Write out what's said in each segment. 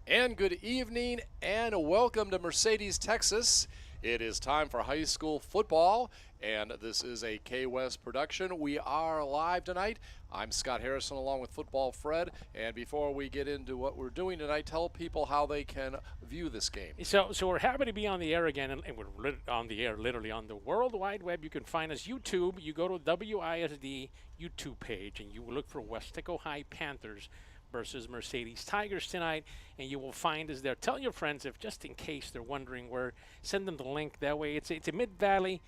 And good evening and welcome to Mercedes, Texas. It is time for high school football, and this is a KWES production. We are live tonight. I'm Scott Harrison along with Football Fred, and before we get into what we're doing tonight, tell people how they can view this game. So we're happy to be on the air again, and we're on the air literally on the World Wide Web. You can find us YouTube. You go to WISD YouTube page, and you look for Weslaco Panthers versus Mercedes Tigers tonight, and you will find us there. Tell your friends, if just in case they're wondering where, send them the link. That way, it's a Mid-Valley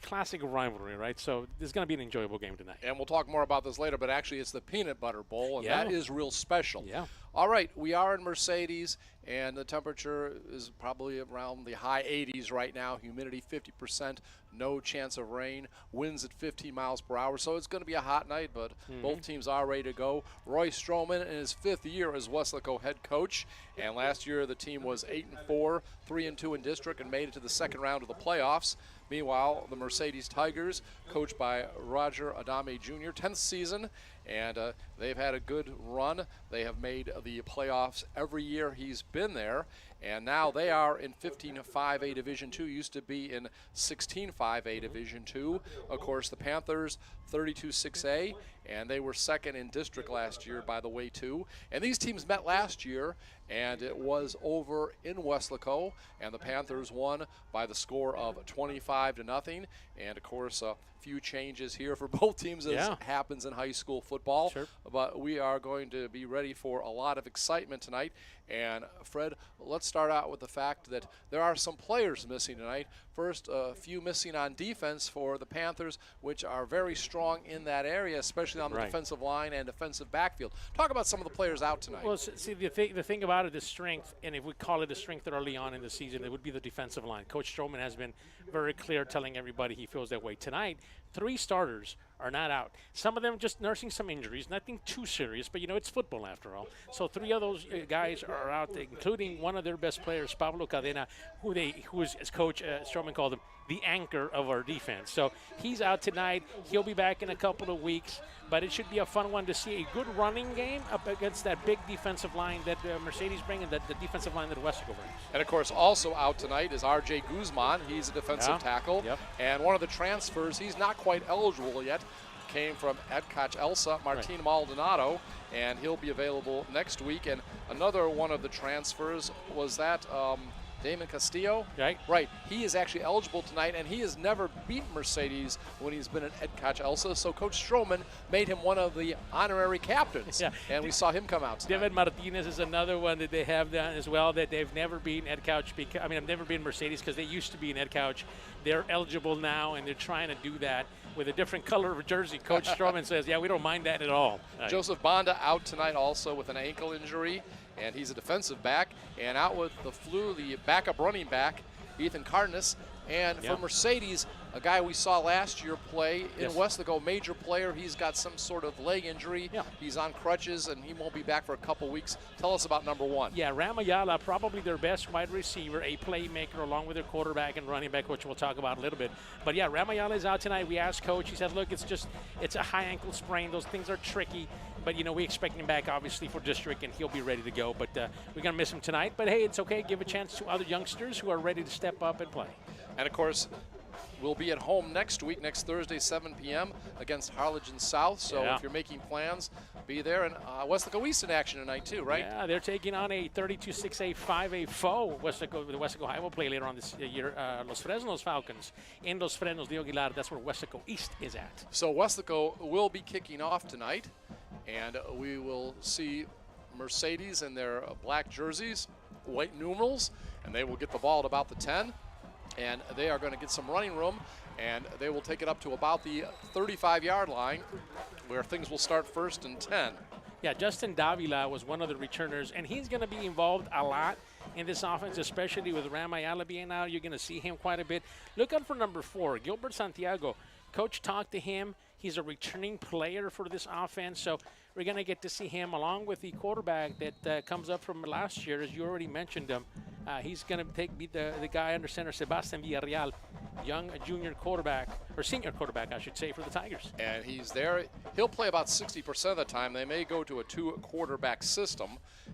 classic rivalry, right? So this is going to be an enjoyable game tonight. And we'll talk more about this later, but actually it's the Peanut Butter Bowl, and that is real special. Yeah. All right, we are in Mercedes, and the temperature is probably around the high 80s right now. Humidity 50%, no chance of rain. Winds at 15 miles per hour, so it's going to be a hot night, but both teams are ready to go. Roy Stroman in his 5th year as Weslaco head coach, and last year the team was 8-4, 3-2 in district, and made it to the second round of the playoffs. Meanwhile, the Mercedes Tigers, coached by Roger Adame Jr., 10th season, and they've had a good run. They have made the playoffs every year he's been there, and now they are in 15-5A Division II, used to be in 16-5A Division II. Of course, the Panthers, 32-6A, and they were second in district last year, by the way, too. And these teams met last year, and it was over in Weslaco, and the Panthers won by the score of 25-0. And of course, a few changes here for both teams, as happens in high school football. Sure. But we are going to be ready for a lot of excitement tonight. And Fred, let's start out with the fact that there are some players missing tonight. First, a few missing on defense for the Panthers, which are very strong in that area, especially on the defensive line and defensive backfield. Talk about some of the players out tonight. Well, see, the thing about it is strength, and if we call it a strength early on in the season, it would be the defensive line. Coach Stroman has been very clear, telling everybody he feels that way. Tonight, 3 starters are not out. Some of them just nursing some injuries, nothing too serious, but, you know, it's football after all. So 3 of those guys are out, including one of their best players, Pablo Cadena, who is, as Coach Stroman called him, the anchor of our defense. So he's out tonight. He'll be back in a couple of weeks, but it should be a fun one to see a good running game up against that big defensive line that Mercedes bring and the defensive line that Weslaco brings. And, of course, also out tonight is R.J. Guzman. He's a defensive tackle. And one of the transfers, he's not quite eligible yet, came from Edcach Elsa, Martin Maldonado, and he'll be available next week. And another one of the transfers was that Damon Castillo. Right. He is actually eligible tonight, and he has never beaten Mercedes when he's been at Edcach Elsa. So Coach Stroman made him one of the honorary captains, and we saw him come out tonight. David Martinez is another one that they have done as well, that they've never beaten Edcouch. I've never been Mercedes because they used to be in Edcouch. They're eligible now, and they're trying to do that with a different color of a jersey. Coach Stroman says, yeah, we don't mind that at all. Joseph Bonda out tonight also with an ankle injury, and he's a defensive back. And out with the flu, the backup running back, Ethan Cardenas. And for Mercedes, a guy we saw last year play in Weslaco, major player. He's got some sort of leg injury. He's on crutches, and he won't be back for a couple weeks. Tell us about number 1. Yeah, Ramayala, probably their best wide receiver, a playmaker, along with their quarterback and running back, which we'll talk about a little bit. But, yeah, Ramayala is out tonight. We asked Coach. He said, look, it's a high ankle sprain. Those things are tricky. But, you know, we expect him back, obviously, for district, and he'll be ready to go. But we're going to miss him tonight. But, hey, it's okay. Give a chance to other youngsters who are ready to step up and play. And, of course, we'll be at home next week, next Thursday, 7 p.m. against Harlingen South. So if you're making plans, be there. And Weslaco East in action tonight, too, right? Yeah, they're taking on a 32-6A, 5A foe. The Weslaco High will play later on this year. Los Fresnos Falcons in Los Fresnos de Aguilar. That's where Weslaco East is at. So Weslaco will be kicking off tonight, and we will see Mercedes in their black jerseys, white numerals, and they will get the ball at about the 10. And they are going to get some running room, and they will take it up to about the 35-yard line, where things will start 1st and 10. Yeah, Justin Davila was one of the returners, and he's going to be involved a lot in this offense, especially with Ramayala being out. You're going to see him quite a bit. Look out for number 4, Gilbert Santiago. Coach talked to him. He's a returning player for this offense, so we're going to get to see him along with the quarterback that comes up from last year, as you already mentioned him. He's going to beat the guy under center, Sebastian Villarreal, young junior quarterback, or senior quarterback, I should say, for the Tigers. And he's there. He'll play about 60% of the time. They may go to a 2-quarterback system,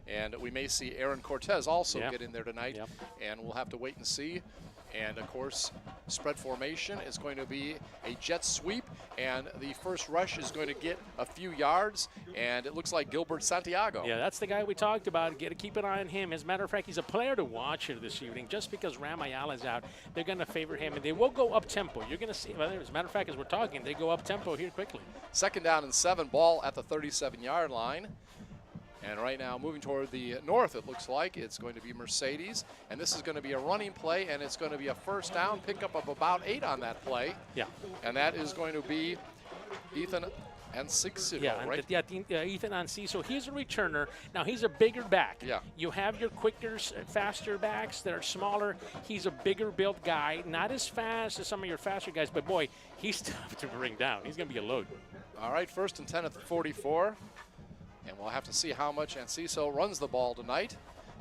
and we may see Aaron Cortez also get in there tonight, and we'll have to wait and see. And, of course, spread formation is going to be a jet sweep, and the first rush is going to get a few yards, and it looks like Gilbert Santiago. Yeah, that's the guy we talked about. Keep an eye on him. As a matter of fact, he's a player to watch here this evening. Just because Ram Ayala's out, they're going to favor him, and they will go up-tempo. You're going to see, as a matter of fact, as we're talking, they go up-tempo here quickly. 2nd down and 7, ball at the 37-yard line. And right now, moving toward the north, it looks like it's going to be Mercedes. And this is going to be a running play, and it's going to be a first down, pickup of about 8 on that play. Yeah. And that is going to be Ethan Anciso, right? Ethan Anciso. He's a returner. Now, he's a bigger back. Yeah. You have your quicker, faster backs that are smaller. He's a bigger built guy. Not as fast as some of your faster guys, but, boy, he's tough to bring down. He's going to be a load. All right, 1st and 10 at the 44. And we'll have to see how much Anciso runs the ball tonight.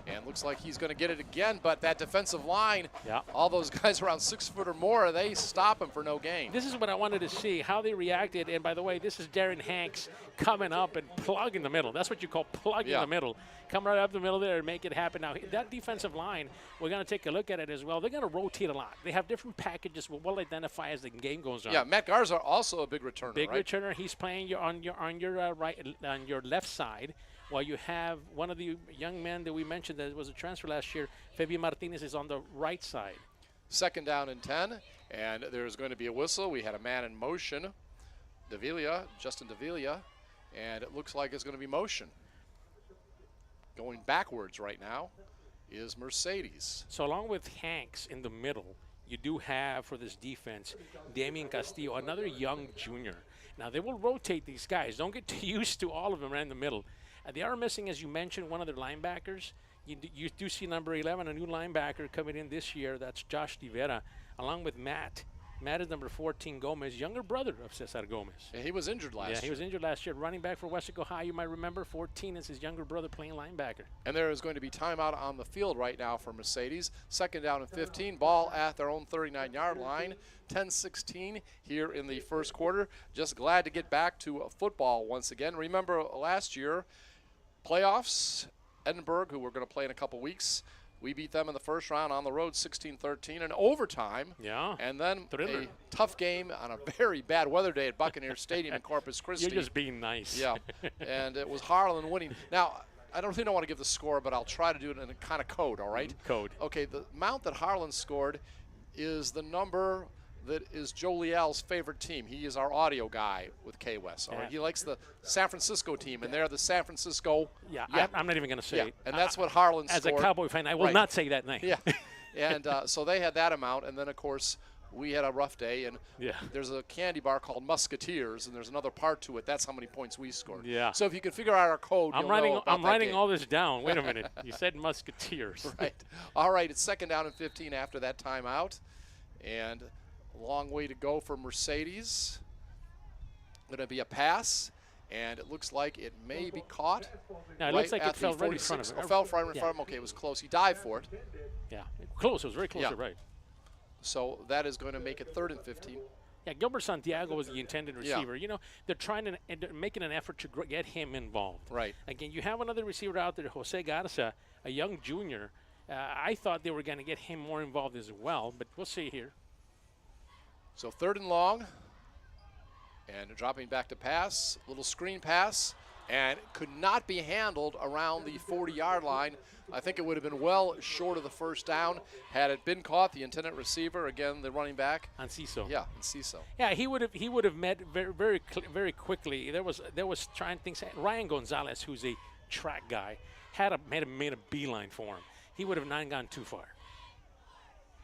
And looks like he's going to get it again, but that defensive line, all those guys around 6 foot or more, they stop him for no gain. This is what I wanted to see, how they reacted. And by the way, this is Darren Hanks coming up and plug in the middle. That's what you call plug in the middle. Come right up the middle there and make it happen. Now, that defensive line, we're going to take a look at it as well. They're going to rotate a lot. They have different packages we'll identify as the game goes on. Yeah, Matt Garza also a big returner, returner. He's playing on your left side. While you have one of the young men that we mentioned that was a transfer last year, Feby Martinez, is on the right side. 2nd down and 10, and there's going to be a whistle. We had a man in motion, Justin Davila, and it looks like it's going to be motion. Going backwards right now is Mercedes. So along with Hanks in the middle, you do have for this defense Damian Castillo, another young junior. Now they will rotate these guys. Don't get too used to all of them right in the middle. They are missing, as you mentioned, one of their linebackers. You do see number 11, a new linebacker coming in this year. That's Josh Rivera, along with Matt. Matt is number 14, Gomez, younger brother of Cesar Gomez. Yeah, he was injured last year. Yeah, he was injured last year. Running back for Weslaco High, you might remember, 14 is his younger brother playing linebacker. And there is going to be timeout on the field right now for Mercedes. 2nd down and 15, ball at their own 39-yard line. 10-16 here in the first quarter. Just glad to get back to football once again. Remember last year, playoffs, Edinburgh, who we're going to play in a couple weeks, we beat them in the first round on the road 16-13 in overtime. Yeah. And then Thriller. a tough game on a very bad weather day at Buccaneer Stadium in Corpus Christi. You're just being nice. Yeah. And it was Harlan winning. Now, I don't want to give the score, but I'll try to do it in a kind of code, all right? Code. Okay, the amount that Harlan scored is the number that is Joe Liel's favorite team. He is our audio guy with KWES. All right? He likes the San Francisco team, and they're the San Francisco. Yeah. I'm not even going to say it. And that's what Harlan scored. As a Cowboy fan, I will not say that name. Yeah. And so they had that amount, and then, of course, we had a rough day, and there's a candy bar called Musketeers, and there's another part to it. That's how many points we scored. Yeah. So if you can figure out our code, I'm writing all this down. Wait a minute. You said Musketeers. Right. All right, it's 2nd down and 15 after that timeout, and a long way to go for Mercedes. Going to be a pass, and it looks like it may be caught. Now, it looks like it fell right in front of him. Oh, fell right in front of him. Okay, it was close. He dived for it. Yeah, close. It was very close. Yeah. Right. So that is going to make it 3rd and 15. Yeah, Gilbert Santiago was the intended receiver. You know, they're trying to they're making an effort to get him involved. Right. Again, you have another receiver out there, Jose Garza, a young junior. I thought they were going to get him more involved as well, but we'll see here. So 3rd and long, and dropping back to pass, little screen pass, and could not be handled around the 40-yard line. I think it would have been well short of the first down had it been caught. The intended receiver, again, the running back. Anciso. Yeah, Anciso. Yeah, he would have met very quickly. There was trying things. Ryan Gonzalez, who's a track guy, made a beeline for him. He would have not gone too far.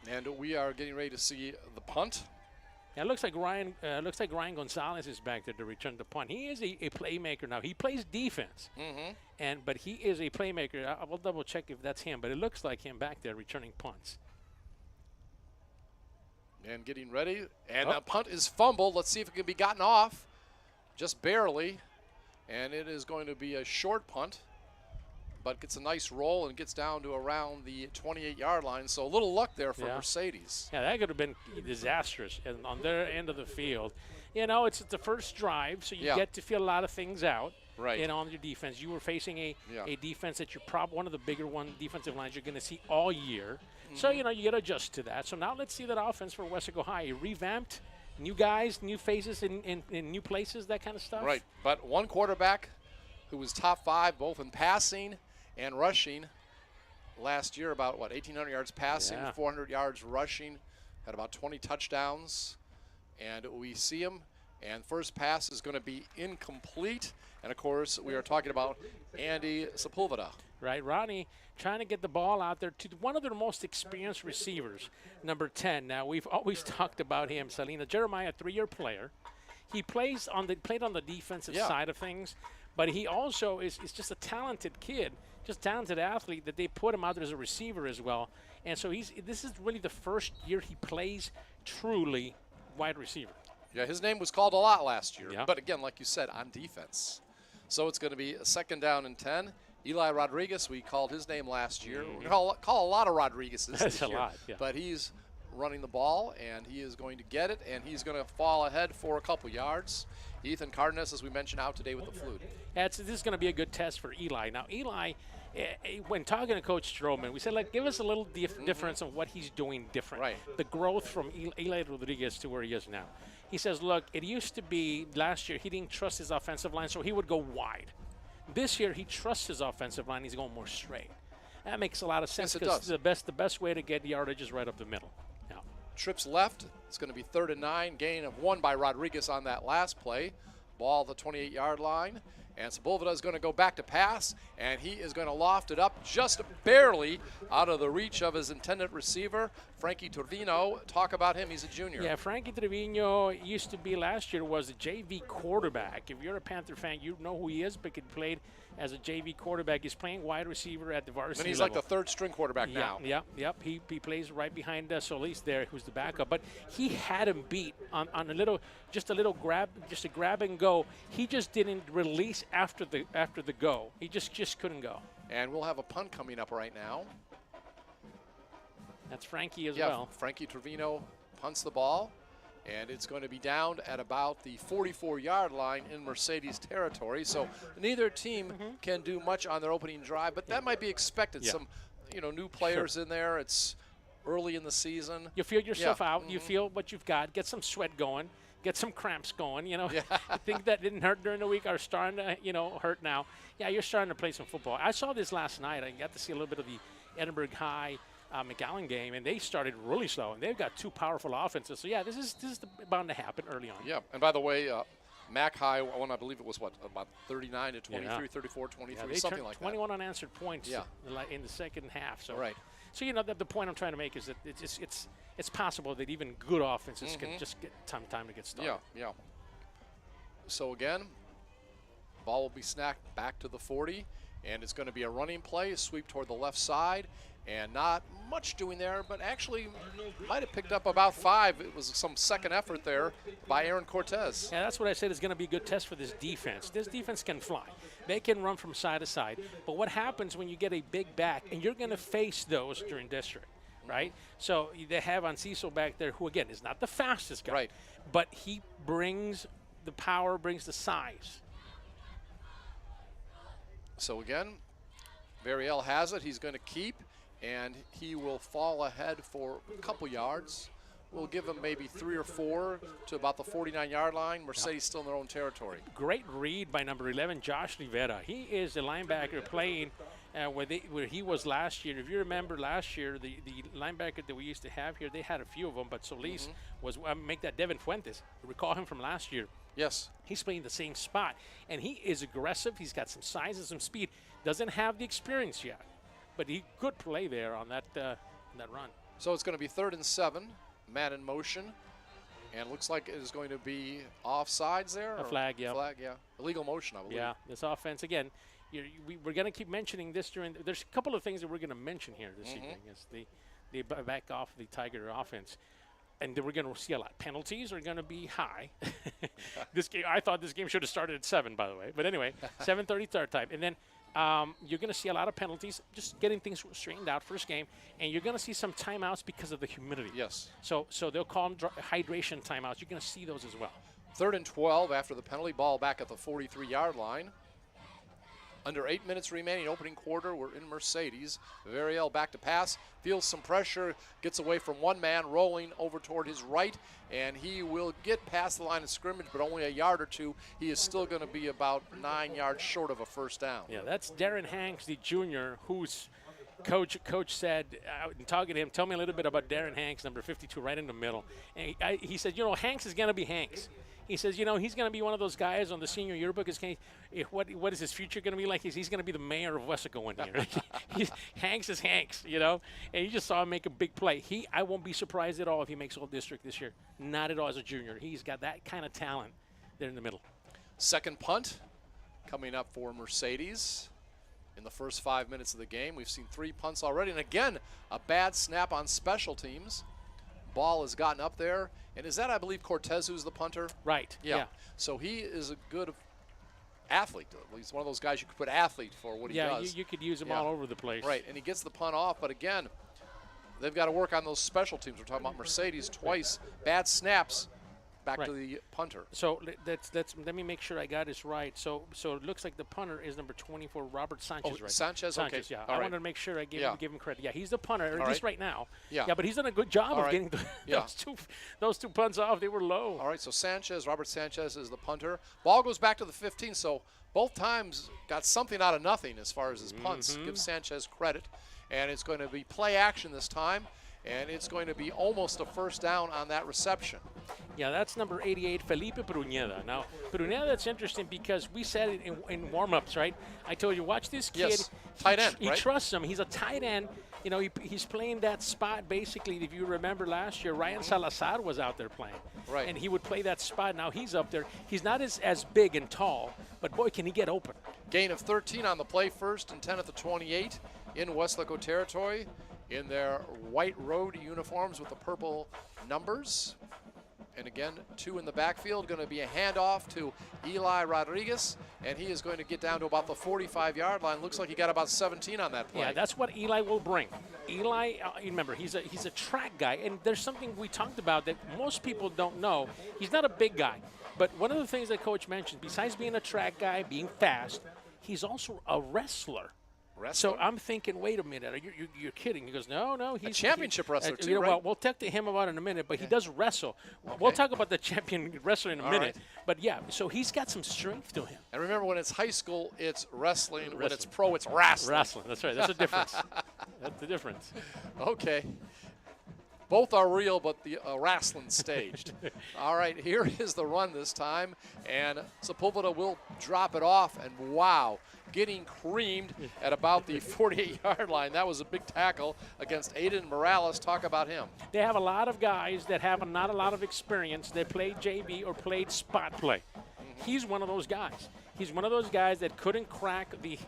And we are getting ready to see the punt. Yeah, it looks like Ryan Gonzalez is back there to return the punt. He is a playmaker now. He plays defense, but he is a playmaker. I will double check if that's him, but it looks like him back there returning punts. And getting ready, and the punt is fumbled. Let's see if it can be gotten off, just barely, and it is going to be a short punt. but gets a nice roll and gets down to around the 28-yard line. So a little luck there for Mercedes. Yeah, that could have been disastrous and on their end of the field. You know, it's the first drive, so you get to feel a lot of things out. Right. And on your defense, you were facing a defense that you're one of the bigger defensive lines you're going to see all year. So, you know, you got to adjust to that. So now let's see that offense for Weslaco High. Revamped, new guys, new faces in new places, that kind of stuff. Right. But one quarterback who was top 5 both in passing and rushing last year, about, 1,800 yards passing, 400 yards rushing, had about 20 touchdowns. And we see him, and first pass is going to be incomplete. And, of course, we are talking about Andy Sepulveda. Right, Ronnie trying to get the ball out there to one of their most experienced receivers, number 10. Now, we've always talked about him, Salina. Jeremiah, 3-year player. He played on the defensive side of things, but he also is just a talented kid, just talented athlete that they put him out there as a receiver as well. And so this is really the first year he plays truly wide receiver. Yeah, his name was called a lot last year, Yeah. but again, like you said, on defense. So it's going to be a 2nd down and 10. Eli Rodriguez, we called his name last year. We call a lot of Rodriguez's this That's year. a lot, yeah. But he's running the ball, and he is going to get it, and he's going to fall ahead for a couple yards. Ethan Cardenas, as we mentioned, out today with the flu. This is going to be a good test for Eli. Now, Eli, when talking to Coach Stroman, we said, like, give us a little difference on what he's doing different. Right. The growth from Eli Rodriguez to where he is now. He says, look, it used to be last year he didn't trust his offensive line, so he would go wide. This year he trusts his offensive line. He's going more straight. That makes a lot of sense because the best way to get yardage is right up the middle. Yeah. Trips left. It's going to be 3rd and 9. Gain of 1 by Rodriguez on that last play. Ball at the 28-yard line. And Sepulveda is going to go back to pass, and he is going to loft it up just barely out of the reach of his intended receiver, Frankie Trevino. Talk about him. He's a junior. Yeah, Frankie Trevino used to be last year was a JV quarterback. If you're a Panther fan, you know who he is, but he played as a JV quarterback. He's playing wide receiver at the varsity And he's level. like the 3rd string quarterback now. Yep. He plays right behind Solis there, who's the backup. But he had him beat on a grab and go. He just didn't release after the go. He just couldn't go. And we'll have a punt coming up right now. That's Frankie as well. Frankie Trevino punts the ball, and it's going to be down at about the 44-yard line in Mercedes territory. So neither team can do much on their opening drive, but that might be expected. Some, new players in there. It's early in the season. You feel yourself out. You feel what you've got. Get some sweat going. Get some cramps going. I think that didn't hurt during the week are starting to, hurt now. Yeah, you're starting to play some football. I saw this last night. I got to see a little bit of the Edinburgh High McAllen game, and they started really slow, and they've got 2 powerful offenses. So, yeah, this is bound to happen early on. Yeah, and by the way, Mac High won, I believe it was, about 39 to 23, 34, 23, something like 21 that. unanswered points in the second half. So, right. So, the point I'm trying to make is that it's possible that even good offenses can just get time to get started. Yeah. So, again, ball will be snapped back to the 40, and it's going to be a running play, sweep toward the left side, and not much doing there, but actually might have picked up about 5. It was some second effort there by Aaron Cortez. Yeah, that's what I said is going to be a good test for this defense. This defense can fly. They can run from side to side. But what happens when you get a big back, and you're going to face those during district, right? So they have Anciso back there who, again, is not the fastest guy. Right. But he brings the power, brings the size. So again, Variel has it. He's going to keep, and he will fall ahead for a couple yards. We'll give him maybe 3 or 4 to about the 49-yard line. Mercedes still in their own territory. Great read by number 11, Josh Rivera. He is the linebacker playing where he was last year. If you remember last year, the linebacker that we used to have here, they had a few of them, but Solis was make that Devin Fuentes. Recall him from last year. Yes. He's playing the same spot, and he is aggressive. He's got some size and some speed. Doesn't have the experience yet, but he could play there on that run. So it's going to be 3rd and 7, man in motion, and looks like it is going to be offsides there. A flag, yeah. Flag, yeah. Illegal motion, I believe. Yeah, this offense, again, we're going to keep mentioning this there's a couple of things that we're going to mention here this evening as they back off the Tiger offense. And then we're going to see a lot. Penalties are going to be high. This game, I thought this game should have started at 7, by the way. But anyway, 7:30 start time. And then You're going to see a lot of penalties, just getting things straightened out first game, and you're going to see some timeouts because of the humidity. Yes. So they'll call them hydration timeouts. You're going to see those as well. 3rd and 12 after the penalty, ball back at the 43-yard line. Under 8 minutes remaining, opening quarter, we're in Mercedes. Variel back to pass, feels some pressure, gets away from one man, rolling over toward his right, and he will get past the line of scrimmage, but only a yard or two. He is still going to be about 9 yards short of a first down. Yeah, that's Darren Hanks, the junior, who's coach said, talking to him, tell me a little bit about Darren Hanks, number 52, right in the middle. And he said, Hanks is going to be Hanks. He says, he's going to be one of those guys on the senior yearbook. What is his future going to be like? He's going to be the mayor of Weslaco one year. Hanks is Hanks, and you just saw him make a big play. I won't be surprised at all if he makes All-District this year. Not at all as a junior. He's got that kind of talent there in the middle. Second punt coming up for Mercedes. In the first 5 minutes of the game, we've seen 3 punts already. And again, a bad snap on special teams. Ball has gotten up there. And is that, I believe, Cortez who's the punter? Right. Yeah. So he is a good athlete. He's one of those guys you could put athlete for what he does. Yeah, you could use him all over the place. Right, and he gets the punt off. But again, they've got to work on those special teams. We're talking about Mercedes twice. Bad snaps. Back to the punter. So let me make sure I got this right. So it looks like the punter is number 24, Robert Sanchez, right? Sanchez, okay. Yeah. All I right. wanted to make sure I give him credit. Yeah, he's the punter, at least right now. Yeah, but he's done a good job of getting those two punts off. They were low. All right, so Robert Sanchez is the punter. Ball goes back to the 15, so both times got something out of nothing as far as his punts. Give Sanchez credit. And it's going to be play action this time. And it's going to be almost a first down on that reception. Yeah, that's number 88, Felipe Pruneda. Now, Pruneda, that's interesting because we said it in warm-ups, right? I told you, watch this kid. Yes, tight end, He trusts him. He's a tight end. He's playing that spot basically. If you remember last year, Ryan Salazar was out there playing. Right. And he would play that spot. Now he's up there. He's not as big and tall, but boy, can he get open. Gain of 13 on the play, 1st and 10 at the 28 in Weslaco territory. In their white road uniforms with the purple numbers. And again, 2 in the backfield. Going to be a handoff to Eli Rodriguez, and he is going to get down to about the 45-yard line. Looks like he got about 17 on that play. Yeah, that's what Eli will bring. Eli, remember, he's a track guy, and there's something we talked about that most people don't know. He's not a big guy, but one of the things that Coach mentioned, besides being a track guy, being fast, he's also a wrestler. So I'm thinking, wait a minute, you're kidding. He goes, no, he's a championship wrestler too, right? Well, we'll talk to him about it in a minute, but he does wrestle. Okay. We'll talk about the champion wrestler in a minute. Right. But yeah, so he's got some strength to him. And remember, when it's high school, it's wrestling. When it's pro, it's wrestling. Wrestling, that's right. That's the difference. That's the difference. Okay. Both are real, but the wrestling staged. All right, here is the run this time, and Sepulveda will drop it off, and wow, getting creamed at about the 48-yard line. That was a big tackle against Aiden Morales. Talk about him. They have a lot of guys that have not a lot of experience. They played JV or played spot play. He's one of those guys. He's one of those guys that couldn't crack the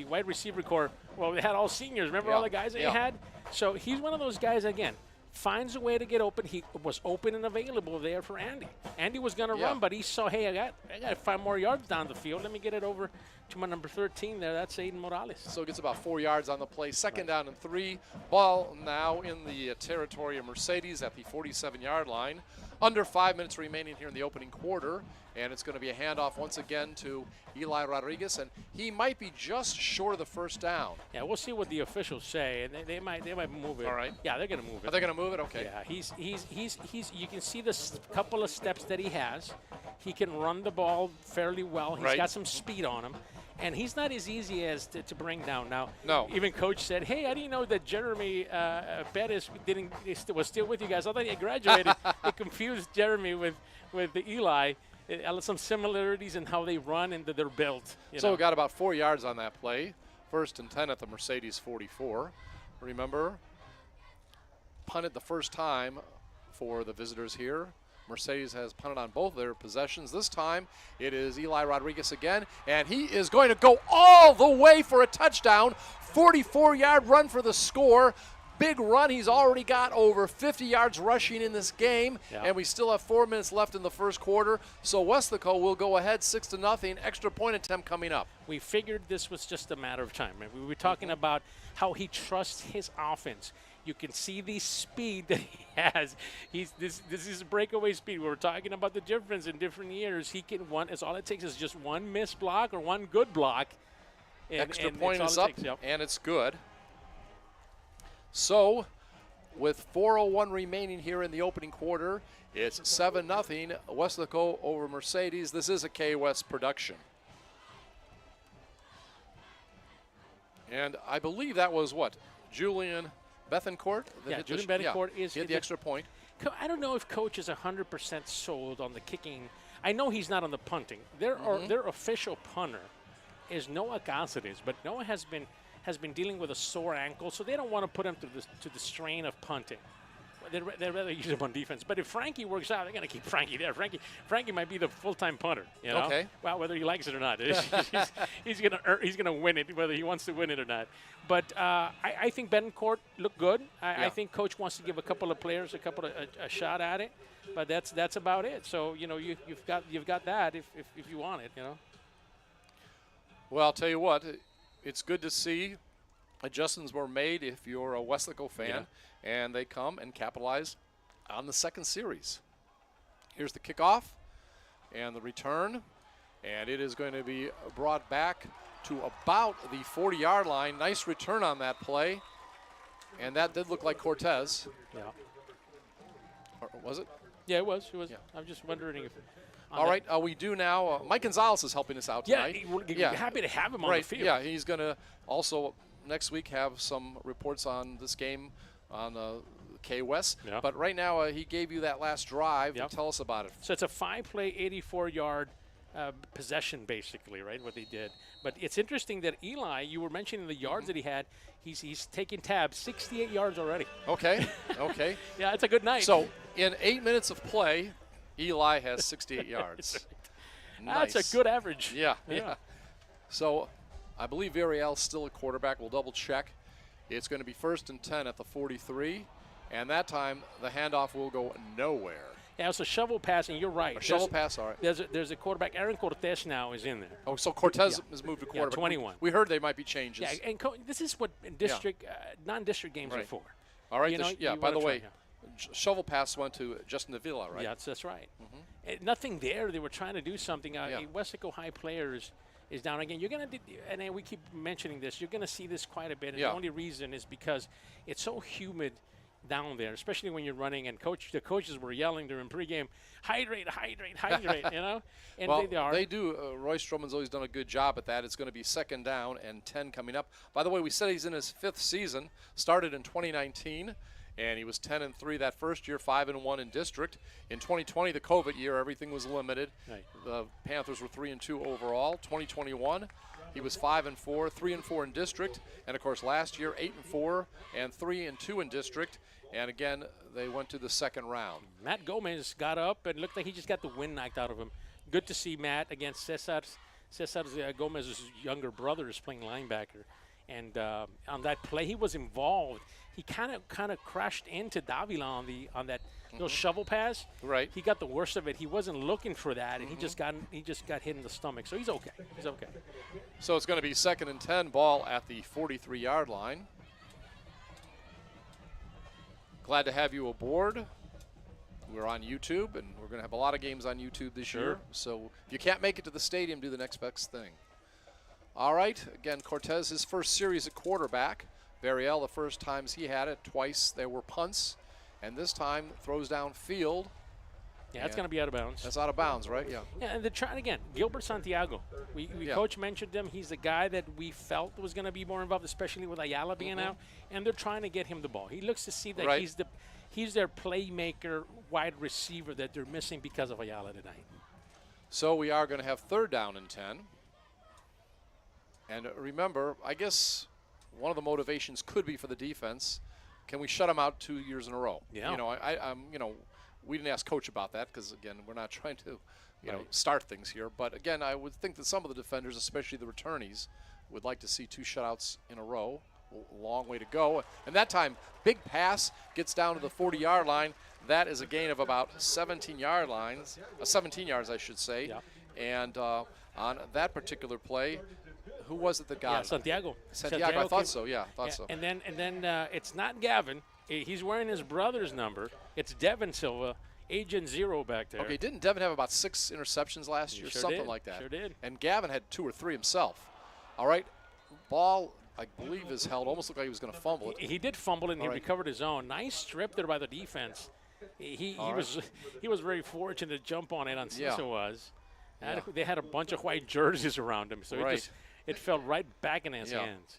wide receiver core. Well, they had all seniors. Remember all the guys that he had? So he's one of those guys, again, finds a way to get open. He was open and available there for Andy. Andy was going to run, but he saw, hey, I got 5 more yards down the field. Let me get it over to my number 13 there. That's Aiden Morales. So it gets about 4 yards on the play. Second down and 3. Ball now in the territory of Mercedes at the 47-yard line. Under 5 minutes remaining here in the opening quarter. And it's going to be a handoff once again to Eli Rodriguez, and he might be just short of the first down. Yeah, we'll see what the officials say, and they might move it. All right. Yeah, they're going to move it. Are they going to move it? Okay. Yeah, he's you can see the couple of steps that he has. He can run the ball fairly well. He's got some speed on him. And he's not as easy as to bring down. Now, even Coach said, hey, I didn't know that Jeremy Bettis was still with you guys. I thought he had graduated. It confused Jeremy with Eli. Some similarities in how they run and their build. So we got about 4 yards on that play. 1st and 10 at the Mercedes 44. Remember, punted the first time for the visitors here. Mercedes has punted on both their possessions. This time it is Eli Rodriguez again, and he is going to go all the way for a touchdown. 44-yard run for the score. big run. He's already got over 50 yards rushing in this game, and we still have 4 minutes left in the first quarter. So Weslaco will go ahead 6-0. Extra point attempt coming up. We figured this was just a matter of time. We were talking about how he trusts his offense. You can see the speed that he has. This is breakaway speed. We were talking about the difference in different years. He can all it takes is just one missed block or one good block. Extra point is up, and it's good. So, with 4:01 remaining here in the opening quarter, it's 7-0 Weslaco over Mercedes. This is a KWES production. And I believe that was what? Julian Bethencourt? Julian Bethencourt hit the extra point. I don't know if Coach is 100% sold on the kicking. I know he's not on the punting. Their official punter is Noah Cáceres, but Noah has been dealing with a sore ankle, so they don't want to put him to the strain of punting. They'd rather use him on defense. But if Frankie works out, they're going to keep Frankie there. Frankie might be the full-time punter. You know? Okay. Well, whether he likes it or not, he's going to win it, whether he wants to win it or not. But I think Bethencourt looked good. I think Coach wants to give a couple of players a shot at it. But that's about it. So you've got that if you want it. Well, I'll tell you what. It's good to see adjustments were made if you're a Weslaco fan, and they come and capitalize on the second series. Here's the kickoff and the return, and it is going to be brought back to about the 40-yard line. Nice return on that play, and that did look like Cortez. Yeah. Or was it? Yeah, it was. Yeah. I'm just wondering if. All right, we do now. Mike Gonzalez is helping us out tonight. Yeah, happy to have him on the field. Yeah, he's going to also next week have some reports on this game on KWES. Yeah. But right now he gave you that last drive. Yep. Tell us about it. So it's a 5-play, 84-yard possession, basically, right, what they did. But it's interesting that Eli, you were mentioning the yards that he had. He's taking tabs, 68 yards already. Okay, okay. Yeah, it's a good night. So in 8 minutes of play, Eli has 68 yards. Nice. That's a good average. Yeah. So I believe Variel's still a quarterback. We'll double check. It's going to be 1st and 10 at the 43, and that time the handoff will go nowhere. Yeah, it's a shovel pass, and you're right. A shovel pass, all right. There's a quarterback. Aaron Cortez now is in there. Oh, so Cortez has moved to quarterback. 21. We heard there might be changes. Yeah, and this is what non-district games are for. All right. By the way, shovel pass went to Justin Davila, right? Yeah, that's right. Nothing there. They were trying to do something. Weslaco High players is down again. You're going to, and then we keep mentioning this, you're going to see this quite a bit. And the only reason is because it's so humid down there, especially when you're running. And the coaches were yelling during pregame, hydrate, hydrate, hydrate, And well, they are. They do. Roy Stroman's always done a good job at that. It's going to be 2nd down and 10 coming up. By the way, we said he's in his 5th season, started in 2019. And he was 10-3 that first year, 5-1 in district. In 2020, the COVID year, everything was limited. Right. The Panthers were 3-2 overall. 2021, he was 5-4, 3-4 in district. And of course, last year, 8-4 and 3-2 in district. And again, they went to the 2nd round. Matt Gomez got up and looked like he just got the wind knocked out of him. Good to see Matt against Cesar Gomez's younger brother is playing linebacker. And on that play, he was involved. He kind of crashed into Davila on that little shovel pass. Right. He got the worst of it. He wasn't looking for that, and he just got hit in the stomach. So he's okay. He's okay. So it's going to be 2nd and 10, ball at the 43-yard line. Glad to have you aboard. We're on YouTube, and we're going to have a lot of games on YouTube this year. So if you can't make it to the stadium, do the next best thing. All right. Again, Cortez, his first series at quarterback. Variel, the first times he had it, twice there were punts, and this time throws downfield. Yeah, that's going to be out of bounds. That's out of bounds, right? Yeah. Yeah, and they're trying again. Gilbert Santiago. Coach mentioned him. He's the guy that we felt was going to be more involved, especially with Ayala being out, and they're trying to get him the ball. He looks to see that he's their playmaker, wide receiver that they're missing because of Ayala tonight. So we are going to have 3rd down and 10. And remember, I guess one of the motivations could be for the defense. Can we shut them out 2 years in a row? Yeah. We didn't ask Coach about that because, again, we're not trying to, start things here. But, again, I would think that some of the defenders, especially the returnees, would like to see 2 shutouts in a row. long way to go. And that time, big pass gets down to the 40-yard line. That is a gain of about 17 yards, I should say. Yeah. And on that particular play, who was it that got it? Santiago. Santiago, I thought so. Yeah, I thought so. And then it's not Gavin. He's wearing his brother's number. It's Devin Silva, Agent Zero back there. Okay, didn't Devin have about 6 interceptions last year? Sure Something did. like that. Sure did. And Gavin had 2 or 3 himself. All right, ball, I believe, is held. Almost looked like he was going to fumble it. He did fumble it, and he right. recovered his own. Nice strip there by the defense. He was very fortunate to jump on it. Enciso was. Yeah. They had a bunch of white jerseys around him, so it fell right back in his hands.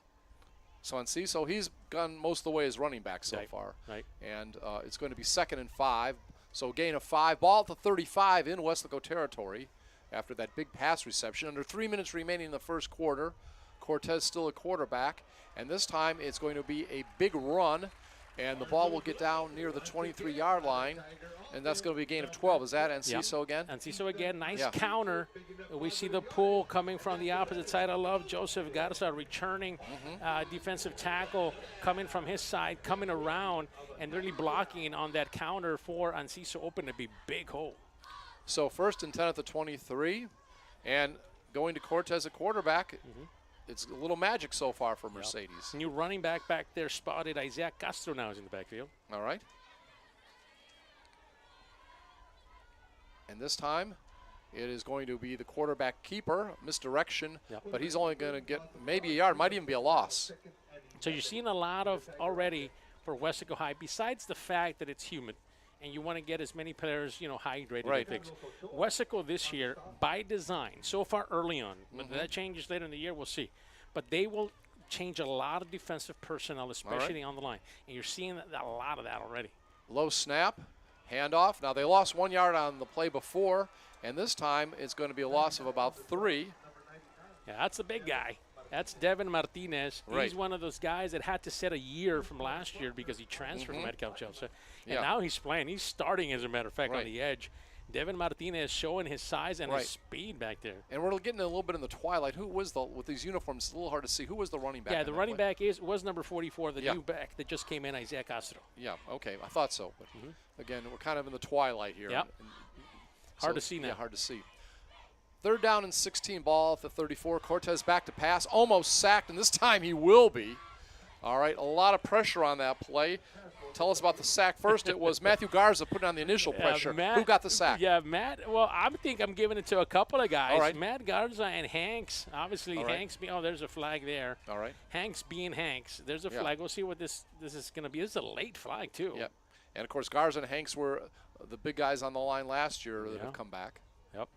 So Enciso, he's gone most of the way as running back so far. Right. And it's going to be 2nd and 5. So gain of 5. Ball at the 35 in Weslaco territory after that big pass reception. Under 3 minutes remaining in the first quarter. Cortez still a quarterback. And this time it's going to be a big run. And the ball will get down near the 23-yard line. And that's going to be a gain of 12. Is that Enciso again? Enciso again. Nice counter. We see the pull coming from the opposite side. I love Joseph Garza returning defensive tackle coming from his side, coming around, and really blocking on that counter for Enciso. Open to be big hole. So 1st and 10 at the 23. And going to Cortez at quarterback. It's a little magic so far for Mercedes. New running back there spotted. Isaac Castro now is in the backfield. All right. And this time, it is going to be the quarterback keeper, misdirection, but he's only going to get maybe a yard, might even be a loss. So you're seeing a lot of already for Weslaco High, besides the fact that it's humid, and you want to get as many players, hydrated and things. Weslaco this year, by design, so far early on, but that changes later in the year, we'll see. But they will change a lot of defensive personnel, especially on the line. And you're seeing a lot of that already. Low snap, handoff. Now, they lost 1 yard on the play before, and this time it's going to be a loss of about 3. Yeah, that's the big guy. That's Devin Martinez. He's one of those guys that had to set a year from last year because he transferred from Edcal Chelsea. And now he's playing. He's starting, as a matter of fact, on the edge. Devin Martinez showing his size and his speed back there. And we're getting a little bit in the twilight. Who was with these uniforms? It's a little hard to see. Who was the running back? Yeah, the running back was number 44, the new back that just came in, Isaac Castro. Yeah, okay. I thought so. But again, we're kind of in the twilight here. Yep. Hard to see now. Yeah, hard to see. 3rd down and 16, ball at the 34. Cortez back to pass, almost sacked, and this time he will be. All right, a lot of pressure on that play. Tell us about the sack first. It was Matthew Garza putting on the initial pressure. Who got the sack? Yeah, Matt. Well, I think I'm giving it to a couple of guys. All right. Matt Garza and Hanks. Obviously, Hanks. Oh, there's a flag there. All right. Hanks being Hanks. There's a flag. We'll see what this is going to be. This is a late flag, too. Yeah. And, of course, Garza and Hanks were the big guys on the line last year that have come back. Yep.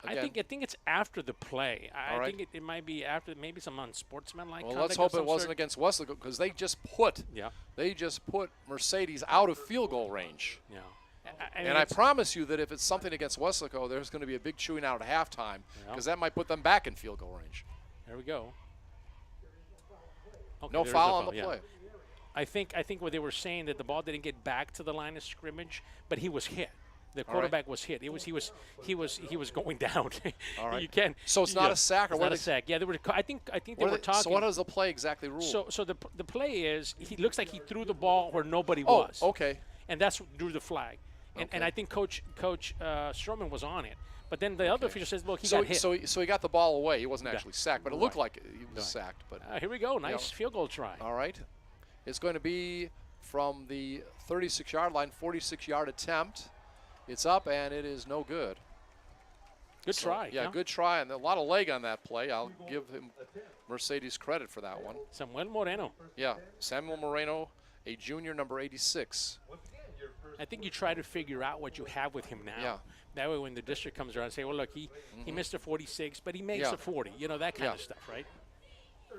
Again. I think it's after the play. I think it might be after maybe some unsportsmanlike. Well, let's hope it wasn't against Weslaco because they just put Mercedes out of field goal range. Yeah. And I promise you that if it's something against Weslaco, there's going to be a big chewing out at halftime because that might put them back in field goal range. There we go. Okay, no foul on the play. I think what they were saying that the ball didn't get back to the line of scrimmage, but he was hit. The quarterback was hit. He was going down. All right. You can. So it's not a sack, or it's not a sack. Yeah, they were. I think they were talking. So what does the play exactly rule? So the play is he looks like he threw the ball where nobody was. Okay. And that's what drew the flag. And I think Coach Stroman was on it. But then the other official says, look, he got hit. So he got the ball away. He wasn't actually sacked, but it looked like he was sacked. But here we go. Nice field goal try. All right. It's going to be from the 36-yard line, 46-yard attempt. It's up, and it is no good. Good try. Yeah, good try, and a lot of leg on that play. I'll give him Mercedes credit for that one. Samuel Moreno. Yeah, Samuel Moreno, a junior, number 86. I think you try to figure out what you have with him now. Yeah. That way when the district comes around and say, well, look, he missed a 46, but he makes a 40. You know, that kind of stuff, right?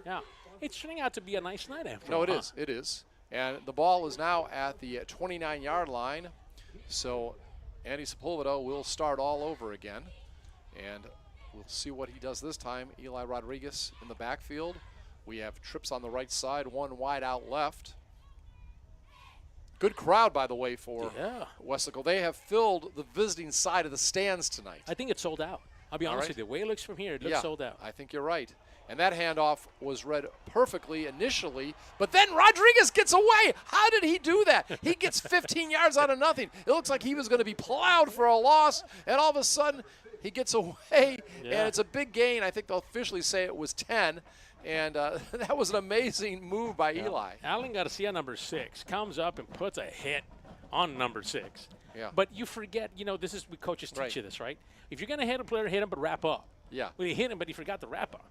Yeah. It's turning out to be a nice night after all. No, it is. It is. And the ball is now at the 29-yard line. So Andy Sepulveda will start all over again. And we'll see what he does this time. Eli Rodriguez in the backfield. We have trips on the right side, one wide out left. Good crowd, by the way, for Weslaco. They have filled the visiting side of the stands tonight. I think it's sold out. I'll be honest with you. The way it looks from here, it looks sold out. I think you're right. And that handoff was read perfectly initially, but then Rodriguez gets away. How did he do that? He gets 15 yards out of nothing. It looks like he was going to be plowed for a loss, and all of a sudden he gets away, and it's a big gain. I think they'll officially say it was 10, and that was an amazing move by Eli. Alan Garcia, number 6, comes up and puts a hit on number 6. Yeah. But you forget, this is, we coaches teach you this, right? If you're going to hit a player, hit him, but wrap up. Yeah. Well, he hit him, but he forgot to wrap up.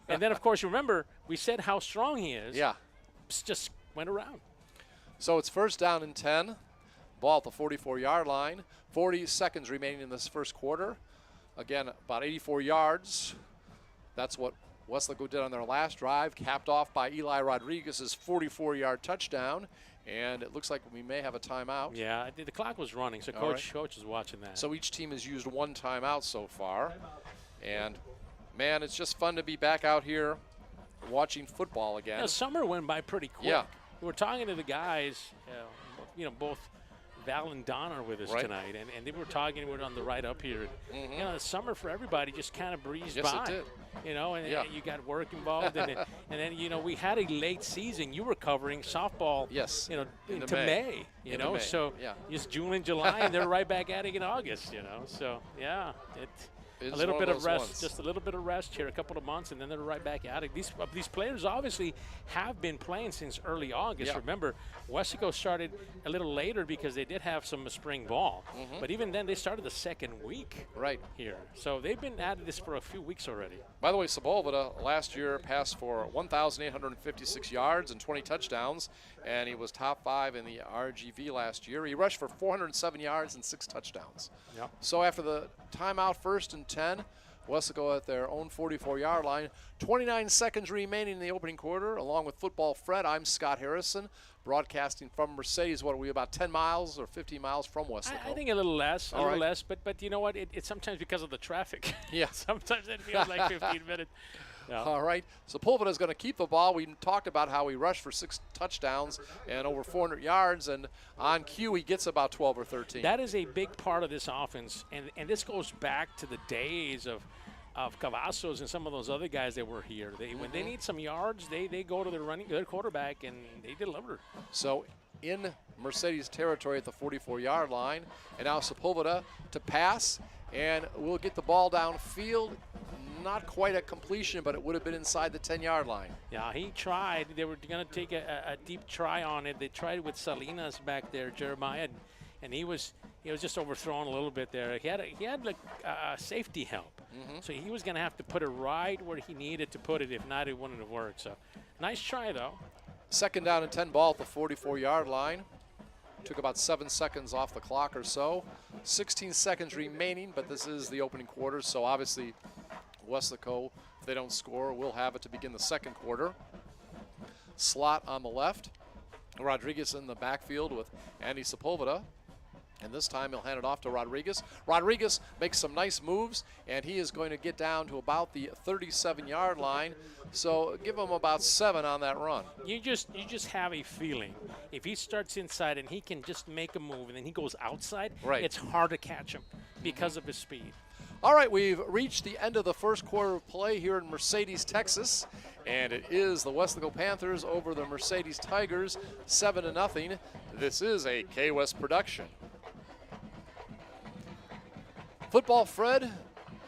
And then, of course, remember, we said how strong he is. Yeah. Just went around. So it's first down and 10. Ball at the 44-yard line. 40 seconds remaining in this first quarter. Again, about 84 yards. That's what Weslaco did on their last drive, capped off by Eli Rodriguez's 44-yard touchdown. And it looks like we may have a timeout. Yeah, the clock was running, so coach is watching that. So each team has used one timeout so far. And man, it's just fun to be back out here watching football again. Summer went by pretty quick. Yeah. We were talking to the guys, both Val and Don are with us tonight, and they were talking, we were on the ride up here. The summer for everybody just kind of breezed by. Yes, it did. And you got work involved, and then, we had a late season. You were covering softball, into May, so just June and July, and they're right back at it in August, So, yeah, a little bit of rest, just a little bit of rest here, a couple of months, and then they're right back at it. These players obviously have been playing since early August. Yeah. Remember, Weslaco started a little later because they did have some spring ball. But even then, they started the second week here. So they've been at this for a few weeks already. By the way, Sepulveda last year passed for 1,856 yards and 20 touchdowns, and he was top 5 in the RGV last year. He rushed for 407 yards and 6 touchdowns. Yep. So after the timeout, first and 10, Weslaco at their own 44-yard line. 29 seconds remaining in the opening quarter. Along with Football Fred, I'm Scott Harrison, broadcasting from Mercedes. What are we, about 10 miles or 15 miles from Weslaco? I think a little less, less. But you know what? It's sometimes because of the traffic. Yeah. Sometimes it feels like 15 minutes. Yeah. All right. Sepulveda is going to keep the ball. We talked about how he rushed for 6 touchdowns and over 400 yards, and on cue he gets about 12 or 13. That is a big part of this offense, and this goes back to the days of Cavazos and some of those other guys that were here. When they need some yards, they go to their quarterback, and they deliver. So in Mercedes territory at the 44-yard line, and now Sepulveda to pass, and we'll get the ball downfield. Not quite a completion, but it would have been inside the 10-yard line. Yeah, he tried. They were going to take a deep try on it. They tried with Salinas back there, Jeremiah, and he was just overthrown a little bit there. He had like safety help, so he was going to have to put it right where he needed to put it. If not, it wouldn't have worked. So nice try though. Second down and 10, ball at the 44-yard line. Took about 7 seconds off the clock or so. 16 seconds remaining, but this is the opening quarter, so obviously Weslaco, if they don't score, will have it to begin the second quarter. Slot on the left. Rodriguez in the backfield with Andy Sepulveda. And this time he'll hand it off to Rodriguez. Rodriguez makes some nice moves, and he is going to get down to about the 37-yard line. So give him about 7 on that run. You just have a feeling. If he starts inside and he can just make a move and then he goes outside, it's hard to catch him because of his speed. All right, we've reached the end of the first quarter of play here in Mercedes, Texas, and it is the Weslaco Panthers over the Mercedes Tigers, 7-0. This is a KWES production. Football Fred,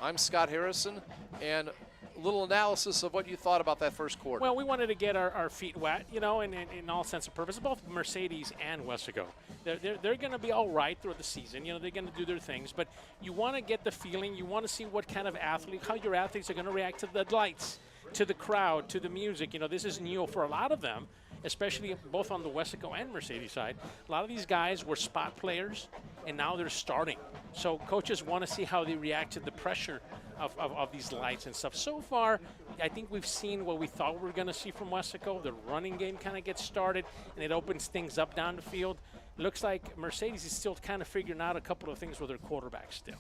I'm Scott Harrison, and a little analysis of what you thought about that first quarter. Well, we wanted to get our feet wet, in all sense of purpose, both Mercedes and Weslaco. They're going to be all right throughout the season. They're going to do their things, but you want to get the feeling, you want to see what kind of athlete, how your athletes are going to react to the lights, to the crowd, to the music. This is new for a lot of them, especially both on the Weslaco and Mercedes side. A lot of these guys were spot players, and now they're starting. So coaches want to see how they react to the pressure of these lights and stuff. So far, I think we've seen what we thought we were going to see from Weslaco. The running game kind of gets started, and it opens things up down the field. Looks like Mercedes is still kind of figuring out a couple of things with their quarterback still.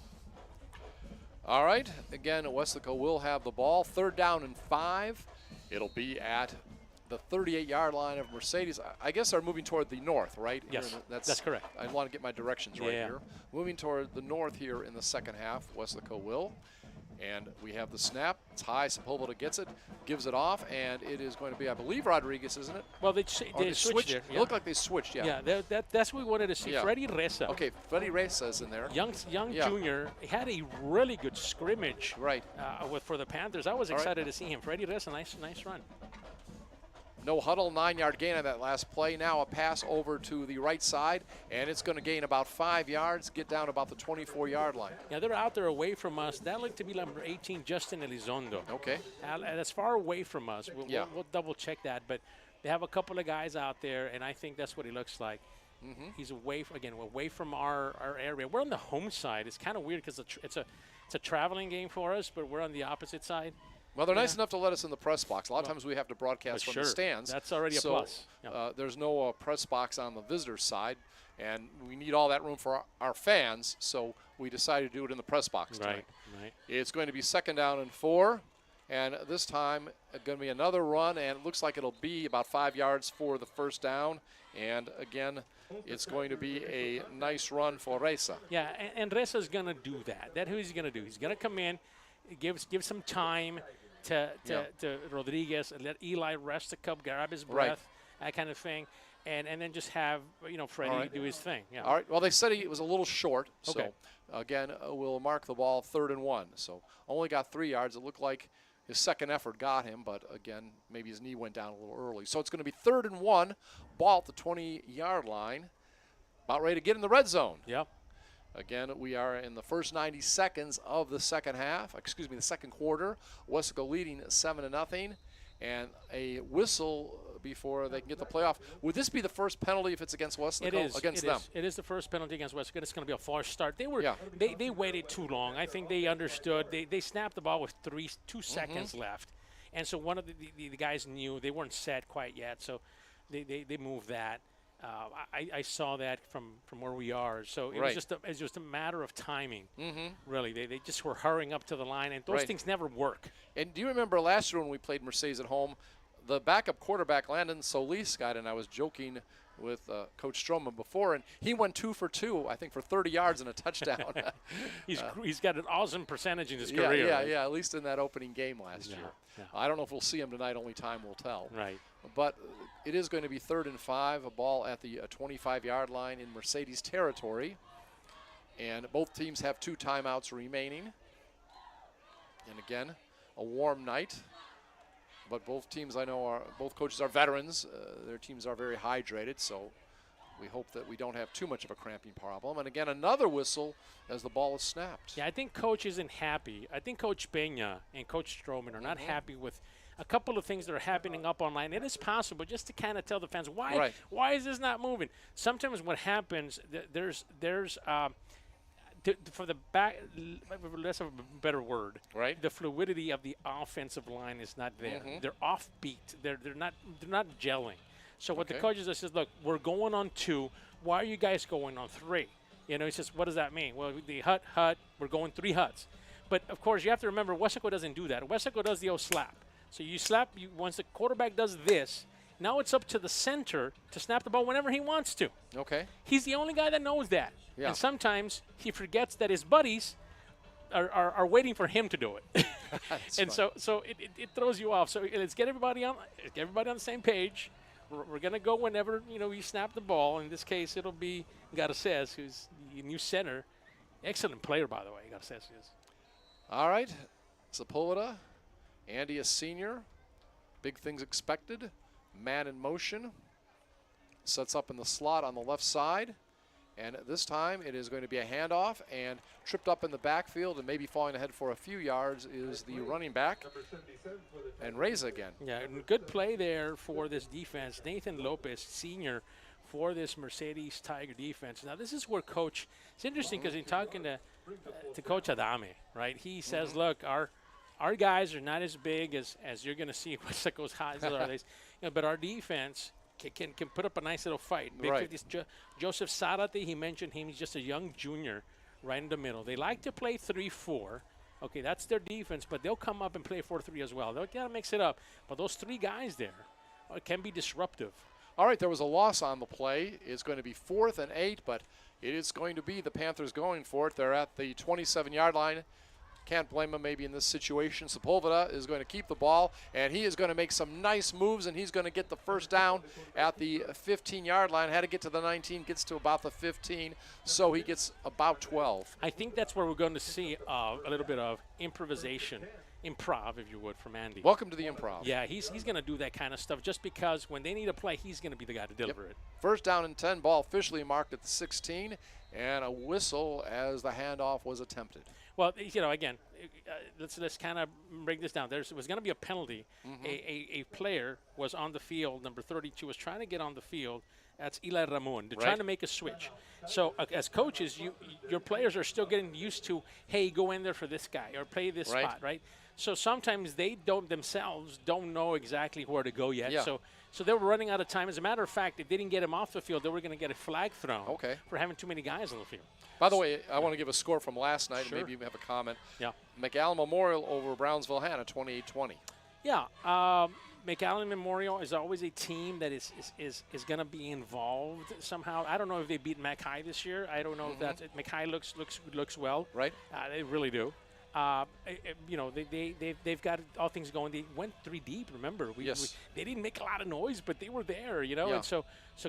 All right. Again, Weslaco will have the ball. 3rd down and 5. It'll be at the 38-yard line of Mercedes. I guess they're moving toward the north, right? Yes, that's correct. I want to get my directions right here. Moving toward the north here in the second half, Weslaco will. And we have the snap. It's high. Sepulveda gets it, gives it off, and it is going to be, I believe, Rodriguez, isn't it? Well, they switched. there. Yeah. It looked like they switched, yeah. Yeah, that's what we wanted to see. Yeah. Freddie Reza. Okay, Freddie Reza is in there. Young junior, had a really good scrimmage Right. for the Panthers. I was excited to see him. Freddie Reza, nice run. No huddle, 9-yard gain on that last play. Now a pass over to the right side, and it's going to gain about 5 yards, get down about the 24-yard line. Yeah, they're out there away from us. That looked to be number 18, Justin Elizondo. Okay. That's far away from us. We'll double check that, but they have a couple of guys out there, and I think that's what he looks like. He's away from our area. We're on the home side. It's kind of weird because it's a traveling game for us, but we're on the opposite side. Well, they're nice enough to let us in the press box. A lot of times we have to broadcast from the stands. That's already a plus. Yeah. There's no press box on the visitor side, and we need all that room for our fans, so we decided to do it in the press box tonight. Right. It's going to be 2nd down and 4, and this time going to be another run, and it looks like it'll be about 5 yards for the first down. And again, it's going to be a nice run for Reza. Yeah, and Reza's going to do that. That's who he's going to do. He's going to come in, give some time to Rodriguez and let Eli rest a cup, grab his breath, that kind of thing, and then just have Freddie do his thing. Yeah. All right. Well, they said he was a little short, okay. So again, we'll mark the ball 3rd and 1. So only got 3 yards. It looked like his second effort got him, but again, maybe his knee went down a little early. So it's going to be 3rd and 1, ball at the 20-yard line, about ready to get in the red zone. Yep. Again, we are in the first 90 seconds of the second quarter. Weslaco leading 7-0, and a whistle before they can get the playoff. Would this be the first penalty if it's against Weslaco? It is. Against them. It is the first penalty against Weslaco. It's going to be a false start. They waited too long. I think they understood. They snapped the ball with 2 seconds left, and so one of the guys knew they weren't set quite yet, so they moved that. I saw that from where we are, so it was just a matter of timing. Really, they just were hurrying up to the line, and those things never work. And do you remember last year when we played Mercedes at home, the backup quarterback Landon Solis got, and I was joking with Coach Stroman before, and he went 2 for 2, I think, for 30 yards and a touchdown. He's got an awesome percentage in his career. Yeah, at least in that opening game last year. Yeah. I don't know if we'll see him tonight. Only time will tell. Right. But it is going to be 3rd and 5, a ball at the 25-yard line in Mercedes territory. And both teams have 2 timeouts remaining. And again, a warm night. But both teams, I know, both coaches are veterans. Their teams are very hydrated, so we hope that we don't have too much of a cramping problem. And again, another whistle as the ball is snapped. Yeah, I think Coach isn't happy. I think Coach Peña and Coach Stroman are not happy with a couple of things that are happening up online. It is possible just to kind of tell the fans, why is this not moving? Sometimes what happens, there's for the back, less of a better word, the fluidity of the offensive line is not there. They're offbeat. They're not gelling. So what the coaches says, look, we're going on 2. Why are you guys going on 3? He says, what does that mean? Well, the hut, we're going 3 huts. But of course, you have to remember, Weslaco doesn't do that. Weslaco does the old slap. So you slap. Once the quarterback does this, now it's up to the center to snap the ball whenever he wants to. Okay. He's the only guy that knows that. Yeah. And sometimes he forgets that his buddies are waiting for him to do it. And so it throws you off. So let's get everybody on the same page. We're going to go whenever, you snap the ball. In this case, it'll be Garces, who's the new center. Excellent player, by the way, Garces is. All right. Sepulveda, Andy, a senior. Big things expected. Man in motion. Sets up in the slot on the left side. And this time it is going to be a handoff, and tripped up in the backfield and maybe falling ahead for a few yards is the running back. And Reza again. Yeah, good play there for this defense. Nathan Lopez, senior, for this Mercedes Tiger defense. Now this is where Coach, it's interesting because in talking to Coach Adame, right, he says, look, our guys are not as big as you're going to see Weslaco's highs are. But our defense can put up a nice little fight. Big 50s. Joseph Zarate, he mentioned him. He's just a young junior right in the middle. They like to play 3-4. Okay, that's their defense, but they'll come up and play 4-3 as well. They'll gotta mix it up. But those 3 guys there can be disruptive. All right, there was a loss on the play. It's going to be 4th and 8, but it is going to be the Panthers going for it. They're at the 27-yard line. can't blame him maybe in this situation. Sepulveda is going to keep the ball, and he is going to make some nice moves, and he's going to get the first down at the 15-yard line. Had to get to the 19, gets to about the 15, so he gets about 12. I think that's where we're going to see a little bit of improvisation, improv, if you would, from Andy. Welcome to the improv. Yeah, he's going to do that kind of stuff just because when they need a play, he's going to be the guy to deliver it. First down and 10, ball officially marked at the 16, and a whistle as the handoff was attempted. Well, you know, again, let's kind of break this down. There was going to be a penalty. A player was on the field, number 32, was trying to get on the field. That's Eli Ramon. They're trying to make a switch. So as coaches, your players are still getting used to, hey, go in there for this guy or play this spot, right? So sometimes they themselves don't know exactly where to go yet. Yeah. So they were running out of time. As a matter of fact, if they didn't get him off the field, they were going to get a flag thrown for having too many guys on the field. By the way, I want to give a score from last night. Sure. Maybe you have a comment. Yeah. McAllen Memorial over Brownsville Hanna, 28-20. Yeah. McAllen Memorial is always a team that is going to be involved somehow. I don't know if they beat Mac High this year. I don't know if that's it. Mac High looks well. Right. They really do. You know, they've got all things going. They went 3 deep. Remember, they didn't make a lot of noise, but they were there. You know, and so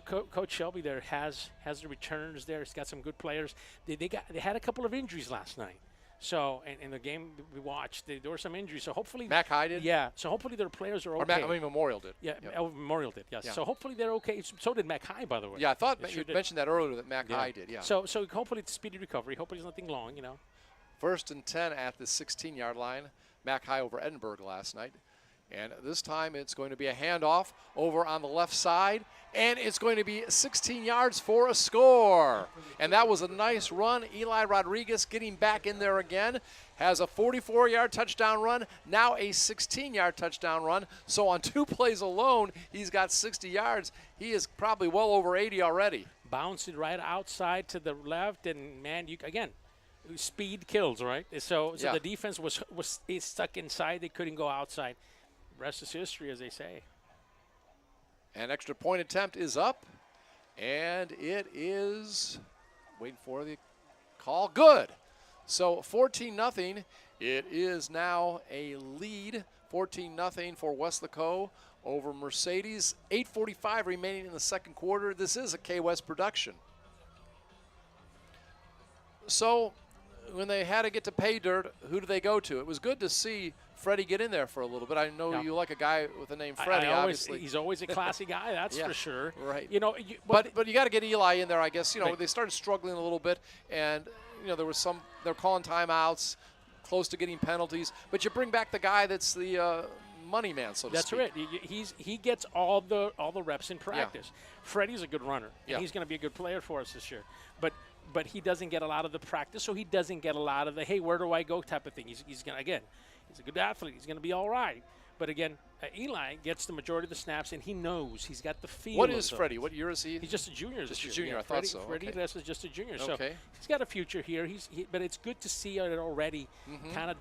Coach Shelby there has the returns there. He's got some good players. They had a couple of injuries last night. So in the game we watched, there were some injuries. So hopefully Mac High did. Yeah. So hopefully their players are okay. Memorial did. Yeah. Memorial did. Yes. Yeah. So hopefully they're okay. So did Mac High, by the way. Yeah, I thought you mentioned that earlier that Mac High did. Yeah. So hopefully it's speedy recovery. Hopefully it's nothing long. You know. First and 10 at the 16-yard line. Mac High over Edinburgh last night. And this time it's going to be a handoff over on the left side. And it's going to be 16 yards for a score. And that was a nice run. Eli Rodriguez getting back in there again. Has a 44-yard touchdown run, now a 16-yard touchdown run. So on 2 plays alone, he's got 60 yards. He is probably well over 80 already. Bounced it right outside to the left. And, man, again, speed kills, right? So the defense was stuck inside. They couldn't go outside. Rest is history, as they say. An extra point attempt is up, and it is, waiting for the call, good. So 14-0. It is now a lead, 14-0 for Weslaco over Mercedes. 8:45 remaining in the second quarter. This is a KWES production. So when they had to get to pay dirt, who do they go to? It was good to see Freddie get in there for a little bit. I know you like a guy with the name Freddie, obviously. He's always a classy guy, that's for sure. Right. You know, but you got to get Eli in there, I guess. You know, they started struggling a little bit, and you know they're calling timeouts, close to getting penalties. But you bring back the guy that's the money man, so to speak. That's right. He gets all the reps in practice. Freddie's a good runner, and he's going to be a good player for us this year. But he doesn't get a lot of the practice, so he doesn't get a lot of the, hey, where do I go type of thing. He's going to, again, he's a good athlete. He's going to be all right. But, again, Eli gets the majority of the snaps, and he knows. He's got the feel. What is Freddie? What year is he? He's just a junior this year. Just a junior, I thought so. Freddie Less is just a junior. So he's got a future here. But it's good to see it already, kind of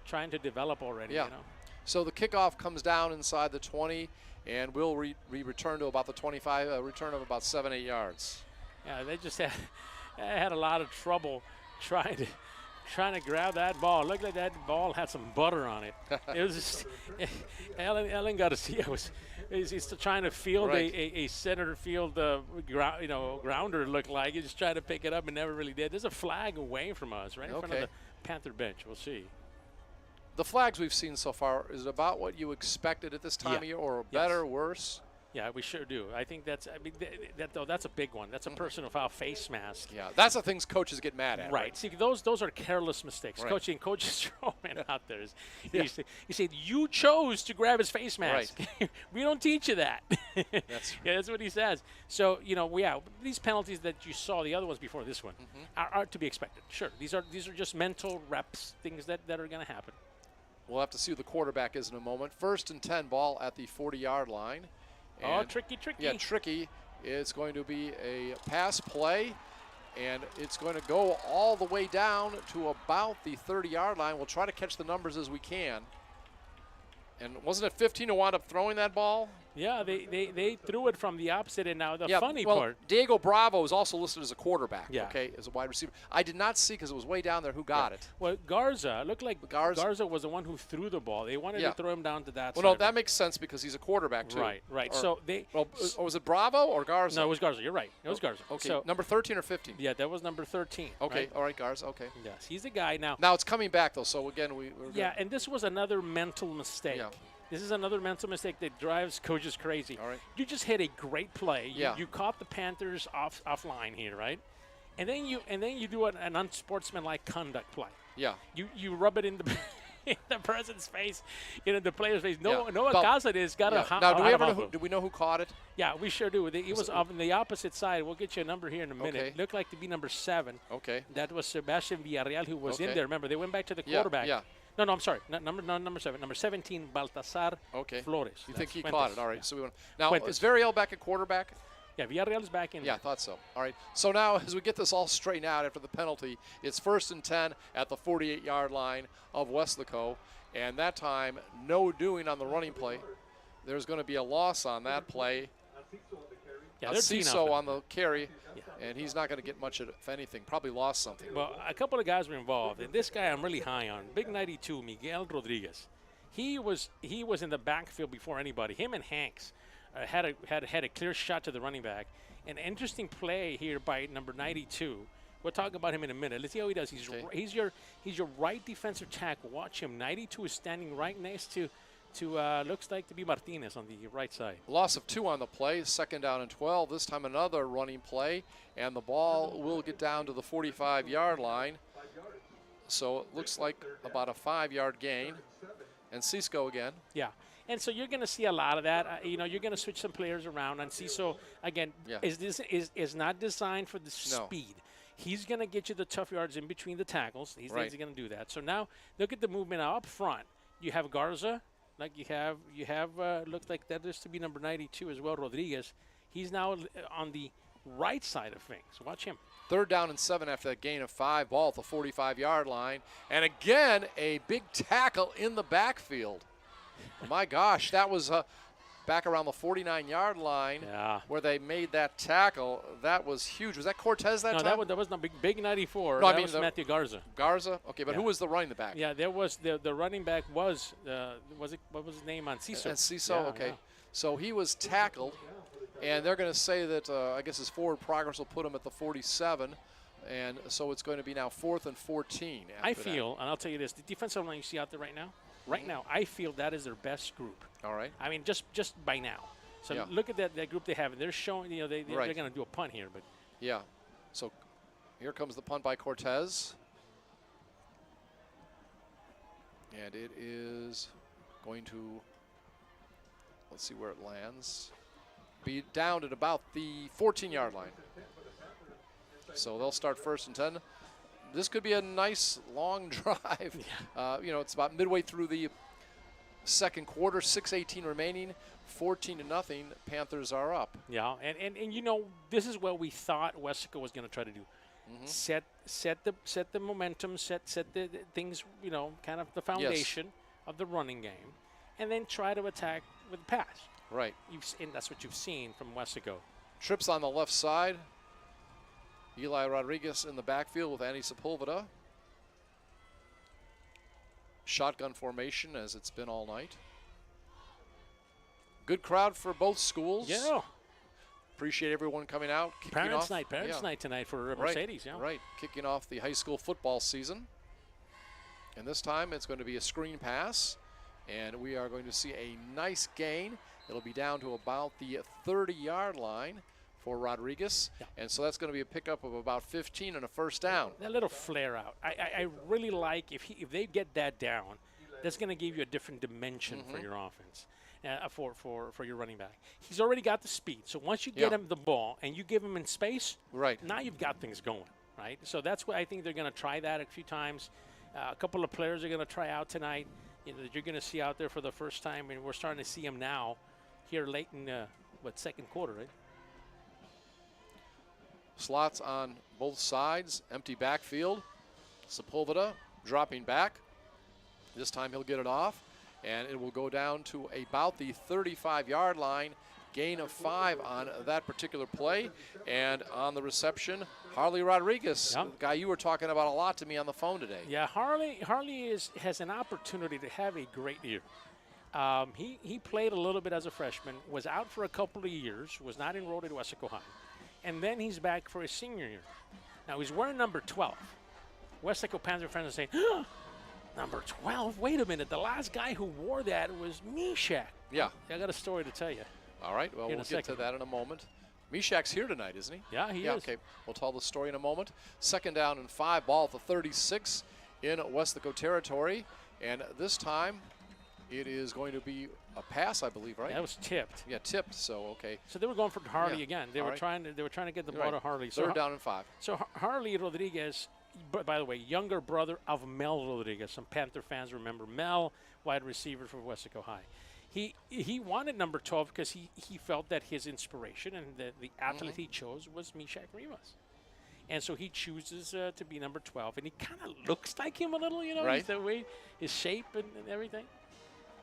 trying to develop already. Yeah. You know? So the kickoff comes down inside the 20, and we'll return to about the 25, a return of about 7-8 yards. Yeah, they just had a lot of trouble trying to grab that ball. Looked like that ball had some butter on it. It was just, Ellen got to see it. He's still trying to field a center field grounder. Looked like he just tried to pick it up and never really did. There's a flag away from us, right in front of the Panther bench. We'll see. The flags we've seen so far, is it about what you expected at this time of year, or better, worse? Yeah, we sure do. I think that's a big one. That's a personal foul face mask. Yeah, that's the things coaches get mad at. Right. See, those are careless mistakes. Right. Coach Strowman out there. He said, you chose to grab his face mask. Right. We don't teach you that. That's right. Yeah, that's what he says. So, you know, these penalties that you saw, the other ones before this one, are to be expected. Sure, these are just mental reps, things that are going to happen. We'll have to see who the quarterback is in a moment. 1st and 10, ball at the 40-yard line. And tricky. Yeah, tricky. It's going to be a pass play, and it's going to go all the way down to about the 30-yard line. We'll try to catch the numbers as we can. And wasn't it 15 who wound up throwing that ball? Yeah, they threw it from the opposite, and now the Yeah, funny well, part. Diego Bravo is also listed as a quarterback, Yeah. okay, as a wide receiver. I did not see because it was way down there who got it. Well, Garza looked like Garza- Garza was the one who threw the ball. They wanted Yeah. to throw him down to that Well, side. no, that makes sense because he's a quarterback, too. Right. Or- So they. Well, was it Bravo or Garza? No, it was Garza. You're right. It was Garza. Okay, So, number 13 or 15? yeah, that was number 13. Okay, right? all right, Garza, okay. Yes, he's the guy now. Now it's coming back, though, so again, we're Yeah, and this was another mental mistake. Yeah. This is another mental mistake that drives coaches crazy. All right. You just hit a great play. Yeah. You caught the Panthers offline here, right? And then you do an unsportsmanlike conduct play. Yeah. You rub it in the in the person's face, the player's face. No, Yeah. no, But- Acasa is got Yeah. a. Now, do we know who caught it? Yeah, we sure do. It was on the opposite side. We'll get you a number here in a minute. Okay. It looked like to be number 7. Okay. That was Sebastian Villarreal who was in Okay. there. Remember, they went back to the Yeah, quarterback. yeah. No, I'm sorry. Number 7. Number 17, Baltasar Okay. Flores. You think That's he Fuentes. caught it? All right. Yeah. So we want now Fuentes. is Variel back at quarterback? Yeah, Villarreal is back in. Yeah, I thought so. All right. So now, as we get this all straightened out after the penalty, it's 1st and 10 at the 48-yard line of Weslaco, and that time, no doing on the running play. There's going to be a loss on that play. Yeah, they're teeing Ciso off on the carry, Yeah. and he's not going to get much, if anything. Probably lost something. Well, a couple of guys were involved, and this guy I'm really high on, Big 92, Miguel Rodriguez. He was in the backfield before anybody. Him and Hanks had a clear shot to the running back. An interesting play here by number 92. We'll talk about him in a minute. Let's see how he does. He's your right defensive tackle. Watch him. 92 is standing right next to looks like to be Martinez on the right side. Loss of 2 on the play, 2nd down and 12. This time another running play, and the ball will get down to the 45-yard line. So it looks like about a 5-yard gain. And Cisco again. Yeah. And so you're going to see a lot of that. You're going to switch some players around. And Ciso, again, Yeah. is not designed for the No. speed. He's going to get you the tough yards in between the tackles. He's Right. going to do that. So now look at the movement up front. You have Garza, like you have looks like that is to be number 92 as well, Rodriguez. He's now on the right side of things. Watch him. 3rd down and 7 after that gain of 5. Ball at the 45-yard line. And again, a big tackle in the backfield. My gosh, that was back around the 49-yard line Yeah. where they made that tackle. That was huge. Was that Cortez that No, time? that was not big 94. No, I that mean was the- Matthew Garza. Garza? Okay, but Yeah. who was the running back? Yeah, there was the running back was what was his name on Ciso? And Ciso, Yeah, okay. yeah. So he was tackled, and they're going to say that I guess his forward progress will put him at the 47, and so it's going to be now 4th and 14. I after that. feel, and I'll tell you this, the defensive line you see out there right now, I feel that is their best group. All right. I mean, just by now. So Yeah. look at that group they have, and they're showing, they're Right. going to do a punt here, but Yeah. So here comes the punt by Cortez. And it is going to, let's see where it lands, be down at about the 14-yard line. So they'll start 1st and 10. This could be a nice long drive. It's about midway through the 2nd quarter, 6:18 remaining, 14-0. Panthers are up. yeah, and this is what we thought Weslaco was going to try to do. Set the momentum, set the things, kind of the foundation of the running game, and then try to attack with the pass. Right. And that's what you've seen from Weslaco. Trips on the left side. Eli Rodriguez in the backfield with Andy Sepulveda. Shotgun formation as it's been all night. Good crowd for both schools. Yeah. Appreciate everyone coming out. Parents' night tonight for Mercedes. Yeah. Right. Kicking off the high school football season. And this time it's going to be a screen pass. And we are going to see a nice gain. It'll be down to about the 30-yard line for Rodriguez. Yeah. And so that's going to be a pickup of about 15 and a 1st down. That little flare out. I really like if they get that down, that's going to give you a different dimension for your offense, for your running back. He's already got the speed. So once you get him the ball and you give him in space, Right. now you've got things going, right? So that's what I think they're going to try that a few times. A couple of players are going to try out tonight. That you're going to see out there for the first time, and we're starting to see them now here late in 2nd quarter, right? Slots on both sides, empty backfield. Sepulveda dropping back. This time he'll get it off. and it will go down to about the 35-yard line. Gain of 5 on that particular play. And on the reception, Harley Rodriguez, Yep. the guy you were talking about a lot to me on the phone today. Yeah, Harley has an opportunity to have a great year. He played a little bit as a freshman, was out for a couple of years, was not enrolled at Weslaco High, and then he's back for his senior year. Now he's wearing number 12. Weslaco Panthers fans are saying, number 12? Wait a minute, the last guy who wore that was Meshach. Yeah. I got a story to tell you. All right, well, we'll get to that in a moment. Meshach's here tonight, isn't he? Yeah, he is. Okay, we'll tell the story in a moment. 2nd down and 5, ball at the 36 in Weslaco territory. And this time, it is going to be a pass, I believe, right? That was tipped. Yeah, tipped, so okay. So they were going for Harley Yeah. again. They were trying to get the You're ball right. to Harley. 3rd down and 5. So Harley Rodriguez, by the way, younger brother of Mel Rodriguez. Some Panther fans remember Mel, wide receiver for Weslaco High. He wanted number 12 because he felt that his inspiration and the athlete he chose was Meshach Rivas. And so he chooses to be number 12. And he kind of looks like him a little, you know, Right. the way, his shape and everything.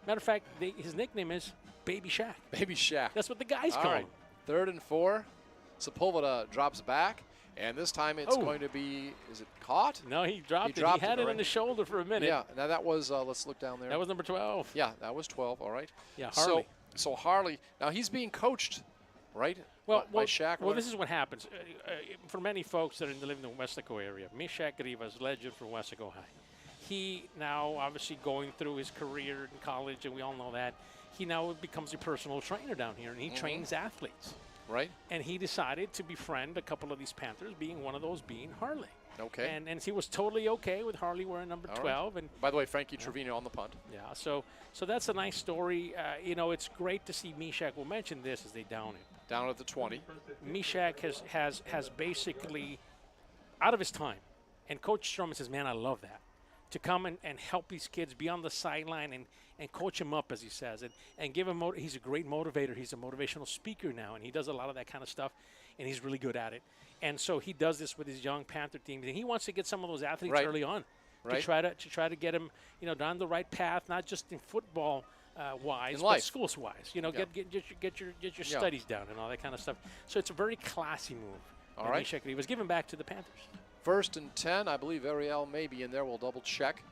Matter of fact, his nickname is Baby Shaq. Baby Shaq. That's what the guys All call right. him. 3rd and 4. Sepulveda drops back. And this time it's Oh. going to be, is it caught? No, he dropped it. dropped He had it, it on right. the shoulder for a minute. Yeah, now that was, let's look down there. That was number 12. Yeah, that was 12, all right. Yeah, Harley. So Harley, now he's being coached, right? Well, by Shaq. well, this is what happens. For many folks that live in the Weslaco area, Meshach Rivas, legend for Weslaco High. He now, obviously going through his career in college, and we all know that, he now becomes a personal trainer down here, and he trains athletes. Right. And he decided to befriend a couple of these Panthers, being one of those being Harley. Okay. And he was totally okay with Harley wearing number All right. 12. And By the way, Frankie Trevino on the punt. yeah, so that's a nice story. You know, it's great to see Meshach. We'll mention this as they down him. Down at the 20. Meshach has basically out of his time, and Coach Stroman says, man, I love that, to come and help these kids be on the sideline and coach him up, as he says, and give him he's a great motivator. He's a motivational speaker now, and he does a lot of that kind of stuff, and he's really good at it. And so he does this with his young Panther teams, and he wants to get some of those athletes Right. early on Right. to try to get them, you know, down the right path, not just in football wise, In but life. schools wise. You know, Yeah. get your Yeah. studies down and all that kind of stuff. So it's a very classy move. All right. He was given back to the Panthers. 1st and 10. I believe Ariel may be in there. We'll double check.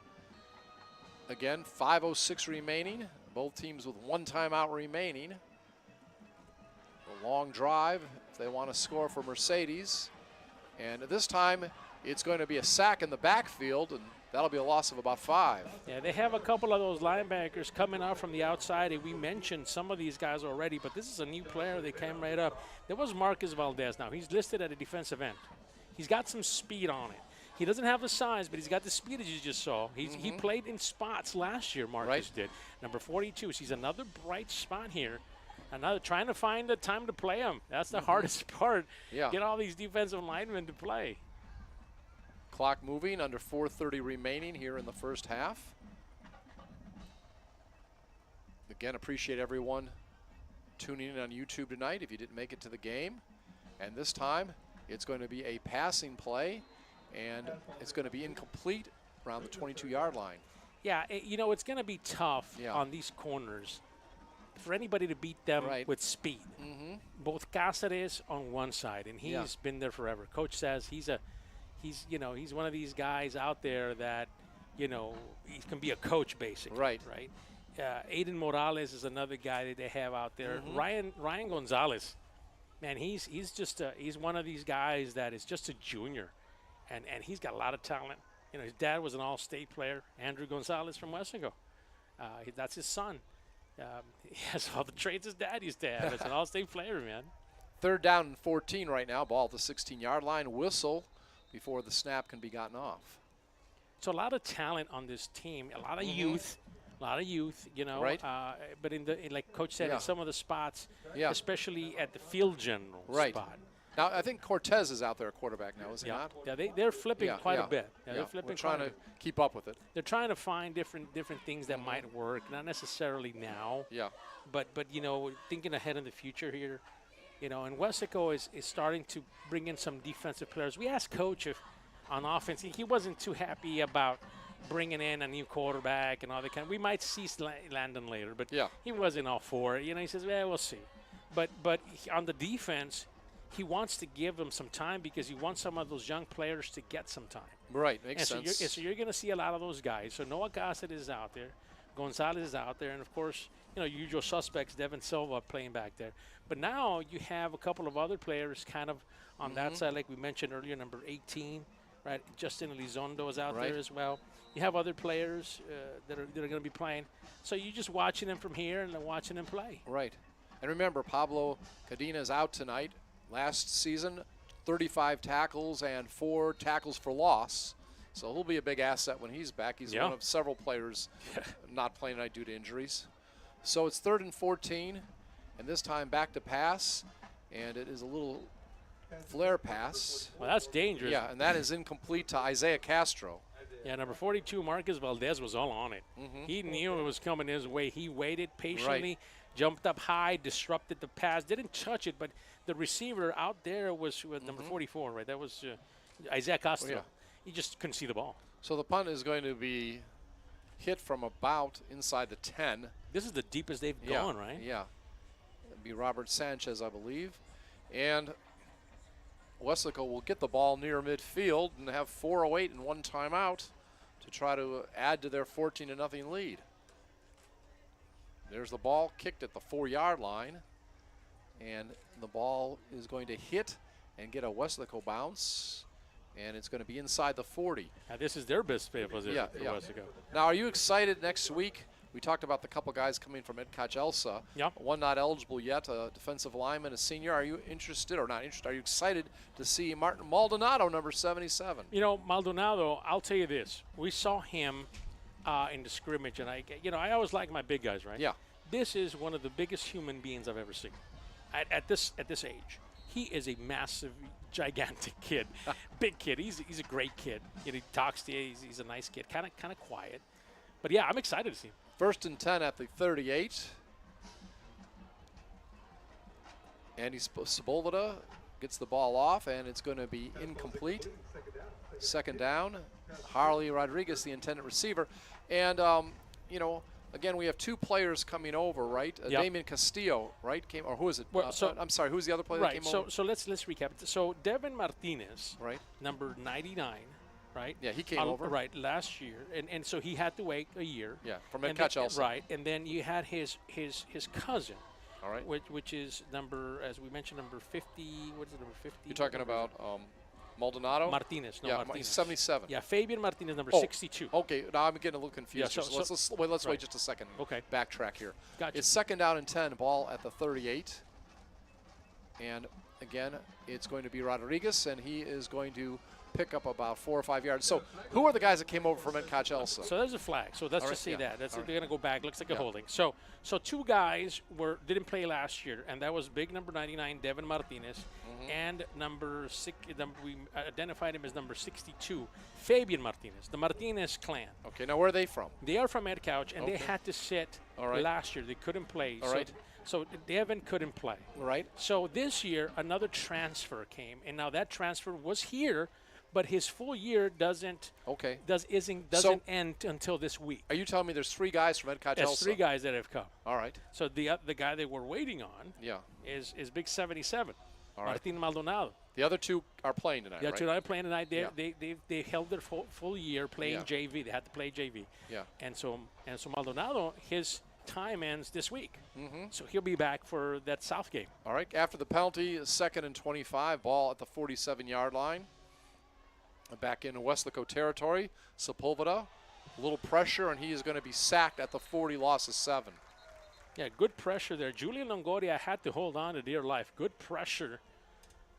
Again, 5:06 remaining. Both teams with 1 timeout remaining. A long drive if they want to score for Mercedes. And this time it's going to be a sack in the backfield, and that'll be a loss of about 5. Yeah, they have a couple of those linebackers coming out from the outside, and we mentioned some of these guys already, but this is a new player. They came right up. There was Marcus Valdez. Now, he's listed at a defensive end. He's got some speed on it. He doesn't have the size, but he's got the speed, as you just saw. He played in spots last year, Marcus Right. did. Number 42. So he's another bright spot here. Another trying to find the time to play him. That's the hardest part. Yeah. Get all these defensive linemen to play. Clock moving, under 4:30 remaining here in the first half. Again, appreciate everyone tuning in on YouTube tonight if you didn't make it to the game. And this time, it's going to be a passing play, and it's going to be incomplete around the 22-yard line. Yeah, you know, it's going to be tough Yeah. on these corners for anybody to beat them Right. with speed. Both Cáceres on one side, and he's Yeah. been there forever. Coach says he's one of these guys out there that, you know, he can be a coach basically. Right. Right. Aiden Morales is another guy that they have out there. Ryan Gonzalez, man, he's one of these guys that is just a junior, and he's got a lot of talent. You know, his dad was an all-state player, Andrew Gonzalez from Weslaco. That's his son. He has all the traits his dad used to have. It's an all-state player, man. 3rd down and 14 right now. Ball at the 16-yard line. Whistle before the snap can be gotten off. So a lot of talent on this team, a lot of youth. A lot of youth, you know. Right. But like Coach said, Yeah. in some of the spots, Yeah. especially at the field general Right. spot. Now, I think Cortez is out there at quarterback now, is he not? Yeah, they're flipping Yeah, quite yeah, a bit. yeah. They're flipping We're trying quite a to bit. keep up with it. They're trying to find different things that might work, not necessarily now, Yeah. but you know, thinking ahead in the future here, you know, and Weslaco is starting to bring in some defensive players. We asked Coach if on offense, he wasn't too happy about, bringing in a new quarterback and all that kind. We might see Landon later, but Yeah. he wasn't all for it. He says, "Well, we'll see." But on the defense, he wants to give them some time because he wants some of those young players to get some time. Right, makes sense. So you're going to see a lot of those guys. So Noah Gossett is out there, Gonzalez is out there, and of course, usual suspects, Devin Silva playing back there. But now you have a couple of other players kind of on that side, like we mentioned earlier, number 18, right? Justin Elizondo is out there as well. You have other players that are going to be playing. So you're just watching them from here and then watching them play. Right. And remember, Pablo Cadena is out tonight. Last season, 35 tackles and 4 tackles for loss. So he'll be a big asset when he's back. He's one of several players not playing tonight due to injuries. So it's 3rd and 14, and this time back to pass, and it is a little flare pass. Well, that's dangerous. Yeah, and that is incomplete to Isaiah Castro. Yeah, number 42, Marcus Valdez, was all on it. He knew it was coming his way. He waited patiently, jumped up high, disrupted the pass, didn't touch it, but the receiver out there was number 44, right? That was Isaiah Castro. Yeah. He just couldn't see the ball. So the punt is going to be hit from about inside the 10. This is the deepest they've gone, right? Yeah. It'd be Robert Sanchez, I believe. And Weslaco will get the ball near midfield and have 4:08 and 1 timeout to try to add to their 14-0 lead. There's the ball kicked at the 4-yard line, and the ball is going to hit and get a Weslaco bounce, and it's going to be inside the 40. Now, this is their best field position for yeah. Weslaco. Now, are you excited next week? We talked about the couple guys coming from Edcouch Elsa. Yeah. One not eligible yet, a defensive lineman, a senior. Are you interested or not interested? Are you excited to see Martin Maldonado, number 77? Maldonado, I'll tell you this. We saw him in the scrimmage, and I always like my big guys, right? Yeah. This is one of the biggest human beings I've ever seen at this age. He is a massive, gigantic kid, big kid. He's a great kid. He talks to you. He's a nice kid, kind of quiet. But yeah, I'm excited to see him. 1st and 10 at the 38. Andy Sepulveda gets the ball off, and it's going to be incomplete. 2nd down. Harley Rodriguez, the intended receiver. And, again, we have 2 players coming over, right? Damian Castillo, right? Or who is it? Well, I'm sorry, who's the other player that came over? So let's recap. So Devin Martinez, right, number 99, right? Yeah, he came over. Right, last year. And so he had to wait a year. Yeah, from Edcouch Elsa. Right, and then you had his cousin. All right. Which is as we mentioned, number 50. What is it, number 50? You're talking about Maldonado? Martinez. No, yeah, Martinez. 77. Yeah, Fabian Martinez, number 62. Okay, now I'm getting a little confused. Yeah, so let's wait just a second. Okay. Backtrack here. Gotcha. It's 2nd down and 10, ball at the 38. And again, it's going to be Rodriguez, and he is going to pick up about 4 or 5 yards. So who are the guys that came over from Edcouch Elsa? So there's a flag. So let's just say that. They're going to go back. Looks like a holding. So 2 guys didn't play last year, and that was big number 99, Devin Martinez, and number 6. We identified him as number 62, Fabian Martinez, the Martinez clan. Okay, now where are they from? They are from Edcouch, and they had to sit last year. They couldn't play. So Devin couldn't play. Right. So this year, another transfer came, and now that transfer was here, but his full year doesn't end until this week. Are you telling me there's 3 guys from Edcouch Elsa? There's 3 guys that have come. All right. So the guy they were waiting on is big 77, Martin Maldonado. The other 2 are playing tonight, right? The 2 are playing tonight. They held their full year playing JV. They had to play JV. Yeah. And so Maldonado, his time ends this week. So he'll be back for that South game. All right. After the penalty, 2nd and 25, ball at the 47-yard line. Back in Weslaco territory. Sepulveda, a little pressure, and he is going to be sacked at the 40, loss of 7. Yeah, good pressure there. Julian Longoria had to hold on to dear life. Good pressure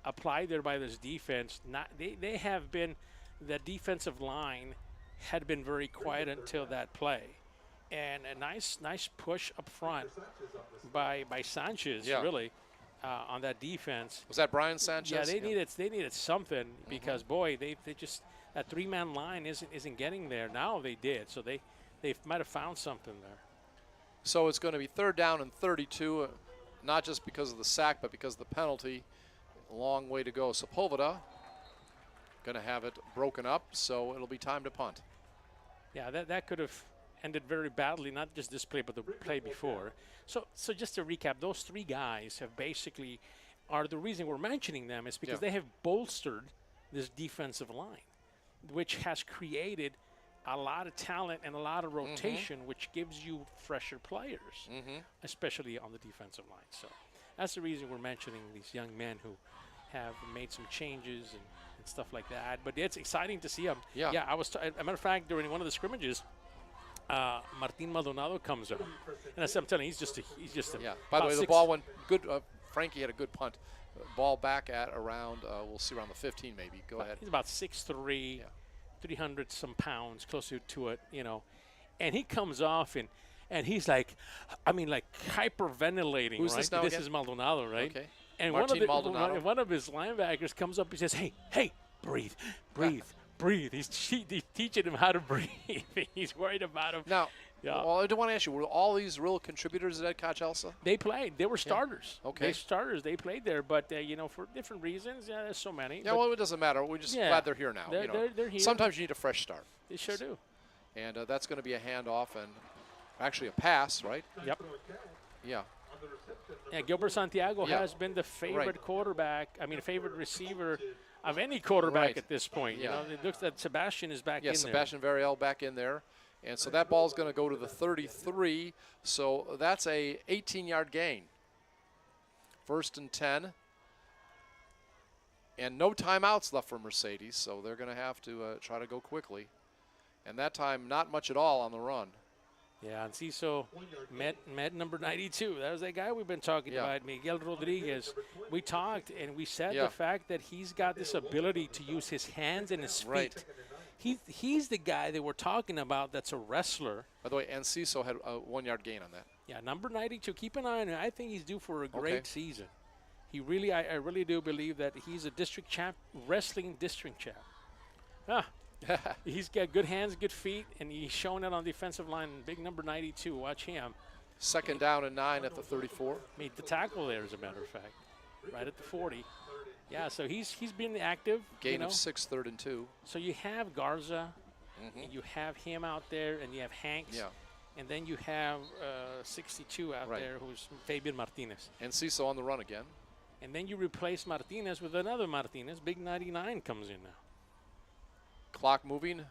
applied there by this defense. They have been, the defensive line had been very quiet until that play. And a nice push up front by Sanchez, really, on that defense. Was that Brian Sanchez? Yeah, they needed something because boy, they just, that 3-man line isn't getting there. Now they did, so they might have found something there. So it's going to be 3rd down and 32, not just because of the sack, but because of the penalty. A long way to go. Sepulveda going to have it broken up, so it'll be time to punt. Yeah, that could have ended very badly, not just this play, but the play before. So just to recap, those three guys have basically are the reason we're mentioning them is because they have bolstered this defensive line, which has created a lot of talent and a lot of rotation, which gives you fresher players, especially on the defensive line. So that's the reason we're mentioning these young men who have made some changes and stuff like that. But it's exciting to see them. Yeah. I was, as a matter of fact, during one of the scrimmages, Martin Maldonado comes up, and I'm telling you, he's just a Yeah. By the way, the ball went good. Frankie had a good punt. Ball back at around, we'll see, around the 15 maybe. Go ahead. He's about 6'3", 300 some pounds, closer to it, you know. And he comes off and he's like, I mean, like hyperventilating. Who's right? this now This again? is Maldonado, right? Okay. And Martin Maldonado. one of his linebackers comes up and says, hey, breathe. He's teaching him how to breathe. He's worried about him. Now, well, I do want to ask you, were all these real contributors at Koch Elsa? They played. They were starters. Okay. They starters. They played there, but, you know, for different reasons. Yeah, there's so many. Yeah, well, it doesn't matter. We're just glad they're here now. They're here. Sometimes you need a fresh start. They sure do. And that's going to be a handoff and actually a pass, right? Yep. Yeah. Yeah, Gilbert Santiago has been the favorite quarterback, favorite receiver of any quarterback at this point. You know, it looks that Sebastian is back in there. Sebastian Variel back in there. And so that ball's going to go to the 33. So that's a 18-yard gain. 1st and 10. And no timeouts left for Mercedes, so they're going to have to try to go quickly. And that time, not much at all on the run. Yeah, and Ciso met number 92. That was that guy we've been talking about, Miguel Rodriguez. We talked and we said the fact that he's got this ability to use his hands and his feet. Right. He's the guy that we're talking about that's a wrestler. By the way, Enciso had a 1-yard gain on that. Yeah, number 92. Keep an ay on him. I think he's due for a great season. He really, I really do believe that he's a district champ, wrestling district champ. He's got good hands, good feet, and he's showing it on defensive line. Big number 92. Watch him. 2nd down and 9 at the 34. Made the tackle there, as a matter of fact, right at the 40. Yeah, so he's been active. Gain of 6, 3rd and 2. So you have Garza, you have him out there, and you have Hanks. Yeah. And then you have 62 out there, who's Fabian Martinez. Enciso on the run again. And then you replace Martinez with another Martinez. Big 99 comes in now. Clock moving.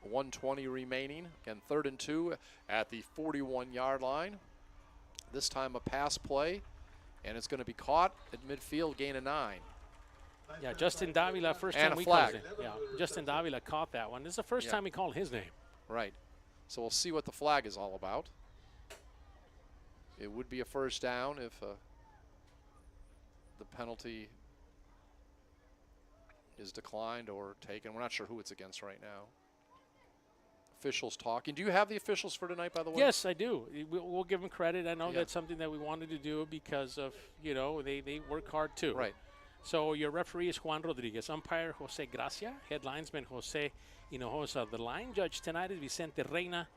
1:20 remaining. Again, 3rd and 2 at the 41-yard line. This time a pass play, and it's going to be caught at midfield, gain of 9. Yeah, Justin Davila, first and time we flag. called it. Yeah, Justin Davila caught that one. This is the first time we called his name. Right. So we'll see what the flag is all about. It would be a first down if the penalty is declined or taken. We're not sure who it's against right now. Officials talking. Do you have the officials for tonight, by the way? Yes, I do. We'll give them credit. I know that's something that we wanted to do because of, they work hard too. Right. So your referee is Juan Rodriguez. Umpire, Jose Gracia. Head linesman, Jose Hinojosa. The line judge tonight is Vicente Reina.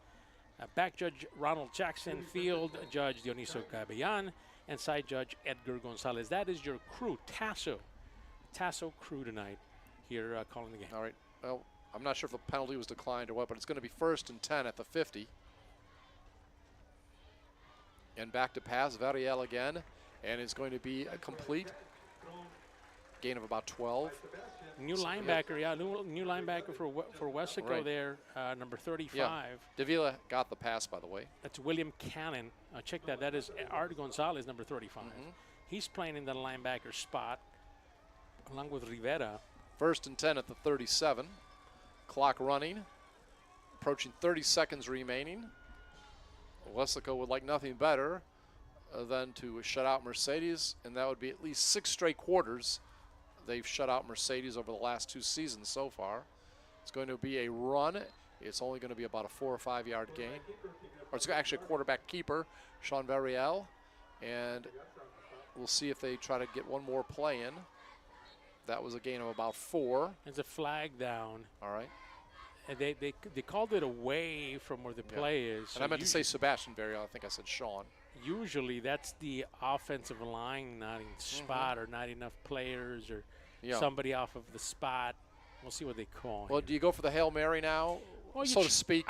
Back judge, Ronald Jackson. Field judge, Dioniso Cabellan. And side judge, Edgar Gonzalez. That is your crew, Tasso crew tonight here calling the game. All right. Well, I'm not sure if the penalty was declined or what, but it's going to be 1st and 10 at the 50. And back to pass, Variel again. And it's going to be a complete gain of about 12. New linebacker, new linebacker for Weslaco there, number 35. Yeah. Davila got the pass, by the way. That's William Cannon. Check that. That is Art Gonzalez, number 35. He's playing in the linebacker spot along with Rivera. 1st and 10 at the 37. Clock running. Approaching 30 seconds remaining. Weslaco would like nothing better than to shut out Mercedes, and that would be at least 6 straight quarters. They've shut out Mercedes over the last 2 seasons so far. It's going to be a run. It's only going to be about a 4 or 5 yard gain. Or it's actually a quarterback keeper, Sean Variel. And we'll see if they try to get one more play in. That was a gain of about 4. There's a flag down. All right. And they called it away from where the play is. And I meant to say Sebastian Variel. I think I said Sean. Usually that's the offensive line not in spot or not enough players or somebody off of the spot. We'll see what they call. Well, do you go for the Hail Mary now? so to speak.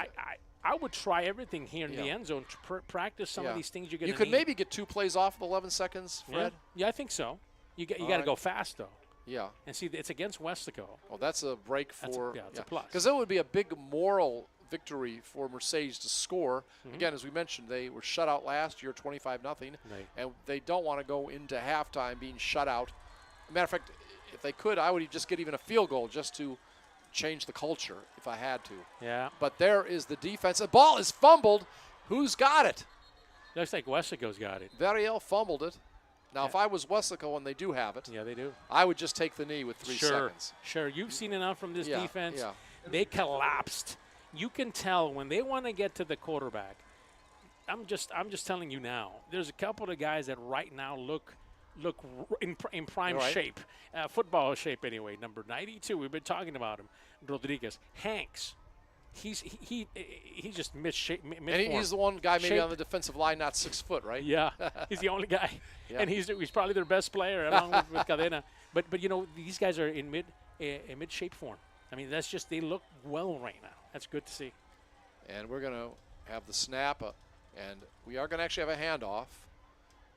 I would try everything here in Yeah. the end zone to practice some of these things you're going to You could maybe get 2 plays off of 11 seconds, Fred. Yeah, I think so. You got to right. go fast, though. Yeah. And see, it's against Weslaco. Well, that's a break for. It's a plus. Because it would be a big moral victory for Mercedes to score. Again, as we mentioned, they were shut out last year, 25-0, and they don't want to go into halftime being shut out. Matter of fact, if they could, I would just get even a field goal just to change the culture if I had to. Yeah. But there is the defense. The ball is fumbled. Who's got it? Looks like Weslaco's got it. Variel fumbled it. Now, if I was Weslaco and they do have it, yeah, they do. I would just take the knee with 3 seconds. Sure. You've seen enough from this defense. Yeah. They collapsed. You can tell when they want to get to the quarterback. I'm just telling you now. There's a couple of guys that right now look in prime shape, football shape anyway. Number 92, we've been talking about him, Rodriguez. Hanks, he's just mid-shape. And he's the one guy maybe on the defensive line, not 6 foot, right? Yeah, he's the only guy, and he's probably their best player along with Cadena. But these guys are in mid shape form. I mean, that's just, they look well right now. That's good to see. And we're going to have the snap, and we are going to actually have a handoff.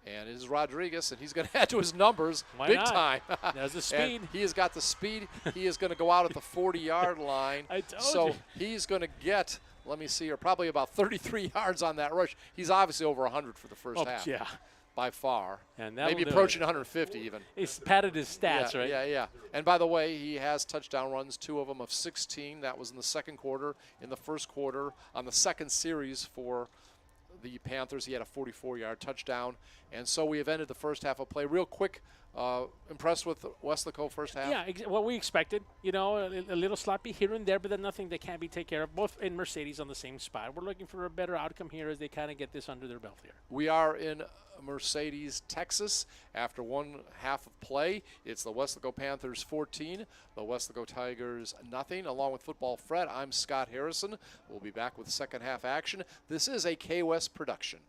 And it is Rodriguez, and he's going to add to his numbers big time. There's the speed. And he has got the speed. He is going to go out at the 40-yard line. I told so you. He's going to get, let me see here, probably about 33 yards on that rush. He's obviously over 100 for the first half. Yeah. By far. And maybe approaching 150 even. He's padded his stats, right? Yeah. And by the way, he has touchdown runs, 2 of them of 16. That was in the second quarter. In the first quarter, on the second series for the Panthers, he had a 44-yard touchdown. And so we have ended the first half of play. Real quick, impressed with Weslaco first half? Yeah, what we expected. A little sloppy here and there, but then nothing that can't be taken care of. Both in Mercedes on the same spot. We're looking for a better outcome here as they kind of get this under their belt here. We are in Mercedes, Texas. After 1 half of play, it's the Weslaco Panthers 14, the Weslaco Tigers nothing. Along with Football Fred, I'm Scott Harrison. We'll be back with second half action. This is a KWES production.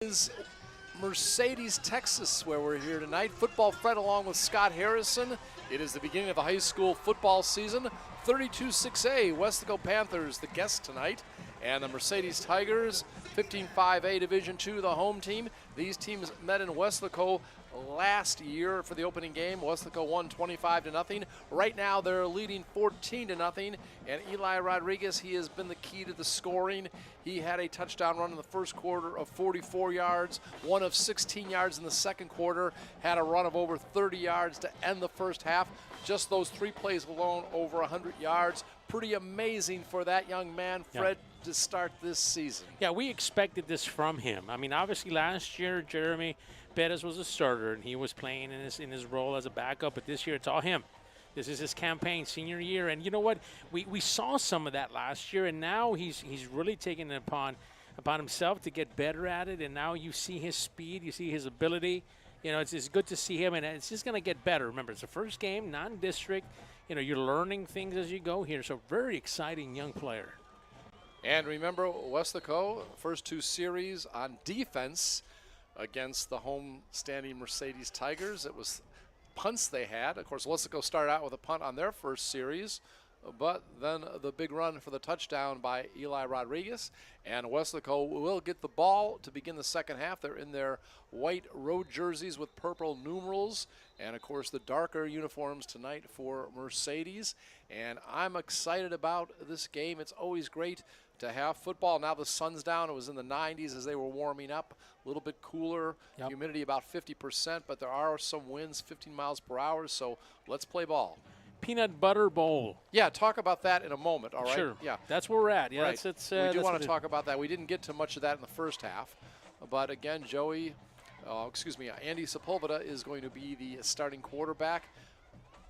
is Mercedes, Texas, where we're here tonight. Football Fred along with Scott Harrison. It is the beginning of the high school football season. 32-6A, Weslaco Panthers, the guests tonight. And the Mercedes Tigers, 15-5A Division II, the home team. These teams met in Weslaco last year for the opening game. Weslaco won 25-0. Right now they're leading 14-0. And Eli Rodriguez, he has been the key to the scoring. He had a touchdown run in the first quarter of 44 yards, one of 16 yards in the second quarter, had a run of over 30 yards to end the first half. Just those 3 plays alone, over 100 yards. Pretty amazing for that young man, Fred, to start this season. Yeah, we expected this from him. I mean, obviously last year Jeremy Perez was a starter and he was playing in his role as a backup, but this year it's all him. This is his campaign, senior year, and you know what? We saw some of that last year, and now he's really taken it upon himself to get better at it, and now you see his speed, you see his ability. You know, it's good to see him, and it's just going to get better. Remember, it's the first game, non-district. You know, you're learning things as you go here, so very exciting young player. And remember, Weslaco, first 2 series on defense against the home-standing Mercedes Tigers. It was punts they had. Of course, Weslaco started out with a punt on their first series, but then the big run for the touchdown by Eli Rodriguez. And Weslaco will get the ball to begin the second half. They're in their white road jerseys with purple numerals. And, of course, the darker uniforms tonight for Mercedes. And I'm excited about this game. It's always great to have football. Now the sun's down. It was in the 90s as they were warming up. A little bit cooler, humidity about 50%, but there are some winds, 15 miles per hour, so let's play ball. Peanut Butter Bowl. Yeah, talk about that in a moment, all right? Sure. Yeah. That's where we're at. Yeah, right. We do want to talk about about that. We didn't get to much of that in the first half, but again, Andy Sepulveda is going to be the starting quarterback.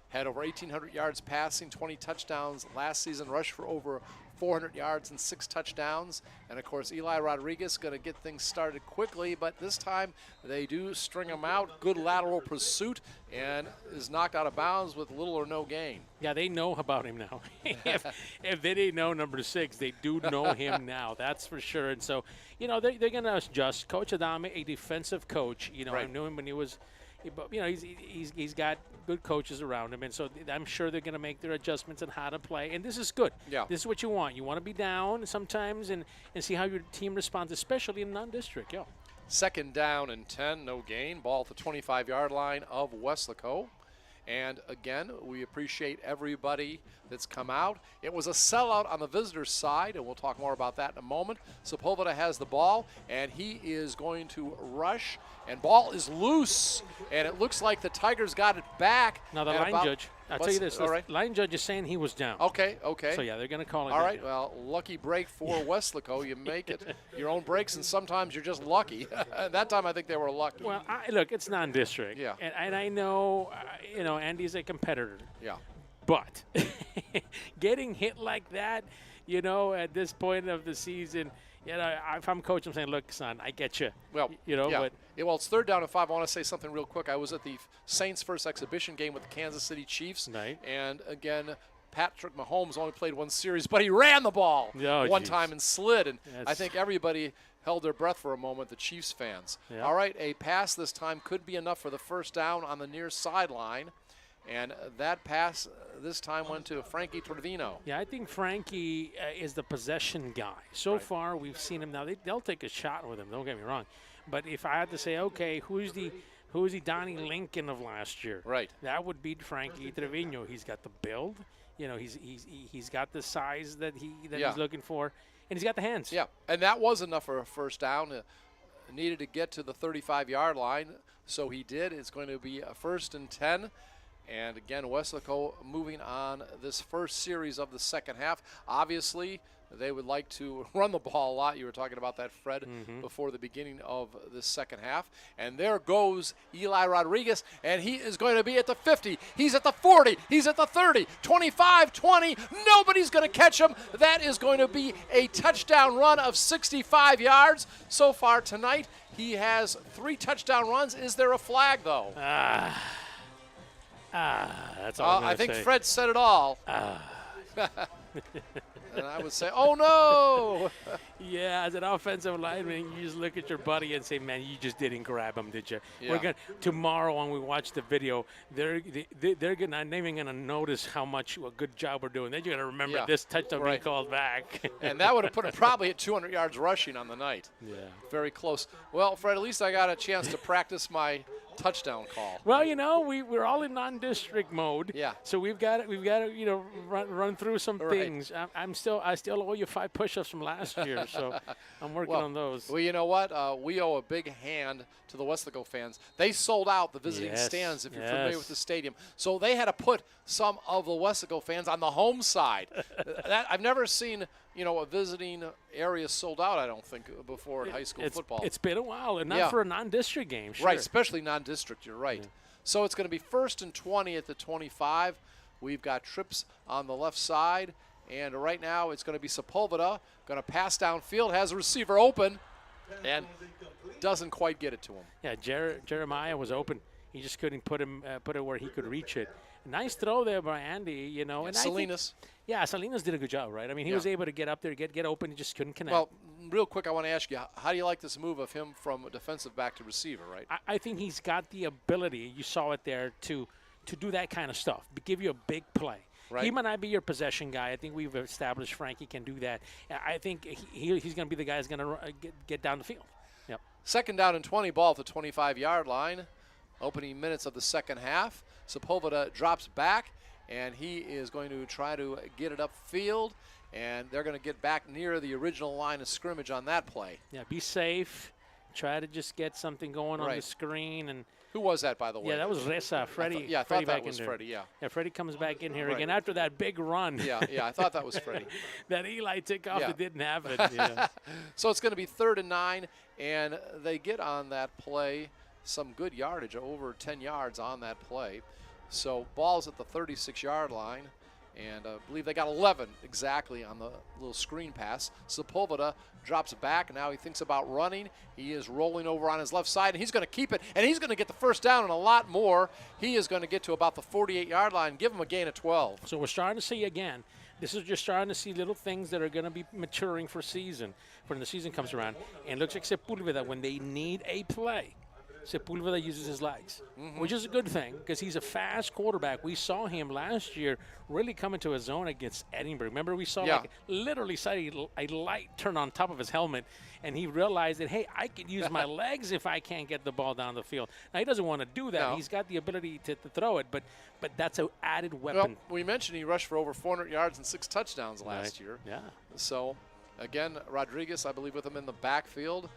Had over 1,800 yards passing, 20 touchdowns last season, rushed for over 400 yards and 6 touchdowns. And, of course, Eli Rodriguez going to get things started quickly, but this time they do string him out. Good lateral pursuit and is knocked out of bounds with little or no gain. Yeah, they know about him now. if they didn't know number 6, they do know him now. That's for sure. And so, you know, they're going to adjust. Coach Adame, a defensive coach, you know, I knew him when he was – but, you know, he's got good coaches around him, and so I'm sure they're going to make their adjustments on how to play. And this is good. Yeah. This is what you want. You want to be down sometimes and see how your team responds, especially in non-district. Yeah. Second down and 10, no gain. Ball at the 25-yard line of Weslaco. And, again, we appreciate everybody that's come out. It was a sellout on the visitors' side, and we'll talk more about that in a moment. Sepulveda has the ball, and he is going to rush. And ball is loose, and it looks like the Tigers got it back. Now, the line judge, I'll tell you this, all right. Line judge is saying he was down. Okay. So, yeah, they're going to call it. All right, well, lucky break for Weslaco. You make it your own breaks, and sometimes you're just lucky. That time I think they were lucky. Well, look, it's non-district. Yeah. And I know, you know, Andy's a competitor. Yeah. But getting hit like that, you know, at this point of the season, you know, if I'm coach, I'm saying, look, son, I get you. Well, you know, yeah. but well, it's 3rd down and 5. I want to say something real quick. I was at the Saints' first exhibition game with the Kansas City Chiefs. Right. And, again, Patrick Mahomes only played 1 series, but he ran the ball one time and slid. And I think everybody held their breath for a moment, the Chiefs fans. Yeah. All right, a pass this time could be enough for the first down on the near sideline. And that pass this time went to Frankie Trevino. Yeah, I think Frankie is the possession guy. So far, we've seen him. Now, they'll take a shot with him, don't get me wrong. But if I had to say, okay, who's the Donnie Lincoln of last year? Right. That would be Frankie Trevino. He's got the build. You know, he's got the size that he's looking for. And he's got the hands. Yeah, and that was enough for a first down. Needed to get to the 35-yard line, so he did. It's going to be a 1st and 10. And, again, Weslaco moving on this first series of the second half. Obviously, they would like to run the ball a lot. You were talking about that, Fred, before the beginning of the second half. And there goes Eli Rodriguez, and he is going to be at the 50. He's at the 40. He's at the 30, 25, 20. Nobody's going to catch him. That is going to be a touchdown run of 65 yards so far tonight. He has 3 touchdown runs. Is there a flag, though? That's all I think Fred said it all. And I would say, oh, no. Yeah, as an offensive lineman, you just look at your buddy and say, man, you just didn't grab him, did you? Yeah. We're gonna tomorrow when we watch the video, they're not even gonna notice how much a good job we're doing. They're gonna remember this touchdown being called back. And that would have put him probably at 200 yards rushing on the night. Yeah. Very close. Well, Fred, at least I got a chance to practice my touchdown call. Well, we're all in non-district mode. Yeah. So we've got to run through some things. I still owe you 5 push-ups from last year, so I'm working on those. Well, you know what? We owe a big hand to the Weslaco fans. They sold out the visiting stands, if you're familiar with the stadium. So they had to put some of the Weslaco fans on the home side. I've never seen a visiting area sold out, I don't think, before in high school football. It's been a while, and not for a non-district game. Sure. Right, especially non-district, you're right. Yeah. So it's going to be 1st and 20 at the 25. We've got trips on the left side, and right now it's going to be Sepulveda, going to pass downfield, has a receiver open, and doesn't quite get it to him. Yeah, Jeremiah was open. He just couldn't put it where he could reach it. Nice throw there by Andy, And Salinas. Salinas did a good job, right? I mean, he was able to get up there, get open. He just couldn't connect. Well, real quick, I want to ask you, how do you like this move of him from defensive back to receiver, right? I think he's got the ability, you saw it there, to do that kind of stuff, give you a big play. Right. He might not be your possession guy. I think we've established Frankie can do that. I think he's going to be the guy who's going to get down the field. Yep. 2nd down and 20, ball at the 25-yard line. Opening minutes of the second half. Sepulveda drops back, and he is going to try to get it upfield, and they're going to get back near the original line of scrimmage on that play. Yeah, be safe. Try to just get something going on the screen. And who was that, by the way? Yeah, that was Reza, Freddie. I thought that was Freddie, yeah. Yeah, Freddie comes back in here again after that big run. Yeah, I thought that was Freddie. That Eli took off, it didn't have it. Yeah. So it's going to be 3rd and 9, and they get on that play some good yardage, over 10 yards on that play. So ball's at the 36-yard line, and I believe they got 11 exactly on the little screen pass. Sepulveda drops back, and now he thinks about running. He is rolling over on his left side, and he's going to keep it, and he's going to get the first down and a lot more. He is going to get to about the 48-yard line, give him a gain of 12. So we're starting to see again. This is just starting to see little things that are going to be maturing for season, when the season comes around. And it looks like Sepulveda, when they need a play, Sepulveda uses his legs, which is a good thing because he's a fast quarterback. We saw him last year really come into his zone against Edinburgh. Remember, we saw literally a light turn on top of his helmet, and he realized that, hey, I can use my legs if I can't get the ball down the field. Now, he doesn't want to do that. No. He's got the ability to throw it, but that's an added weapon. Well, we mentioned he rushed for over 400 yards and 6 touchdowns last year. Yeah. So, again, Rodriguez, I believe, with him in the backfield.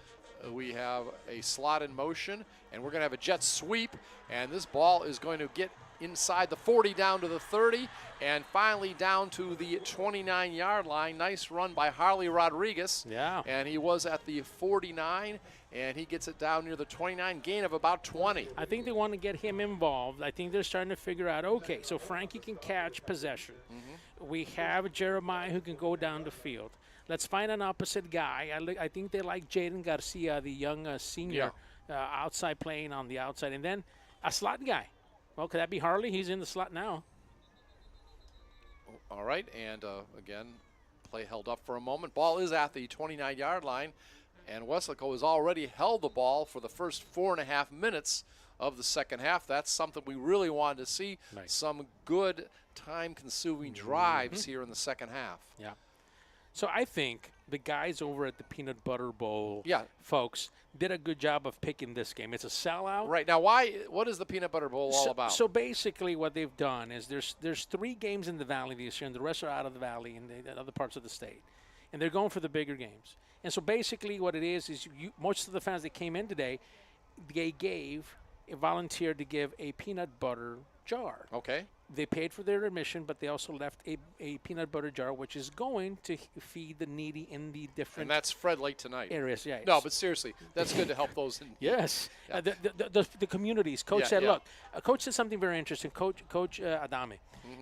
We have a slot in motion, and we're going to have a jet sweep, and this ball is going to get inside the 40 down to the 30, and finally down to the 29-yard line. Nice run by Harley Rodriguez. Yeah. And he was at the 49, and he gets it down near the 29, gain of about 20. I think they want to get him involved. I think they're starting to figure out, okay, so Frankie can catch possession. We have Jeremiah who can go down the field. Let's find an opposite guy. I think they like Jaden Garcia, the young senior, outside playing on the outside. And then a slot guy. Well, could that be Harley? He's in the slot now. All right, and again, play held up for a moment. Ball is at the 29-yard line, and Weslaco has already held the ball for the first 4.5 minutes of the second half. That's something we really wanted to see. Nice. Some good time-consuming drives here in the second half. Yeah. So I think the guys over at the Peanut Butter Bowl, folks, did a good job of picking this game. It's a sellout. Right. Now, what is the Peanut Butter Bowl all about? So basically what they've done is there's 3 games in the Valley this year, and the rest are out of the Valley and the other parts of the state. And they're going for the bigger games. And so basically what it is most of the fans that came in today, they volunteered to give a peanut butter jar. Okay. They paid for their admission, but they also left a peanut butter jar, which is going to feed the needy in the different. And that's Fred late tonight. Areas, yeah. No, but seriously, that's good to help those. Yes, the communities. Coach said, look, Coach said something very interesting. Coach Adame,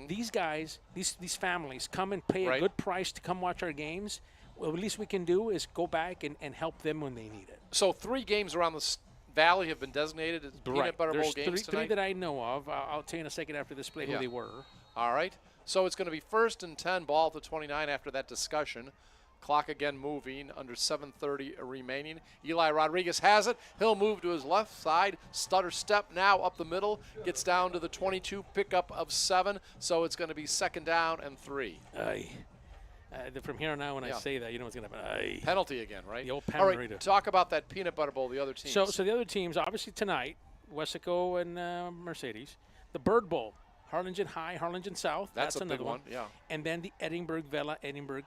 these guys, these families come and pay a good price to come watch our games. Well, at least we can do is go back and help them when they need it. So 3 games around the Valley have been designated as Peanut Butter Bowl games tonight? 3 that I know of. I'll tell you in a second after this play who they were. All right. So it's going to be 1st and 10, ball at the 29 after that discussion. Clock again moving, under 7:30 remaining. Eli Rodriguez has it. He'll move to his left side. Stutter step now up the middle. Gets down to the 22, pickup of 7. So it's going to be 2nd down and 3. From here on out, when I say that, you know what's going to happen. Penalty again, right? The old All penalty. right, talk about that peanut butter bowl, the other teams. So the other teams, obviously tonight, Weslaco and Mercedes. The Bird Bowl, Harlingen High, Harlingen South. That's a another big one, yeah. And then the Edinburgh Vela, Edinburgh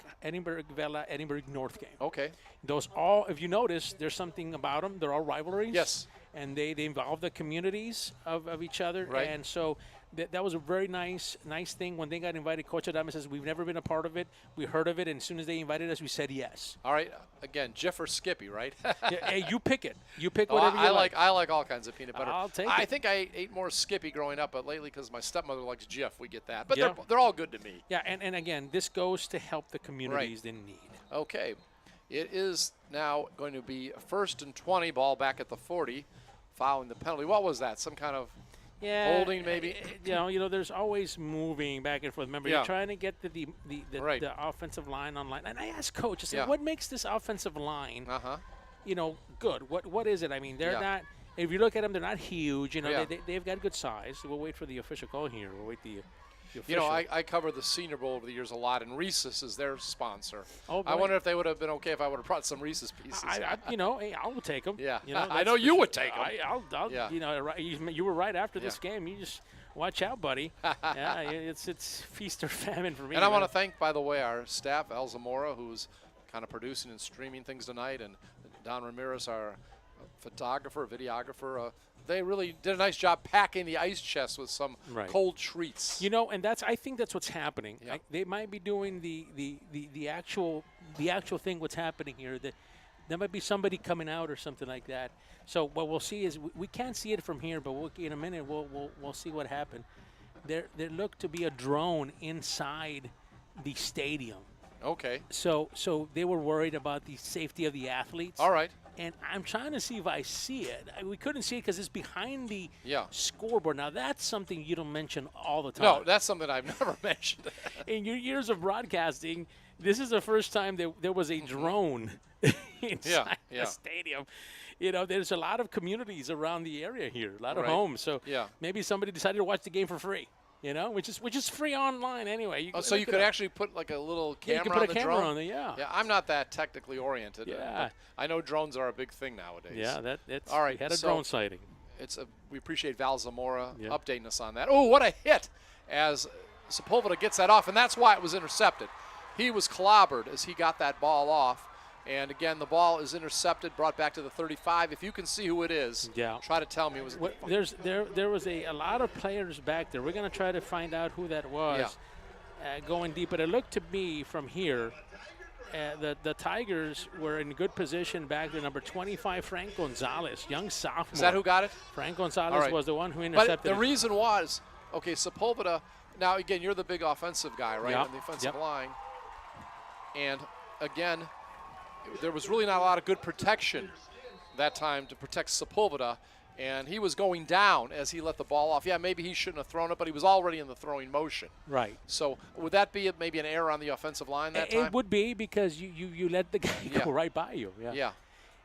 North game. Okay. Those all, if you notice, there's something about them. They're all rivalries. Yes. And they involve the communities of each other. Right. And so that was a very nice thing. When they got invited, Coach Adama says, we've never been a part of it. We heard of it, and as soon as they invited us, we said yes. All right, again, Jeff or Skippy, right? Hey, you pick it. You pick whatever you like. I like all kinds of peanut butter. I'll take it. I think I ate more Skippy growing up, but lately because my stepmother likes Jeff, we get that. But Yeah. they're all good to me. Yeah, and again, this goes to help the communities in need. Okay, it is now going to be 1st and 20, ball back at the 40, following the penalty. What was that? Some kind of holding, maybe? You know, there's always moving back and forth. Remember, you're trying to get the offensive line online. And I asked Coach, I said, what makes this offensive line, you know, good? What is it? I mean, they're not. If you look at them, they're not huge. You know, they've got good size. We'll wait for the official call here. We'll wait the official. You know, I covered the Senior Bowl over the years a lot, and Reese's is their sponsor. Oh, boy. I wonder if they would have been okay if I would have brought some Reese's Pieces. You know, hey, I will take them. Yeah, you know, I know you would take them. I'll you know, you were right after this game. You just watch out, buddy. Yeah, it's feast or famine for me. And I want to thank, by the way, our staff, El Zamora, who's kind of producing and streaming things tonight, and Don Ramirez, our photographer, videographer. They really did a nice job packing the ice chest with some cold treats. You know, and I think that's what's happening. Yeah. They might be doing the actual thing. What's happening here? That there might be somebody coming out or something like that. So what we'll see is we can't see it from here, but in a minute we'll see what happened. There looked to be a drone inside the stadium. Okay. So they were worried about the safety of the athletes. All right. And I'm trying to see if I see it. We couldn't see it because it's behind the scoreboard. Now, that's something you don't mention all the time. No, that's something I've never mentioned. In your years of broadcasting, this is the first time there was a drone inside the stadium. You know, there's a lot of communities around the area here, a lot of homes. So maybe somebody decided to watch the game for free. You know, which is free online anyway. So you could actually put like a little camera on the drone? You could put a camera on there, Yeah, I'm not that technically oriented. Yeah. I know drones are a big thing nowadays. Yeah, that's all right. We had a drone sighting. We appreciate Val Zamora updating us on that. Oh, what a hit as Sepulveda gets that off, and that's why it was intercepted. He was clobbered as he got that ball off. And again, the ball is intercepted, brought back to the 35. If you can see who it is, try to tell me it was. There was a lot of players back there. We're going to try to find out who that was going deep. But it looked to me from here, the Tigers were in good position back there. Number 25, Frank Gonzalez, young sophomore. Is that who got it? Frank Gonzalez was the one who intercepted. But the reason was, okay, Sepulveda. Now again, you're the big offensive guy, right, on the offensive line. And again, there was really not a lot of good protection that time to protect Sepulveda, and he was going down as he let the ball off. Yeah, maybe he shouldn't have thrown it, but he was already in the throwing motion. Right. So would that be maybe an error on the offensive line that time? It would be because you let the guy go right by you. Yeah.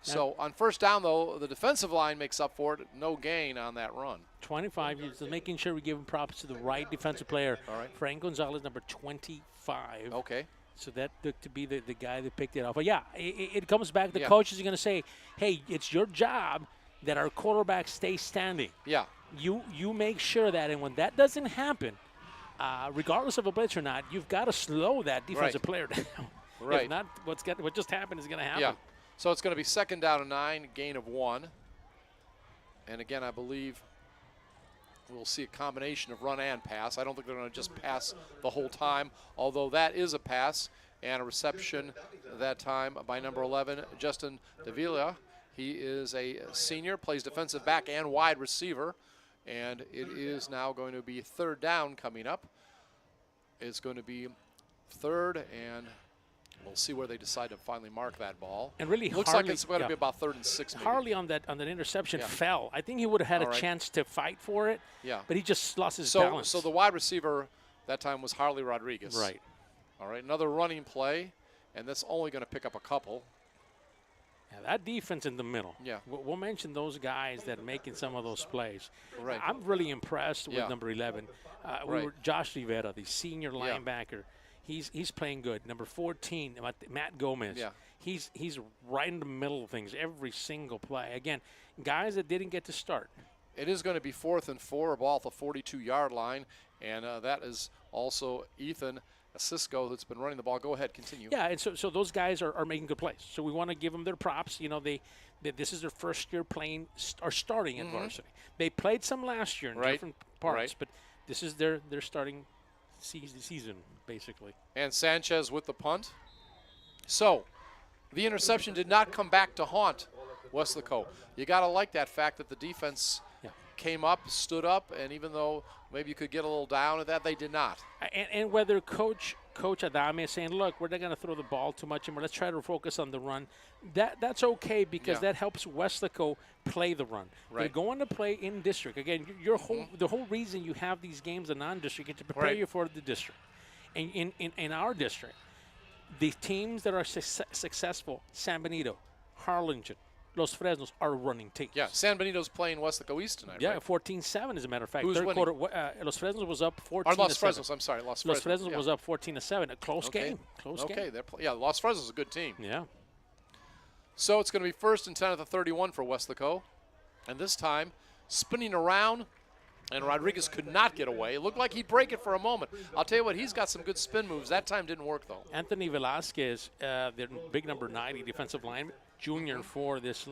So on first down, though, the defensive line makes up for it. No gain on that run. 25 years, making sure we give him props to the right defensive player. All right. Frank Gonzalez, number 25. Okay. So that looked to be the guy that picked it off. But, yeah, it comes back. The coaches are going to say, hey, it's your job that our quarterback stays standing. Yeah. You make sure that, and when that doesn't happen, regardless of a blitz or not, you've got to slow that defensive player down. Right. If not, what just happened is going to happen. Yeah. So it's going to be 2nd down and 9, gain of 1. And, again, I believe we'll see a combination of run and pass. I don't think they're going to just pass the whole time, although that is a pass and a reception that time by number 11, Justin Davila. He is a senior, plays defensive back and wide receiver, and it is now going to be 3rd down coming up. It's going to be 3rd, and we'll see where they decide to finally mark that ball. And really, looks like it's going to be about 3rd and 6. Maybe. Harley on that interception fell. I think he would have had a chance to fight for it. Yeah. But he just lost his balance. So the wide receiver That time was Harley Rodriguez. Right. All right, another running play, and that's only going to pick up a couple. Yeah, that defense in the middle. Yeah. We'll mention those guys that are making some of those plays. Right. I'm really impressed with number 11. Right. Josh Rivera, the senior linebacker. He's playing good. Number 14, Matt Gomez. Yeah. He's right in the middle of things every single play. Again, guys that didn't get to start. It is going to be 4th and 4, a ball at the 42-yard line, and that is also Ethan Cisco that's been running the ball. Go ahead, continue. Yeah, and so those guys are making good plays. So we want to give them their props. You know, this is their first year playing or starting in varsity. They played some last year in different parts, but this is their starting season, basically. And Sanchez with the punt. So the interception did not come back to haunt Weslaco. You got to like that fact that the defense came up, stood up, and even though maybe you could get a little down at that, they did not. And whether Coach Adame is saying, look, we're not going to throw the ball too much anymore, let's try to focus on the run, that's okay because that helps Weslaco play the run. Right. They're going to play in district. Again, the whole reason you have these games in non-district is to prepare you for the district. And in our district, the teams that are successful, San Benito, Harlingen, Los Fresnos are running teams. Yeah, San Benito's playing Weslaco East tonight, Yeah, right? 14-7 as a matter of fact. Who's Third winning? quarter, Los Fresnos was up 14-7. Or Los Fresnos, I'm sorry, Los Fresnos. Los Fresnos was up 14-7. A close game. Close game. Okay, Los Fresnos is a good team. Yeah. So it's going to be 1st and 10 at the 31 for Weslaco. And this time, spinning around, and Rodriguez could not get away. It looked like he'd break it for a moment. I'll tell you what, he's got some good spin moves. That time didn't work, though. Anthony Velasquez, their big number 90 defensive lineman, junior for this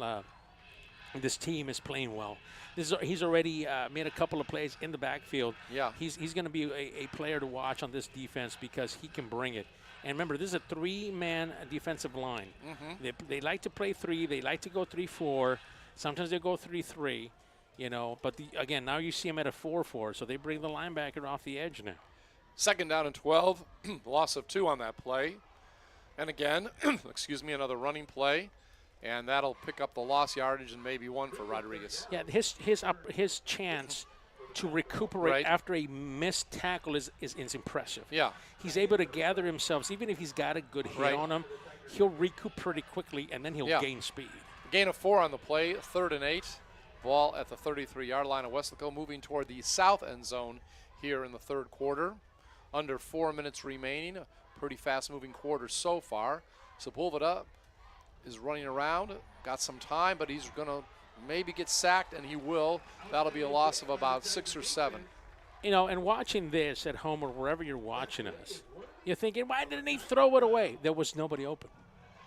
team, is playing well. He's already made a couple of plays in the backfield. Yeah. He's going to be a player to watch on this defense because he can bring it. And remember, this is a 3-man defensive line. They like to play 3. They like to go 3-4. Sometimes they go 3-3. You know, but again, now you see him at a 4-4, so they bring the linebacker off the edge now. 2nd down and 12, loss of 2 on that play. And again, excuse me, another running play, and that'll pick up the lost yardage and maybe 1 for Rodriguez. Yeah, his chance to recuperate after a missed tackle is impressive. Yeah. He's able to gather himself. Even if he's got a good hit on him, he'll recoup pretty quickly, and then he'll gain speed. Gain of 4 on the play, 3rd and 8. Ball at the 33-yard line of Weslaco, moving toward the south end zone here in the 3rd quarter. Under 4 minutes remaining. A pretty fast-moving quarter so far. Sepulveda is running around, got some time, but he's going to maybe get sacked, and he will. That'll be a loss of about 6 or 7. You know, and watching this at home or wherever you're watching us, you're thinking, why didn't he throw it away? There was nobody open.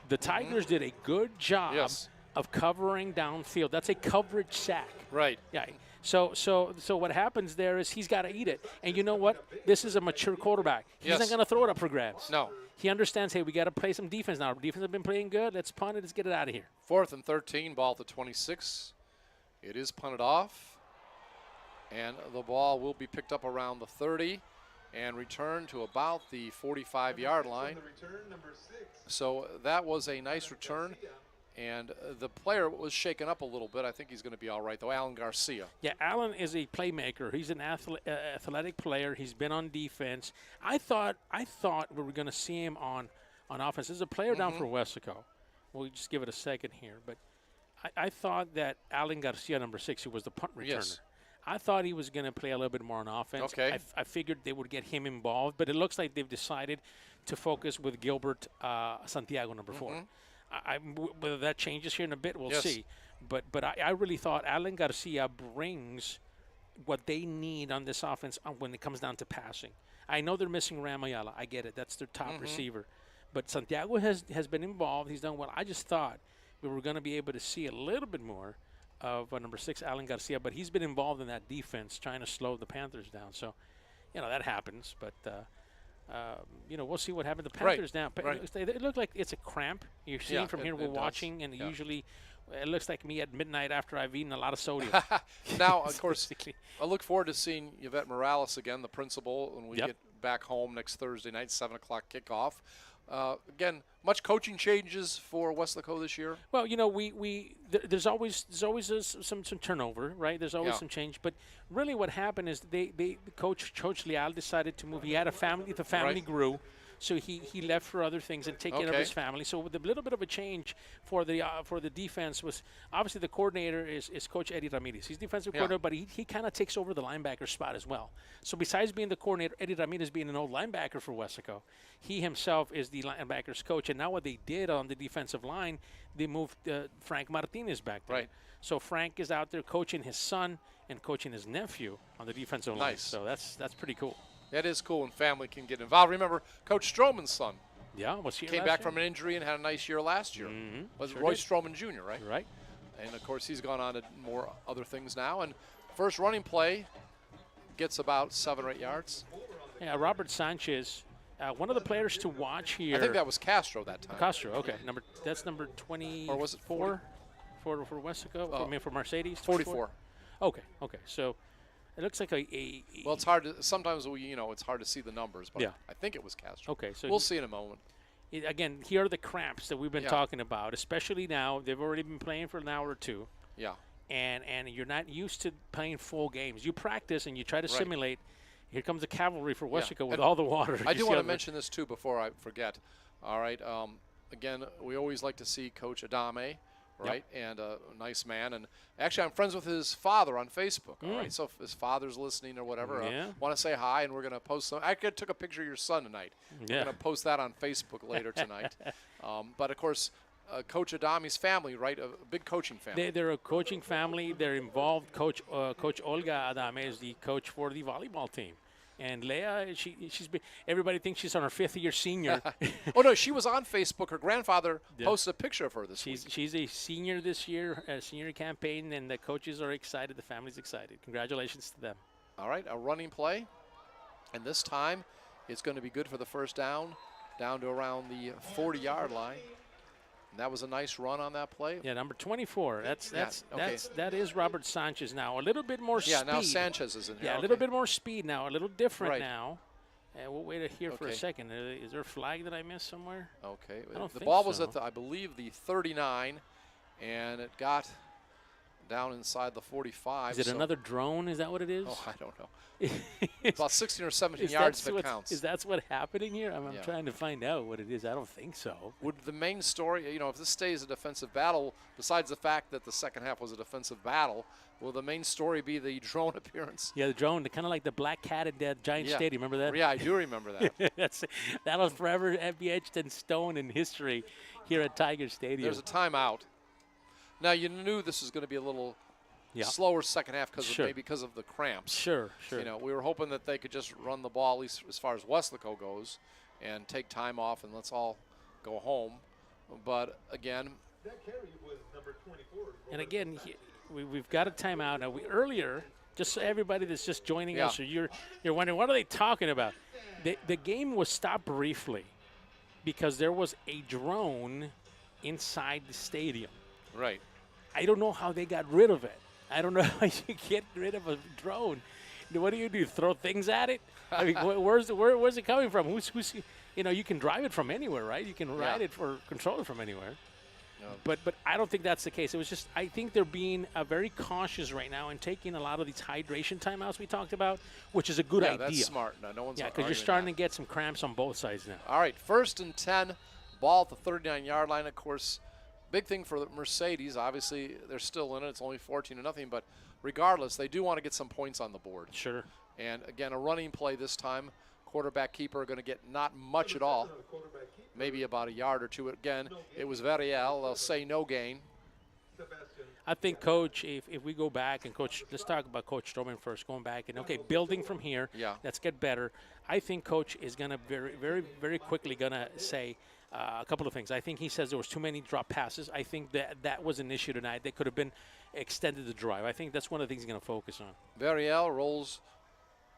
The Tigers did a good job of covering downfield. That's a coverage sack. Right. Yeah. So what happens there is he's got to eat it. And you know what? This is a mature quarterback. He's not going to throw it up for grabs. No. He understands, hey, we got to play some defense now. Our defense has been playing good. Let's punt it. Let's get it out of here. 4th and 13, ball at the 26. It is punted off. And the ball will be picked up around the 30 and returned to about the 45-yard line. So that was a nice return. And the player was shaken up a little bit. I think he's going to be all right, though. Alan Garcia. Yeah, Alan is a playmaker. He's an athletic player. He's been on defense. I thought we were going to see him on offense. There's a player down for Weslaco. We'll just give it a second here. But I thought that Alan Garcia, number 6, who was the punt returner, I thought he was going to play a little bit more on offense. Okay. I figured they would get him involved. But it looks like they've decided to focus with Gilbert Santiago, number 4. Whether that changes here in a bit, we'll see. But I really thought Alan Garcia brings what they need on this offense when it comes down to passing. I know they're missing Ram Ayala. I get it. That's their top receiver. But Santiago has been involved. He's done well. I just thought we were going to be able to see a little bit more of number 6, Alan Garcia. But he's been involved in that defense, trying to slow the Panthers down. So, you know, that happens. But you know, we'll see what happens. The Panthers now, it looks like it's a cramp. You're seeing from here, we're watching, and usually it looks like me at midnight after I've eaten a lot of sodium. Now, of course, I look forward to seeing Yvette Morales again, the principal, when we get back home next Thursday night, 7 o'clock kickoff. Again, much coaching changes for Weslaco this year. Well, you know, there's always some turnover, right? There's always Yeah. some change, but really what happened is Coach Leal decided to move. He had a family. The family Right. grew, so he left for other things and take care of Okay. his family. So with a little bit of a change for the defense was obviously the coordinator is Coach Eddie Ramirez. He's defensive Yeah. coordinator, but he kind of takes over the linebacker spot as well. So besides being the coordinator, Eddie Ramirez being an old linebacker for Weslaco, he himself is the linebackers coach. And now what they did on the defensive line, they moved Frank Martinez back there. Right. So Frank is out there coaching his son and coaching his nephew on the defensive line. Nice. So that's pretty cool. That is cool when family can get involved. Remember, Coach Stroman's son Yeah, was he came back from an injury and had a nice year last year. Was Sure Roy did. Stroman Jr., right? Right. And, of course, he's gone on to more other things now. And first running play gets about 7 or 8 yards. Yeah, Robert Sanchez, one of the players to watch here. I think that was Castro that time. Castro. Okay, that's number 24. Or was it 40? for Weslaco? I mean, for Mercedes. 44. Okay. So it looks like a Well, it's hard to sometimes it's hard to see the numbers, but Yeah. I think it was Castro. Okay, so we'll see in a moment. again, here are the cramps that we've been Yeah. talking about, especially now. They've already been playing for an hour or two, Yeah. and you're not used to playing full games. You practice and you try to Right. simulate. Here comes the cavalry for Weslaco with And all the water. I You do see want all to the- mention this too before I forget. All right. Again, we always like to see Coach Adame, right? And a nice man. And actually, I'm friends with his father on Facebook. All right. So if his father's listening or whatever, Yeah. want to say hi, and we're going to post some. I took a picture of your son tonight. Yeah. We're going to post that on Facebook later tonight. But of course, Coach Adame's family, right? A big coaching family. They're a coaching family. They're involved. Coach Olga Adame is the coach for the volleyball team. And Leah, everybody thinks she's on her 5th-year senior. Oh no, she was on Facebook. Her grandfather posted a picture of her this week. She's a senior this year, a senior campaign, and the coaches are excited. The family's excited. Congratulations to them. All right, a running play, and this time it's going to be good for the first down to around the 40-yard line. And that was a nice run on that play. Yeah, number 24. okay. That is Robert Sanchez now. A little bit more speed. Yeah, now Sanchez is in here. Yeah, a okay. little bit more speed now. A little different Right. now. And we'll wait here for a Okay. second. Is there a flag that I missed somewhere? Okay, I don't the think ball was so. at I believe the 39, and it got down inside the 45. Is it so- another drone? Is that what it is? Oh, I don't know. About 16 or 17 Is yards that if it what's- counts. Is that what's happening here? I'm Yeah. trying to find out what it is. I don't think so. Would the main story, if this stays a defensive battle, besides the fact that the second half was a defensive battle, will the main story be the drone appearance? Yeah, the drone, kind of like the black cat at that Giant Yeah. Stadium. Remember that? Yeah, I do remember that. That'll forever be etched in stone in history here at Tiger Stadium. There's a timeout. Now, you knew this was going to be a little Yeah. slower second half Sure. maybe because of the cramps. Sure. We were hoping that they could just run the ball, at least as far as Weslaco goes, and take time off and let's all go home. But again, That carry was number 24. And again, we've got a timeout. Now, earlier, just so everybody that's just joining Yeah. us, or you're wondering, what are they talking about? The game was stopped briefly because there was a drone inside the stadium. right. I don't know how they got rid of it. I don't know how you get rid of a drone. What do? Throw things at it? I mean, where's it coming from? Who's you can drive it from anywhere, right? You can ride it or control it from anywhere. But I don't think that's the case. It was just, I think they're being very cautious right now and taking a lot of these hydration timeouts we talked about, which is a good Yeah, idea. that's smart. No one's Yeah, because you're arguing starting that. to get some cramps on both sides now. All right, 1st and 10, ball at the 39-yard line. Of course, big thing for the Mercedes. Obviously, they're still in it. It's only 14-0, but regardless, they do want to get some points on the board. Sure. And again, a running play this time. Quarterback keeper are going to get not much at all, maybe about a yard or two. Again, it was Veriel. They'll say no gain. I think, Coach, if we go back and Coach, let's talk about Coach Stroman first, going back and, okay, building from here, Yeah. let's get better. I think Coach is going to very, very, very quickly going to say a couple of things. I think he says there was too many drop passes. I think that was an issue tonight. They could have been extended the drive. I think that's one of the things he's going to focus on. Veriel rolls,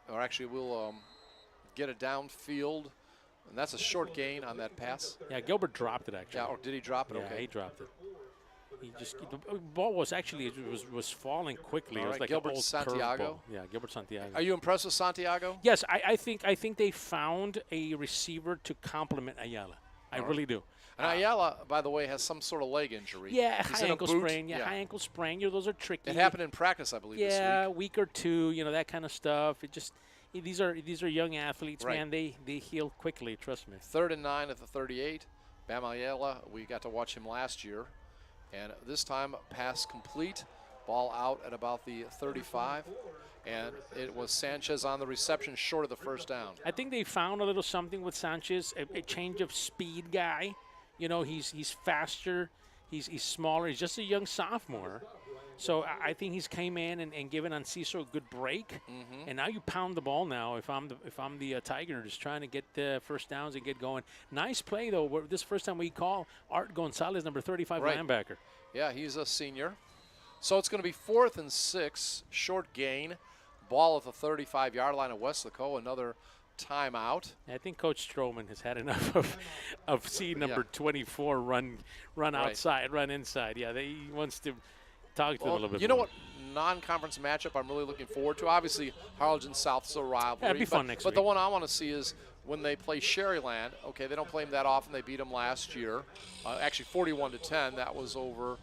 or actually will get it downfield, and that's a short gain on that pass. Yeah, Gilbert dropped it, actually. Yeah, or did he drop it? Yeah, Okay. he dropped it. He just the ball was actually was falling quickly. All It was right, like Gilbert an old Santiago. curveball. Yeah, Gilbert Santiago. Are you impressed with Santiago? Yes, I think they found a receiver to complement Ayala. I really do. And Ayala, by the way, has some sort of leg injury. Yeah, He's high in a ankle boot. sprain. Yeah, high ankle sprain. Those are tricky. It happened in practice, I believe, this week. Yeah, a week or two. That kind of stuff. It just these are young athletes, Right. man. They heal quickly. Trust me. 3rd and 9 at the 38. Bam Ayala, we got to watch him last year. And this time, pass complete. Ball out at about the 35. And it was Sanchez on the reception short of the first down. I think they found a little something with Sanchez, a change of speed guy. He's faster, he's smaller, he's just a young sophomore. So I think he's came in and given Enciso a good break. And now you pound the ball now. If I'm the Tigers trying to get the first downs and get going. Nice play though. This first time we call Art Gonzalez, number 35 linebacker. Yeah, he's a senior. So it's going to be 4th and 6, short gain. Ball at the 35-yard line of Weslaco, another timeout. I think Coach Stroman has had enough of seeing number 24 run outside, run inside. Yeah, he wants to talk to him a little bit You know more. what non-conference matchup I'm really looking forward to? Obviously, Harlingen South's a rivalry. Yeah, it'd be fun next But week. the one I want to see is when they play Sherryland. Okay, they don't play them that often. They beat them last year. Actually, 41-10. That was over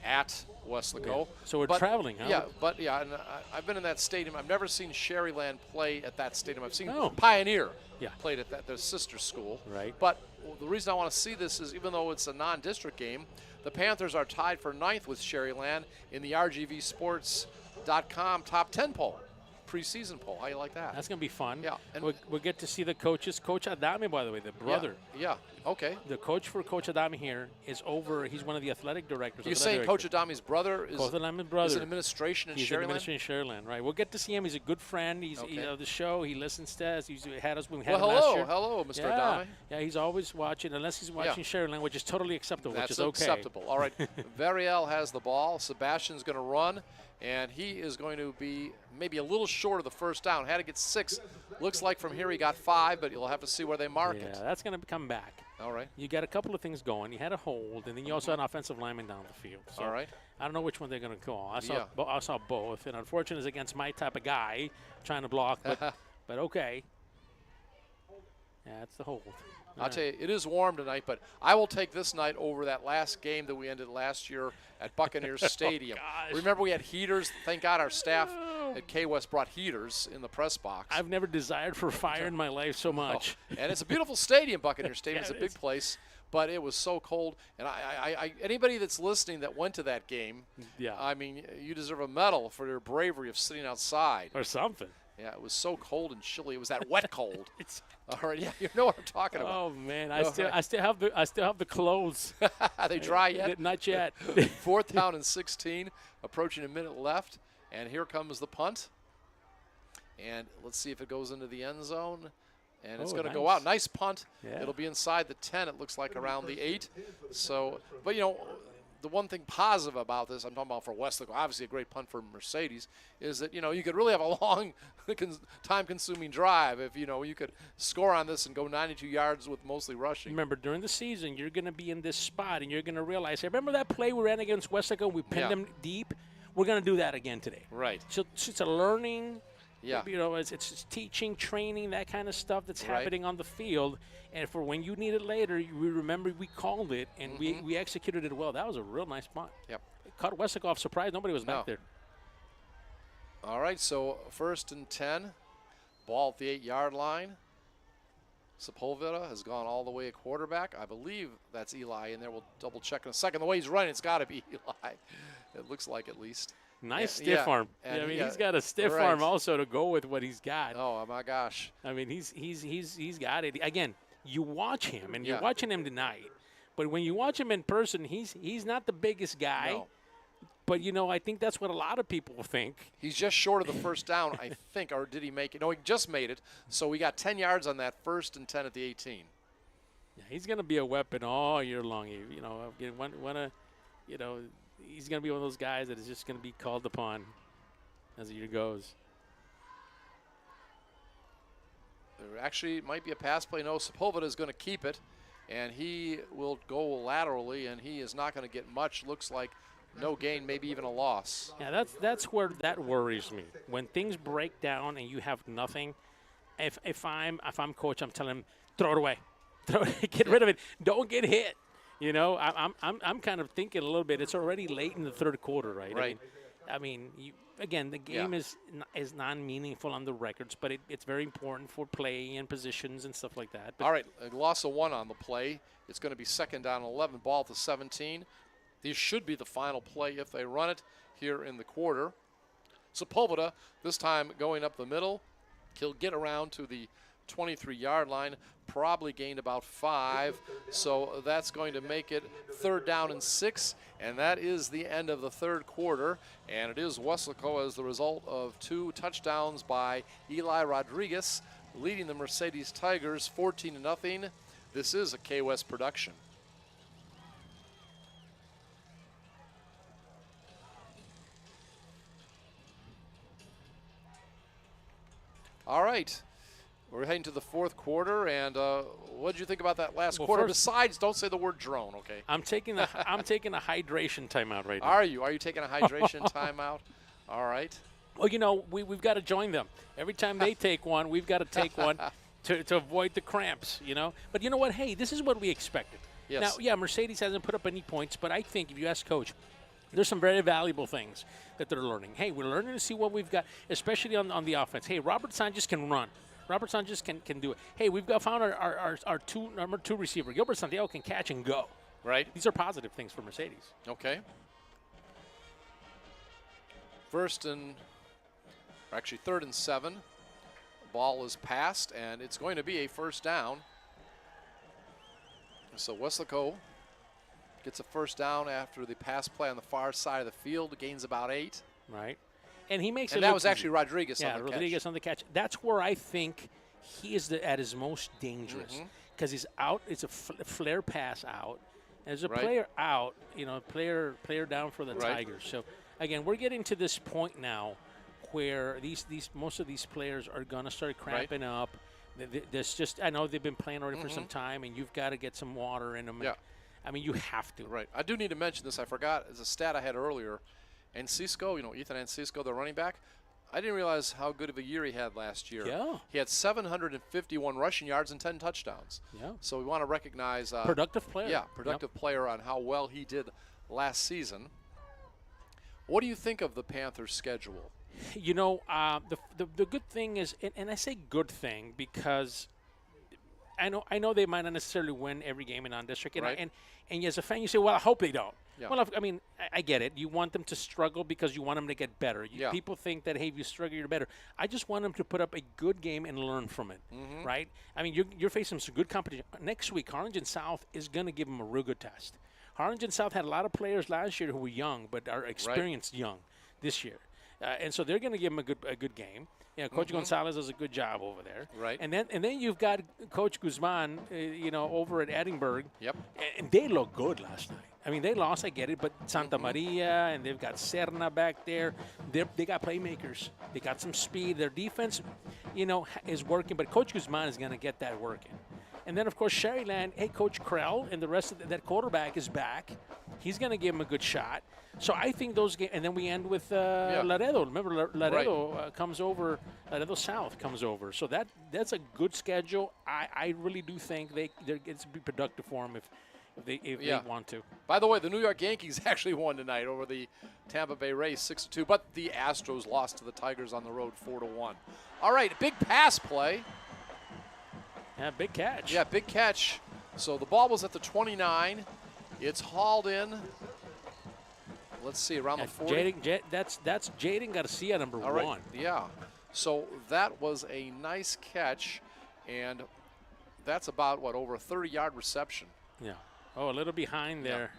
at Weslaco. Yeah. So we're traveling, huh? Yeah, and I've been in that stadium. I've never seen Sherryland play at that stadium. I've seen Oh. Pioneer Yeah. played at their sister school. Right. But the reason I want to see this is even though it's a non-district game, the Panthers are tied for 9th with Sherryland in the RGVsports.com top 10 poll, preseason poll. How you like that? That's going to be fun. Yeah, and- we'll get to see the coaches. Coach Adame, by the way, the brother. Yeah. Okay. The coach for Coach Adame here is over. He's one of the athletic directors. You're saying Coach Adame's brother is Coach Adame's brother. is in administration in He's Sherryland? in administration in Sherryland, right? We'll get to see him. He's a good friend. He's the show. He listens to us. He's had us when we had him last year. Hello, Mr. Yeah. Adame. Yeah, he's always watching, unless he's watching Sherryland, which is totally acceptable, That's which is okay. acceptable. All right. Variel has the ball. Sebastian's going to run, and he is going to be maybe a little short of the first down. Had to get 6. Looks like from here he got 5, but you'll have to see where they mark it. Yeah, that's going to come back. All right. You got a couple of things going. You had a hold, and then you also had an offensive lineman down the field. So All right. I don't know which one they're going to call. I saw both, and unfortunately, it's against my type of guy trying to block, but okay. Yeah, it's the hold. I'll tell you, it is warm tonight, but I will take this night over that last game that we ended last year at Buccaneers Stadium. gosh. Remember, we had heaters. Thank God our staff at KWES brought heaters in the press box. I've never desired for fire in my life so much. And it's a beautiful stadium, Buccaneers Stadium. Yeah, It's a it big is. place, but it was so cold. And I anybody that's listening that went to that game, Yeah. I mean, you deserve a medal for your bravery of sitting outside. Or something. Yeah, it was so cold and chilly. It was that wet cold. It's, All right, yeah, you know what I'm talking about. oh man, All I still have the clothes. Are they dry yet? Not yet. 4th down and 16, approaching a minute left, and here comes the punt. And let's see if it goes into the end zone. And it's Oh, going to go nice. out. Nice punt. Yeah. It'll be inside the 10. It looks like around the 8. So, but the one thing positive about this, I'm talking about for Weslaco, obviously a great punt for Mercedes, is that, you could really have a long, time-consuming drive if, you could score on this and go 92 yards with mostly rushing. Remember, during the season, you're going to be in this spot, and you're going to realize, hey, remember that play we ran against Weslaco? We pinned them deep. We're going to do that again today. Right. So it's a learning. Yeah. It's teaching, training, that kind of stuff that's Right. happening on the field. And for when you need it later, we remember we called it, and we executed it well. That was a real nice punt. Yep. It caught Weslaco off surprise. Nobody was back there. All right, so 1st and 10. Ball at the 8-yard line. Sepulveda has gone all the way at quarterback. I believe that's Eli in there. We'll double check in a second. The way he's running, it's got to be Eli. It looks like at least. Nice stiff arm. and I mean, he's got a stiff arm also to go with what he's got. Oh my gosh. I mean, he's got it. Again, you watch him, and you're Yeah. watching him tonight. But when you watch him in person, he's not the biggest guy. No. But, I think that's what a lot of people think. He's just short of the first down, I think, or did he make it? No, he just made it. So we got 10 yards on that 1st and 10 at the 18. Yeah, he's going to be a weapon all year long. He's going to be one of those guys that is just going to be called upon as the year goes. There actually might be a pass play. No, Sepulveda is going to keep it, and he will go laterally, and he is not going to get much. Looks like no gain, maybe even a loss. Yeah, that's where that worries me. When things break down and you have nothing, if I'm coach, I'm telling him, throw it away. Get rid of it. Don't get hit. You know, I'm kind of thinking a little bit. It's already late in the third quarter, right? Right. I mean, again, the game is non-meaningful on the records, but it's very important for play and positions and stuff like that. But all right, a loss of 1 on the play. It's going to be second down 11, ball at the 17. These should be the final play if they run it here in the quarter. Sepulveda, this time going up the middle. He'll get around to the 23-yard line, probably gained about 5. So that's going to make it third down and 6. And that is the end of the third quarter. And it is Weslaco as the result of 2 touchdowns by Eli Rodriguez, leading the Mercedes Tigers 14-0. This is a KWES production. All right, we're heading to the fourth quarter, and what did you think about that last quarter? Besides, don't say the word drone, okay? I'm taking a hydration timeout right now. Are you? Are you taking a hydration timeout? All right. Well, you know, we've got to join them. Every time they take one, we've got to take one to avoid the cramps, you know? But you know what? Hey, this is what we expected. Yes. Now, yeah, Mercedes hasn't put up any points, but I think if you ask Coach, there's some very valuable things that they're learning. Hey, we're learning to see what we've got, especially on the offense. Hey, Robert Sanchez can run. Robert Sanchez can do it. Hey, we've found our number 2 receiver. Gilbert Santiago can catch and go. Right. These are positive things for Mercedes. Okay. Third and 7. Ball is passed, and it's going to be a first down. So Weslaco gets a first down after the pass play on the far side of the field, gains about 8. Right. And he makes it. And that was actually Rodriguez on the catch. Yeah, Rodriguez on the catch. That's where I think he is at his most dangerous because he's out. It's a flare pass out. As a player out, you know, player down for the Tigers. So, again, we're getting to this point now where most of these players are going to start cramping up. There's just, I know they've been playing already for some time, and you've got to get some water in them. Yeah. I mean, you have to. Right. I do need to mention this. I forgot. It's a stat I had earlier. Enciso, you know, Ethan Enciso, the running back, I didn't realize how good of a year he had last year. Yeah. He had 751 rushing yards and 10 touchdowns. Yeah. So we want to recognize productive player. Yeah, productive player on how well he did last season. What do you think of the Panthers' schedule? You know, the good thing is, and I say good thing because I know they might not necessarily win every game in non-district, and as a fan, you say, well, I hope they don't. Yeah. Well, I mean, I get it. You want them to struggle because you want them to get better. People think that, hey, if you struggle, you're better. I just want them to put up a good game and learn from it, right? I mean, you're facing some good competition. Next week, Harlingen South is going to give them a real good test. Harlingen South had a lot of players last year who were young but are experienced young this year. And so they're going to give them a good game. You know, Coach Gonzalez does a good job over there. Right. And then you've got Coach Guzman, over at Edinburgh. Yep. And they looked good last night. I mean, they lost, I get it, but Santa Maria, and they've got Serna back there. They got playmakers. They got some speed. Their defense, is working, but Coach Guzman is going to get that working. And then, of course, Sherryland, hey, Coach Krell and the rest of that quarterback is back. He's going to give him a good shot. So I think those games, and then we end with Laredo. Remember, Laredo comes over. Laredo South comes over. So that's a good schedule. I really do think it's be productive for them if they want to. By the way, the New York Yankees actually won tonight over the Tampa Bay Rays 6-2, but the Astros lost to the Tigers on the road 4-1. All right, big pass play. Yeah, big catch. Yeah, big catch. So the ball was at the 29. It's hauled in. Let's see, around the 40. That's Jaden Garcia, number 1. Yeah. So that was a nice catch, and that's about, over a 30-yard reception. Yeah. Oh, a little behind there.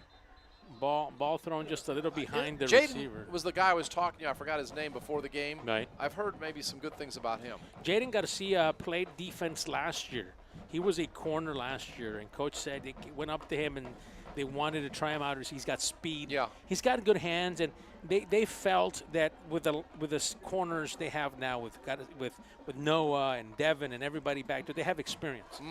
Yeah. Ball thrown just a little behind the Jaden receiver. Was the guy I was talking to. I forgot his name before the game. Right. I've heard maybe some good things about him. Jaden Garcia played defense last year. He was a corner last year, and Coach said it went up to him and they wanted to try him out. He's got speed. Yeah. He's got good hands, and they felt that with the corners they have now with Noah and Devin and everybody back there, they have experience.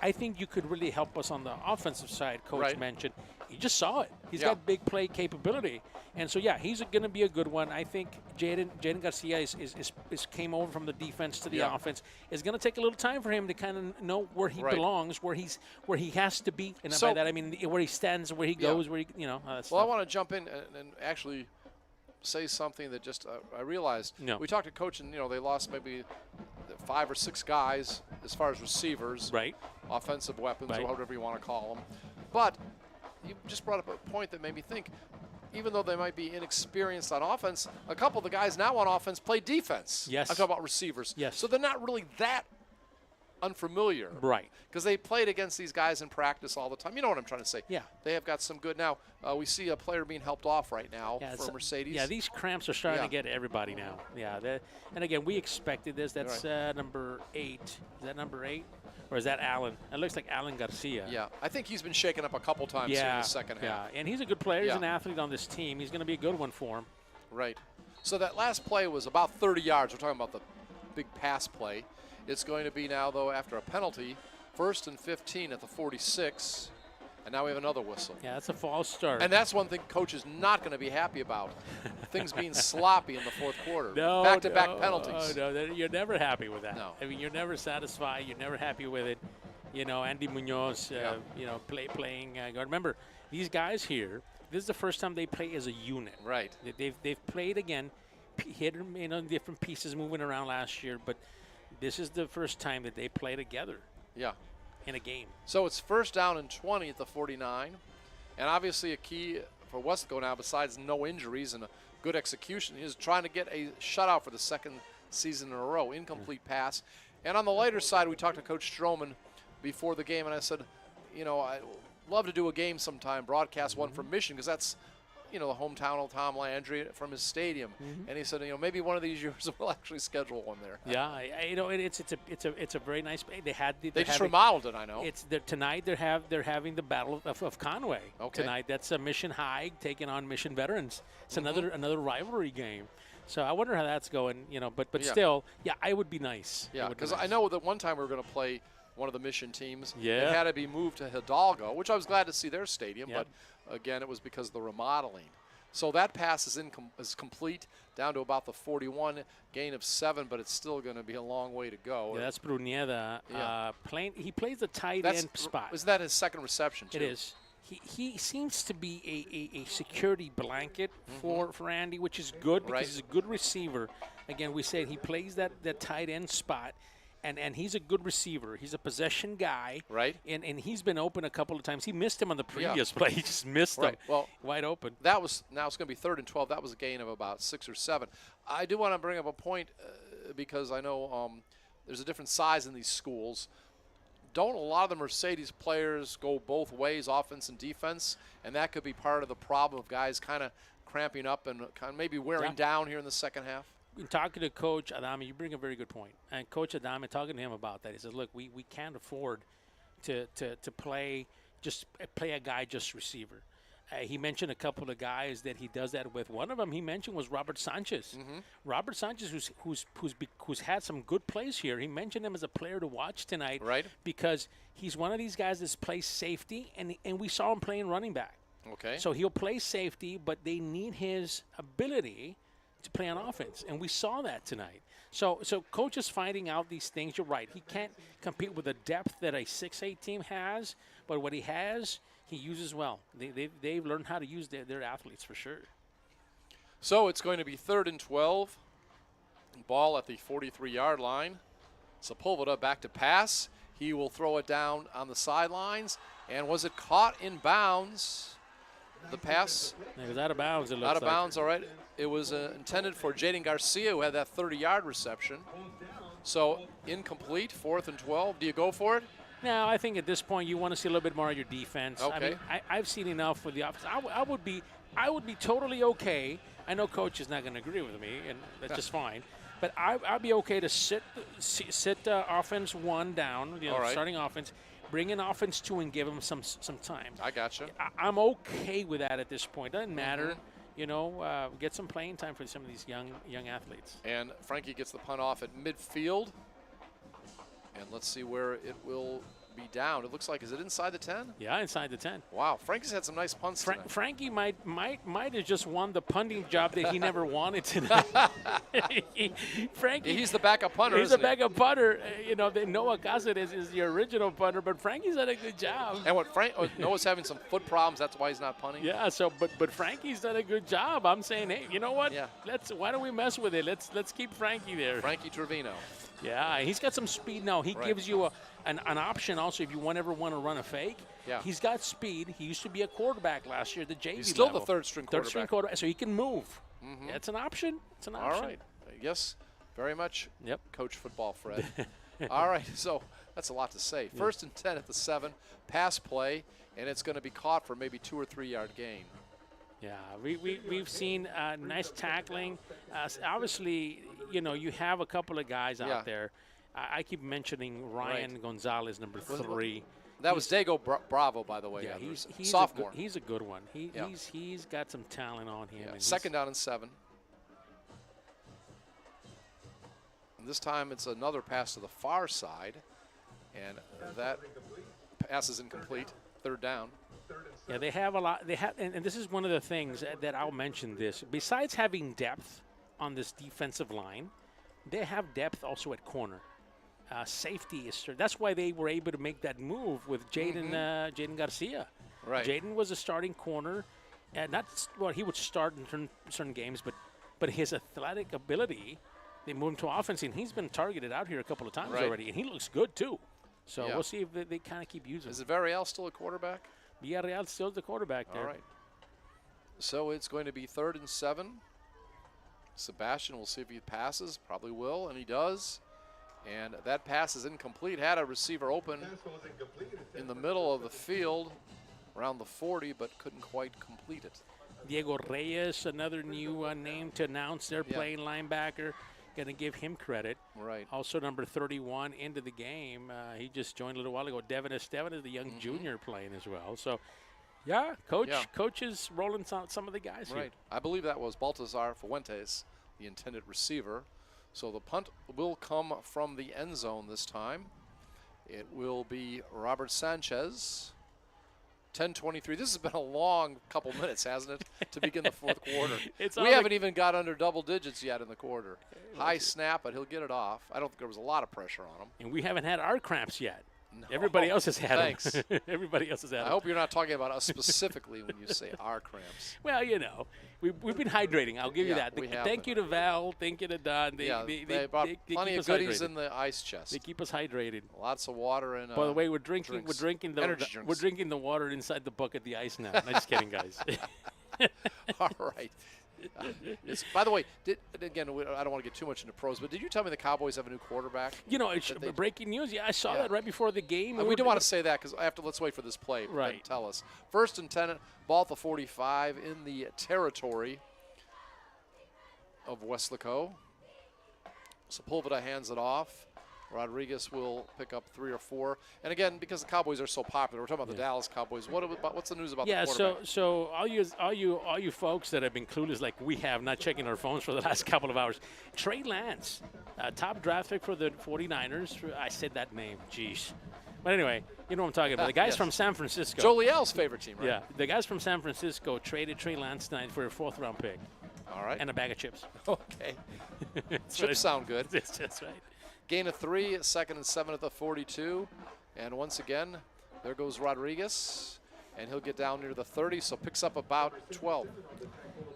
I think you could really help us on the offensive side. Coach mentioned you just saw it. He's got big play capability, and so he's going to be a good one. I think Jaden Garcia is came over from the defense to the offense. It's going to take a little time for him to kind of know where he belongs, where he has to be, and by that I mean where he stands, where he goes, where he well, I want to jump in and actually say something that just I realized. We talked to Coach, and they lost maybe 5 or 6 guys as far as receivers, offensive weapons, or whatever you want to call them. But you just brought up a point that made me think. Even though they might be inexperienced on offense, a couple of the guys now on offense play defense. Yes. I'm talking about receivers. Yes. So they're not really that unfamiliar. Right. Because they played against these guys in practice all the time. You know what I'm trying to say. Yeah. They have got some good. Now, we see a player being helped off right now for Mercedes. Yeah, these cramps are starting to get everybody now. Yeah. And again, we expected this. That's number 8. Is that number 8? Or is that Allen? It looks like Allen Garcia. Yeah, I think he's been shaken up a couple times in the second half. Yeah, and he's a good player. He's an athlete on this team. He's going to be a good one for him. Right. So that last play was about 30 yards. We're talking about the big pass play. It's going to be now, though, after a penalty, 1st and 15 at the 46. And now we have another whistle. Yeah, that's a false start. And that's one thing Coach is not going to be happy about. Things being sloppy in the 4th quarter. No, back-to-back penalties. No, you're never happy with that. No. I mean, you're never satisfied. You're never happy with it. Andy Munoz, playing guard. Remember, these guys here, this is the first time they play as a unit. Right. They've played, again, hit different pieces moving around last year, but this is the first time that they play together. Yeah. In a game. So it's 1st down and 20 at the 49. And obviously a key for Weslaco now, besides no injuries and a good execution, is trying to get a shutout for the 2nd season in a row. Incomplete pass. And on the later side, we talked to Coach Stroman before the game, and I said, I'd love to do a game sometime, broadcast one from Mission, because that's, the hometown of Tom Landry from his stadium. And he said, maybe one of these years we'll actually schedule one there. Yeah, it's a very nice. They just remodeled it. I know. Tonight they're having the Battle of Conway. Okay. Tonight that's a Mission High taking on Mission Veterans. It's another rivalry game. So I wonder how that's going. But still, it would be nice. Yeah, because I know that one time we were going to play one of the Mission teams. Yeah. It had to be moved to Hidalgo, which I was glad to see their stadium, but again, it was because of the remodeling. So that pass is complete, down to about the 41, gain of 7, but it's still going to be a long way to go. Yeah, that's Brunieda. He plays the tight end spot. Isn't that his second reception, too? It is. He seems to be a security blanket for Andy, which is good because he's a good receiver. Again, we said he plays that tight end spot. And he's a good receiver. He's a possession guy. Right. And he's been open a couple of times. He missed him on the previous play. He just missed him. Well, wide open. Now it's going to be 3rd and 12. That was a gain of about 6 or 7. I do want to bring up a point because I know there's a different size in these schools. Don't a lot of the Mercedes players go both ways, offense and defense? And that could be part of the problem of guys kind of cramping up and kind of maybe wearing down here in the second half. In talking to Coach Adame, you bring a very good point. And Coach Adame, talking to him about that, he says, look, we can't afford to play a guy just receiver. He mentioned a couple of guys that he does that with. One of them he mentioned was Robert Sanchez. Robert Sanchez, who's had some good plays here. He mentioned him as a player to watch tonight, because he's one of these guys that plays safety, and we saw him playing running back. Okay. So he'll play safety, but they need his ability to play on offense, and we saw that tonight. So Coach is finding out these things. You're right. He can't compete with the depth that a 6A team has, but what he has, he uses well. They've learned how to use their athletes for sure. So it's going to be 3rd and 12. Ball at the 43-yard line. Sepulveda back to pass. He will throw it down on the sidelines. And was it caught in bounds? The pass? It was out of bounds, it looks out of bounds, all right. It was intended for Jaden Garcia, who had that 30-yard reception. So incomplete, 4th and 12. Do you go for it? No, I think at this point you want to see a little bit more of your defense. Okay. I mean, I've seen enough with the offense. I would be totally okay. I know Coach is not going to agree with me, and that's just fine. But I'd be okay to sit offense 1 down, starting offense, bring in offense 2 and give him some time. I gotcha. I'm okay with that at this point. Doesn't matter. get some playing time for some of these young athletes. And Frankie gets the punt off at midfield. And let's see where it will be down. It looks like, is it inside the 10? Yeah, inside the 10. Wow, Frankie's had some nice punts tonight. Frankie might have just won the punting job that he never wanted tonight. Frankie, Yeah, he's the backup punter. He's the backup punter. Noah Cáceres is the original punter, but Frankie's done a good job. And Noah's having some foot problems. That's why he's not punting. Yeah. So, but Frankie's done a good job. I'm saying, hey, you know what? Yeah. Why don't we mess with it? Let's keep Frankie there. Frankie Trevino. Yeah, he's got some speed now. He Right. gives you an option also if you ever want to run a fake. Yeah. He's got speed. He used to be a quarterback last year at the JV He's still level. the third-string quarterback. Third-string quarterback, so he can move. Yeah, it's an option. It's an option. All right. Yes, very much. Yep. Coach football, Fred. All right, so that's a lot to say. First and 10 at the 7, pass play, and it's going to be caught for maybe 2 or 3 yard gain. Yeah, we've seen nice tackling. Obviously, you have a couple of guys out there. I keep mentioning Ryan Gonzalez, number 3. That was Dago Bravo, by the way. Yeah, he's sophomore. He's a good one. He's got some talent on him. Yeah. And Second down and 7. And this time it's another pass to the far side, and that pass is incomplete. Third down. Yeah, they have a lot. And this is one of the things that I'll mention this. Besides having depth on this defensive line, they have depth also at corner. Safety is. That's why they were able to make that move with Jaden Garcia. Right. Jaden was a starting corner, and he would start in certain games, but his athletic ability, they moved him to offense, and he's been targeted out here a couple of times already, and he looks good too. So we'll see if they kind of keep using him. Is Villarreal still a quarterback? Villarreal still the quarterback there. All right. So it's going to be 3rd and 7. Sebastian will see if he passes. Probably will, and he does. And that pass is incomplete. Had a receiver open in the middle of the field around the 40, but couldn't quite complete it. Diego Reyes, another new name to announce. They're playing linebacker. Going to give him credit. Right. Also, number 31 into the game. He just joined a little while ago. Devin Esteban is the young junior playing as well. So, Coach is rolling some of the guys here. Right. I believe that was Baltazar Fuentes, the intended receiver. So the punt will come from the end zone this time. It will be Robert Sanchez. 10:23. This has been a long couple minutes, hasn't it, to begin the fourth quarter? We haven't even got under double digits yet in the quarter. High snap, but he'll get it off. I don't think there was a lot of pressure on him. And we haven't had our cramps yet. No. Everybody else has had Thanks. them. Everybody else has had them. I hope you're not talking about us specifically when you say our cramps. Well, we've been hydrating. I'll give you that. Thank you to Val. Thank you to Don. They brought plenty of goodies in the ice chest. They keep us hydrated. Lots of water and. By the way, we're drinking the water inside the bucket, the ice now. No, just kidding, guys. All right. By the way, I don't want to get too much into pros, but did you tell me the Cowboys have a new quarterback? It's breaking news. Yeah, I saw that right before the game. We do want to say that because let's wait for this play. Right. And tell us. 1st and 10, ball at the 45 in the territory of Weslaco. Sepulveda hands it off. Rodriguez will pick up 3 or 4. And again, because the Cowboys are so popular, we're talking about the Dallas Cowboys. What's the news about the quarterback? So all you folks that have been clueless like we have, not checking our phones for the last couple of hours. Trey Lance, top draft pick for the 49ers. I said that name. Jeez. But anyway, you know what I'm talking about. The guys from San Francisco. Joliel's favorite team, right? Yeah. The guys from San Francisco traded Trey Lance tonight for a 4th-round pick. All right. And a bag of chips. Okay. Chips sound good. That's right. Gain of 3, 2nd and 7 at the 42. And once again, there goes Rodriguez. And he'll get down near the 30, so picks up about 12.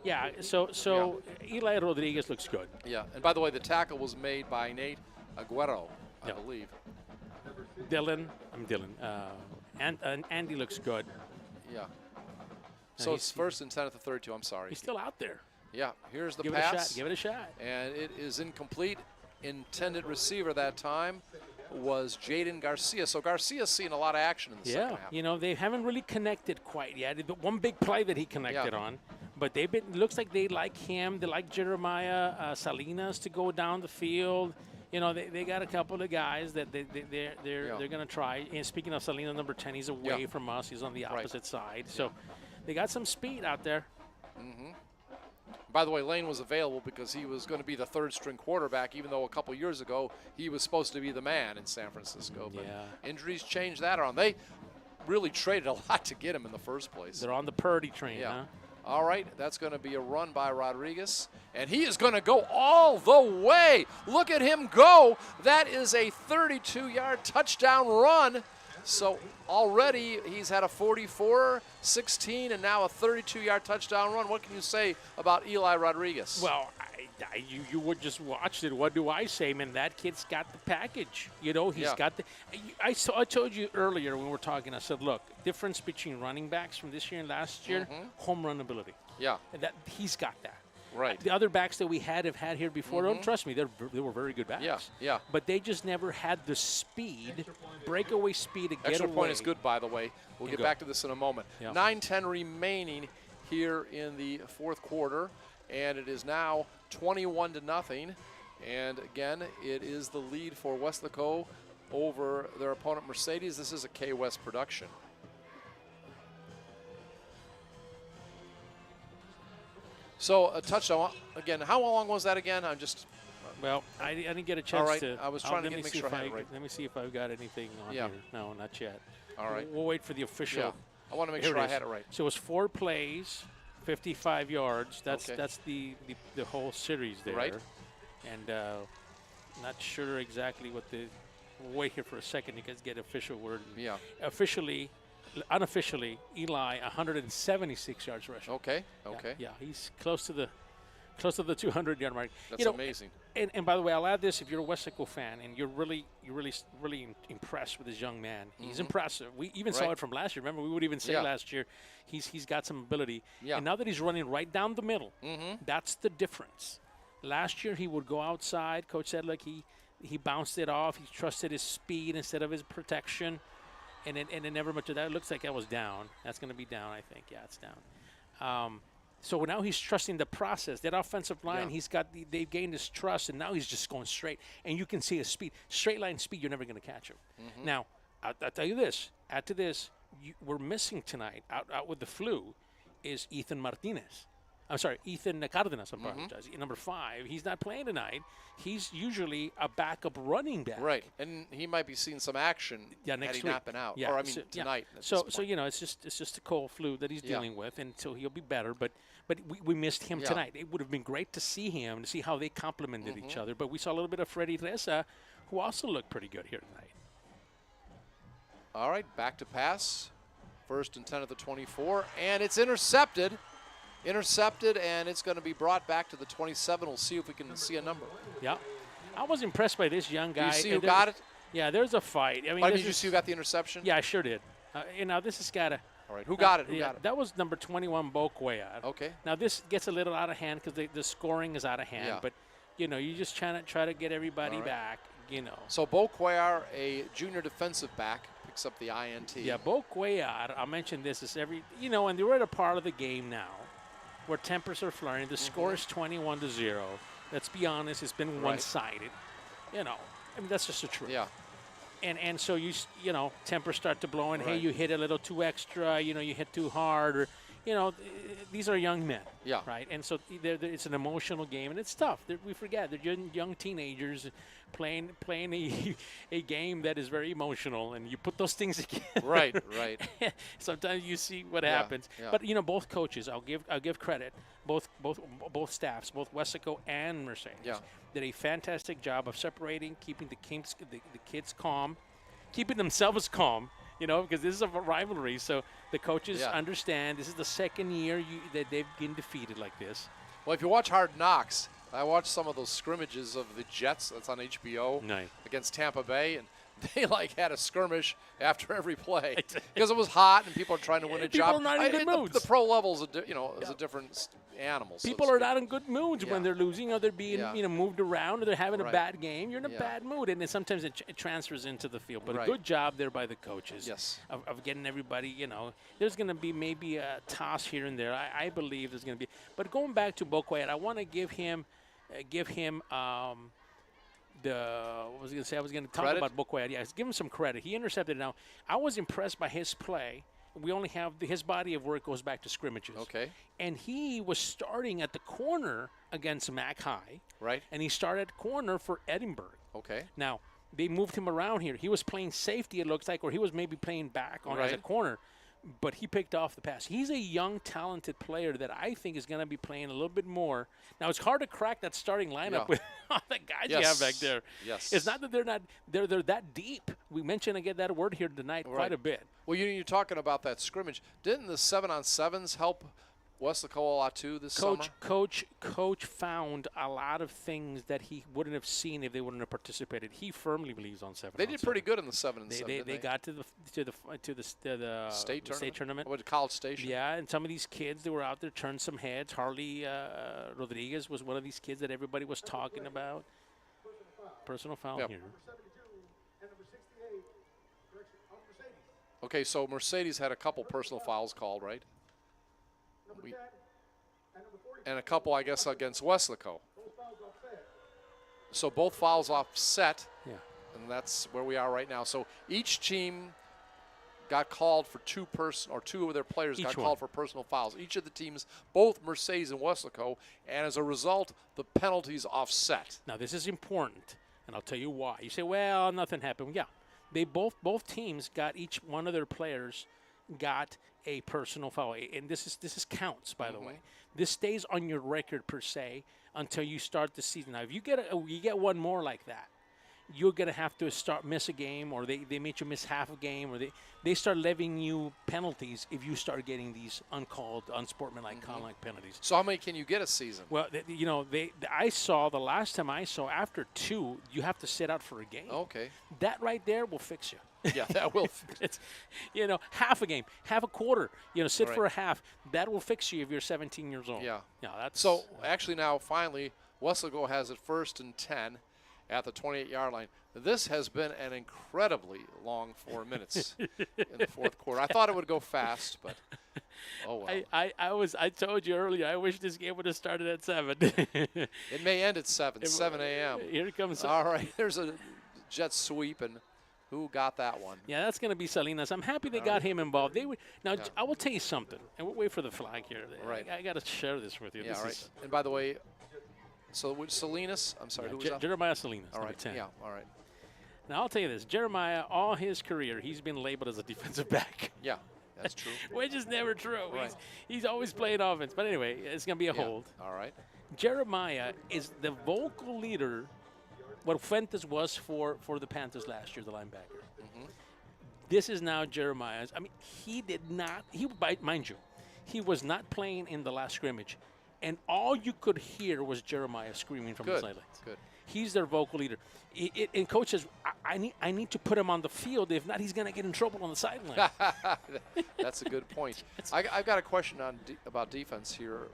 Yeah, so Eli Rodriguez looks good. Yeah, and by the way, the tackle was made by Nate Aguero, I believe. And Andy looks good. Yeah. So it's 1st and 10 at the 32, I'm sorry. He's still out there. Yeah, here's the Give pass. Give it a shot. And it is incomplete. Intended receiver that time was Jaden Garcia. So Garcia's seen a lot of action in the second half. They haven't really connected quite yet. The one big play that he connected on, but looks like they like him. They like Jeremiah Salinas to go down the field. They got a couple of guys that they're going to try. And speaking of Salinas, number 10, he's away from us. He's on the opposite side. So they got some speed out there. By the way, Lane was available because he was going to be the third-string quarterback, even though a couple years ago he was supposed to be the man in San Francisco. But injuries changed that around. They really traded a lot to get him in the first place. They're on the Purdy train, huh? All right, that's going to be a run by Rodriguez, and he is going to go all the way. Look at him go. That is a 32-yard touchdown run. So already he's had a 44, 16, and now a 32-yard touchdown run. What can you say about Eli Rodriguez? Well, you would just watched it. What do I say, man? That kid's got the package. You know, he's got the. I told you earlier when we were talking. I said, look, difference between running backs from this year and last year, home run ability. Yeah, and that he's got that. Right. The other backs that we have had here before, don't trust me, they were very good backs. Yeah. But they just never had the speed, breakaway speed to get away. Extra point is good, by the way. We'll get back to this in a moment. 9:10 remaining here in the fourth quarter, and it is now 21-0. And again, it is the lead for Weslaco over their opponent Mercedes. This is a KWES production. So a touchdown again. How long was that again? I'm just. Well, I didn't get a chance to. I was trying to make sure I had it right. Let me see if I've got anything on here. No, not yet. All right. We'll wait for the official. Yeah. I want to make sure I had it right. So it was 4 plays, 55 yards. That's the whole series there. Right. And not sure exactly what the. We'll wait here for a second. You guys get official word. Yeah. Unofficially, Eli 176 yards rushing. Okay. Yeah, he's close to the 200-yard mark. That's amazing. And by the way, I'll add this: if you're a Weslaco fan and you're really impressed with this young man, he's impressive. We even saw it from last year. Remember, we would even say last year he's got some ability. Yeah. And now that he's running right down the middle, that's the difference. Last year he would go outside. Coach said, look, he bounced it off. He trusted his speed instead of his protection. And it never much of that. It looks like that was down. That's going to be down, I think. Yeah, it's down. So now he's trusting the process. That offensive line, they've gained his trust, and now he's just going straight. And you can see his speed. Straight line speed, you're never going to catch him. Now, I'll tell you this. Add to this, we're missing tonight, out with the flu, is Ethan Martinez. I'm sorry, Ethan Cardenas, I'm apologizing. Number 5, he's not playing tonight. He's usually a backup running back. Right, and he might be seeing some action next had he week. not been out. Yeah, or, I mean, tonight. So you know, it's just a cold flu that he's dealing with, and so he'll be better. But we missed him tonight. It would have been great to see him, to see how they complemented each other. But we saw a little bit of Freddy Reza, who also looked pretty good here tonight. All right, back to pass. 1st and 10 at the 24, and it's intercepted. And it's going to be brought back to the 27. We'll see if we can see a number. Yeah. I was impressed by this young guy. You see who got it? Yeah, there's a fight. I mean, did you see who got the interception? Yeah, I sure did. This has got to. All right, who got it? That was number 21, Bo Cuellar. Okay. Now, this gets a little out of hand because the scoring is out of hand. Yeah. But, you just try to get everybody back, So Bo Cuellar, a junior defensive back, picks up the INT. Yeah, Bo Cuellar, I'll mention this, is and we're at a part of the game now where tempers are flaring. The score is 21-0. Let's be honest, it's been one-sided. I mean, that's just the truth. Yeah. And so tempers start to blow, and hey, you hit a little too extra, you hit too hard, or these are young men. Yeah. Right. And so it's an emotional game, and it's tough. We forget they're young teenagers playing a game that is very emotional, and you put those things together. Right. Sometimes you see what happens. Yeah. But both coaches, I'll give credit, both staffs, both Weslaco and Mercedes, did a fantastic job of separating, keeping the kids calm, keeping themselves calm. Because this is a rivalry, so the coaches understand this is the second year that they've been defeated like this. Well, if you watch Hard Knocks, I watched some of those scrimmages of the Jets. That's on HBO against Tampa Bay, and they had a skirmish after every play because it was hot and people are trying to win a job. People are not in good moods. The pro level is a different animal. People are not in good moods when they're losing, or they're being moved around, or they're having a bad game. You're in a bad mood, and then sometimes it transfers into the field. But a good job there by the coaches of getting everybody. There's going to be maybe a toss here and there. I believe there's going to be. But going back to Bo Cuellar, I want to give him. What was I going to say? I was going to talk about Bo Cuellar. Yeah, give him some credit. He intercepted it. Now, I was impressed by his play we only have his body of work goes back to scrimmages. Okay. And he was starting at the corner against Mac High. Right. And he started corner for Edinburgh. Okay. Now, they moved him around here. He was playing safety, it looks like, or he was maybe playing back on as a Right. corner. But he picked off the pass. He's a young, talented player that I think is going to be playing a little bit more. Now, it's hard to crack that starting lineup Yeah. with all the guys you have back there. Yes. It's not that they're that deep. We mentioned again that word here tonight quite a bit. Well, you're talking about that scrimmage. Didn't the 7-on-7s help Weslaco a lot too this summer? Coach found a lot of things that he wouldn't have seen if they wouldn't have participated. He firmly believes on 7. They did pretty good in the 7-on-7. They got to the state tournament. What, College Station? Yeah, and some of these kids that were out there turned some heads. Harley Rodriguez was one of these kids that everybody was talking about. Personal foul Yep. here. Okay, so Mercedes had a couple personal fouls called, right? And a couple, I guess, against Weslaco. So both fouls offset. Yeah. And that's where we are right now. So each team got called for two of their players got called for personal fouls. Each of the teams, both Mercedes and Weslaco, and as a result, the penalties offset. Now this is important, and I'll tell you why. You say, well, nothing happened. Yeah, they both teams got each one of their players got a personal foul, and this is counts, by the way. This stays on your record per se until you start the season. Now, if you get one more like that, you're going to have to miss a game, or they make you miss half a game, or they start levying you penalties if you start getting these uncalled, unsportsmanlike conduct penalties. So how many can you get a season? Well, I saw the last time I saw after 2, you have to sit out for a game. Okay. That right there will fix you. Yeah, that will. It's, half a game, half a quarter. Sit Right. for a half. That will fix you if you're 17 years old. Yeah. No, that's So actually now, finally, Weslaco has it 1st and 10 at the 28-yard line. This has been an incredibly long 4 minutes in the fourth quarter. I thought it would go fast, but oh well. I told you earlier. I wish this game would have started at 7. It may end at 7 a.m. Here comes. All right, there's a jet sweep, and who got that one? Yeah, that's going to be Salinas. I'm happy they got him involved. I will tell you something, and we'll wait for the flag here. Right. I got to share this with you. Yeah, This all right. is- And by the way, so with Salinas, I'm sorry, who was that? Jeremiah Salinas, All number right, 10. yeah, all right. Now, I'll tell you this. Jeremiah, all his career, he's been labeled as a defensive back, Yeah, that's true. which is never true. Right. He's always playing offense. But anyway, it's going to be a Yeah, hold. all right. Jeremiah is the vocal leader, what Fuentes was for the Panthers last year, the linebacker. This is now Jeremiah's. I mean, he did not, mind you, he was not playing in the last scrimmage. And all you could hear was Jeremiah screaming from the Good, sidelines. good. He's their vocal leader. And coach says, I need to put him on the field. If not, he's going to get in trouble on the sideline. That's a good point. I've got a question about defense here.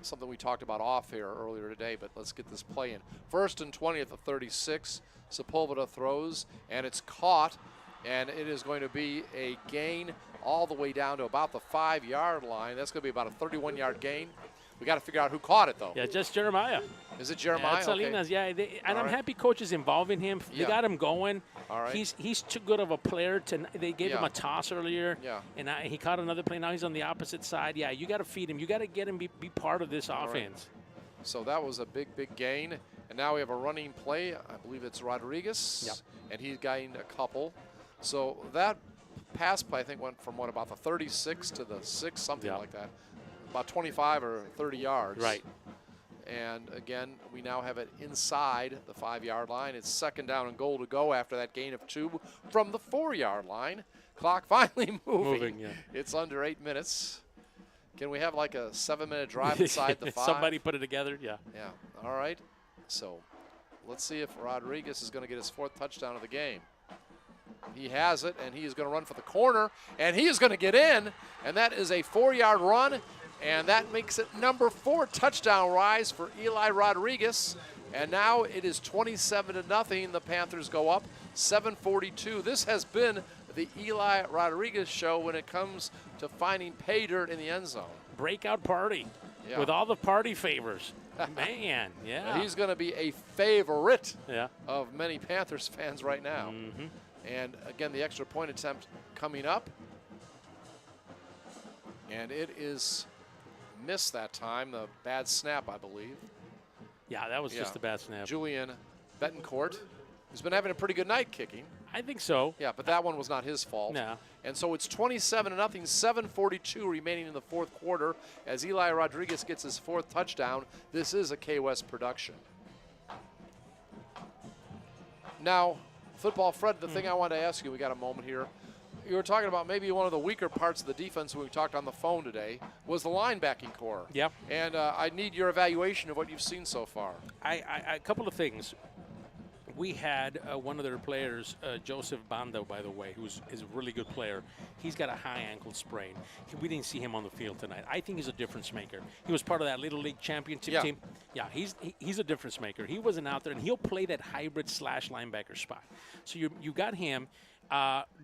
Something we talked about off here earlier today, but let's get this play in. 1st and 20 at the 36. Sepulveda throws, and it's caught, and it is going to be a gain all the way down to about the 5-yard line. That's going to be about a 31-yard gain. We got to figure out who caught it, though. Yeah, just Jeremiah. Is it Jeremiah? Yeah, Salinas, Okay. yeah. And All I'm right. happy coach is involving him. They Yeah. got him going. All right. He's too good of a player. They gave him Yeah. a toss earlier. Yeah. And he caught another play. Now he's on the opposite side. Yeah, you got to feed him. You got to get him be part of this All right. offense. So that was a big gain. And now we have a running play. I believe it's Rodriguez. Yep. And he gained a couple. So that pass play, I think, went from, about the 36 to the 6, something Yeah. like that. About 25 or 30 yards. Right. And, again, we now have it inside the 5-yard line. It's 2nd down and goal to go after that gain of 2 from the 4-yard line. Clock finally moving. Yeah. It's under 8 minutes. Can we have like a 7-minute drive inside the 5? Somebody put it together. Yeah. Yeah. All right. So let's see if Rodriguez is going to get his 4th touchdown of the game. He has it, and he is going to run for the corner, and he is going to get in, and that is a 4-yard run, and that makes it number 4 touchdown rise for Eli Rodriguez. And now it is 27-0. The Panthers go up 7:42. This has been the Eli Rodriguez show when it comes to finding pay dirt in the end zone. Breakout party Yeah. with all the party favors. Man, yeah. He's going to be a favorite Yeah. of many Panthers fans right now. Mm-hmm. And again, the extra point attempt coming up. And it is missed that time. The bad snap, I believe. Yeah, that was just a bad snap. Julian Betancourt, who's been having a pretty good night kicking. I think so. Yeah, but that one was not his fault. No. And so it's 27-0, 7:42 remaining in the fourth quarter as Eli Rodriguez gets his fourth touchdown. This is a KWES production. Now, Football Fred, the thing I wanted to ask you, we got a moment here. You were talking about maybe one of the weaker parts of the defense when we talked on the phone today was the linebacking core. Yep. And I need your evaluation of what you've seen so far. A couple of things. We had one of their players, Joseph Bando, by the way, who's is a really good player. He's got a high ankle sprain. We didn't see him on the field tonight. I think he's a difference maker. He was part of that Little League championship team. Yeah, he's a difference maker. He wasn't out there, and he'll play that hybrid slash linebacker spot. So you got him.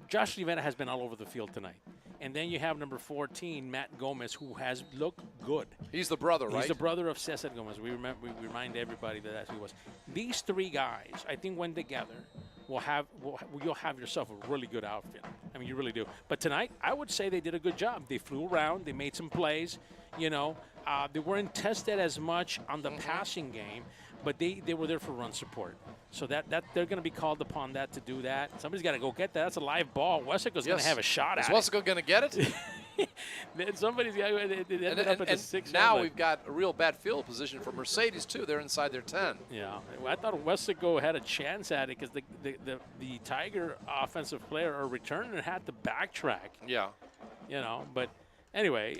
Josh Rivera has been all over the field tonight. And then you have number 14, Matt Gomez, who has looked good. He's the brother, right? He's the brother of Cesar Gomez. We remind everybody that that's who he was. These three guys, I think, when together, you'll have yourself a really good outfit. I mean, you really do. But tonight, I would say they did a good job. They flew around. They made some plays. You know, they weren't tested as much on the passing game, but they were there for run support. So that they're going to be called upon that to do that. Somebody's got to go get that. That's a live ball. Weslaco's going to have a shot at it. Is Weslaco going to get it? Then somebody's got to up at the 6. Now we've got a real bad field position for Mercedes, too. They're inside their 10. Yeah. I thought Weslaco had a chance at it because the Tiger offensive player or returner had to backtrack. Yeah. You know, but anyway,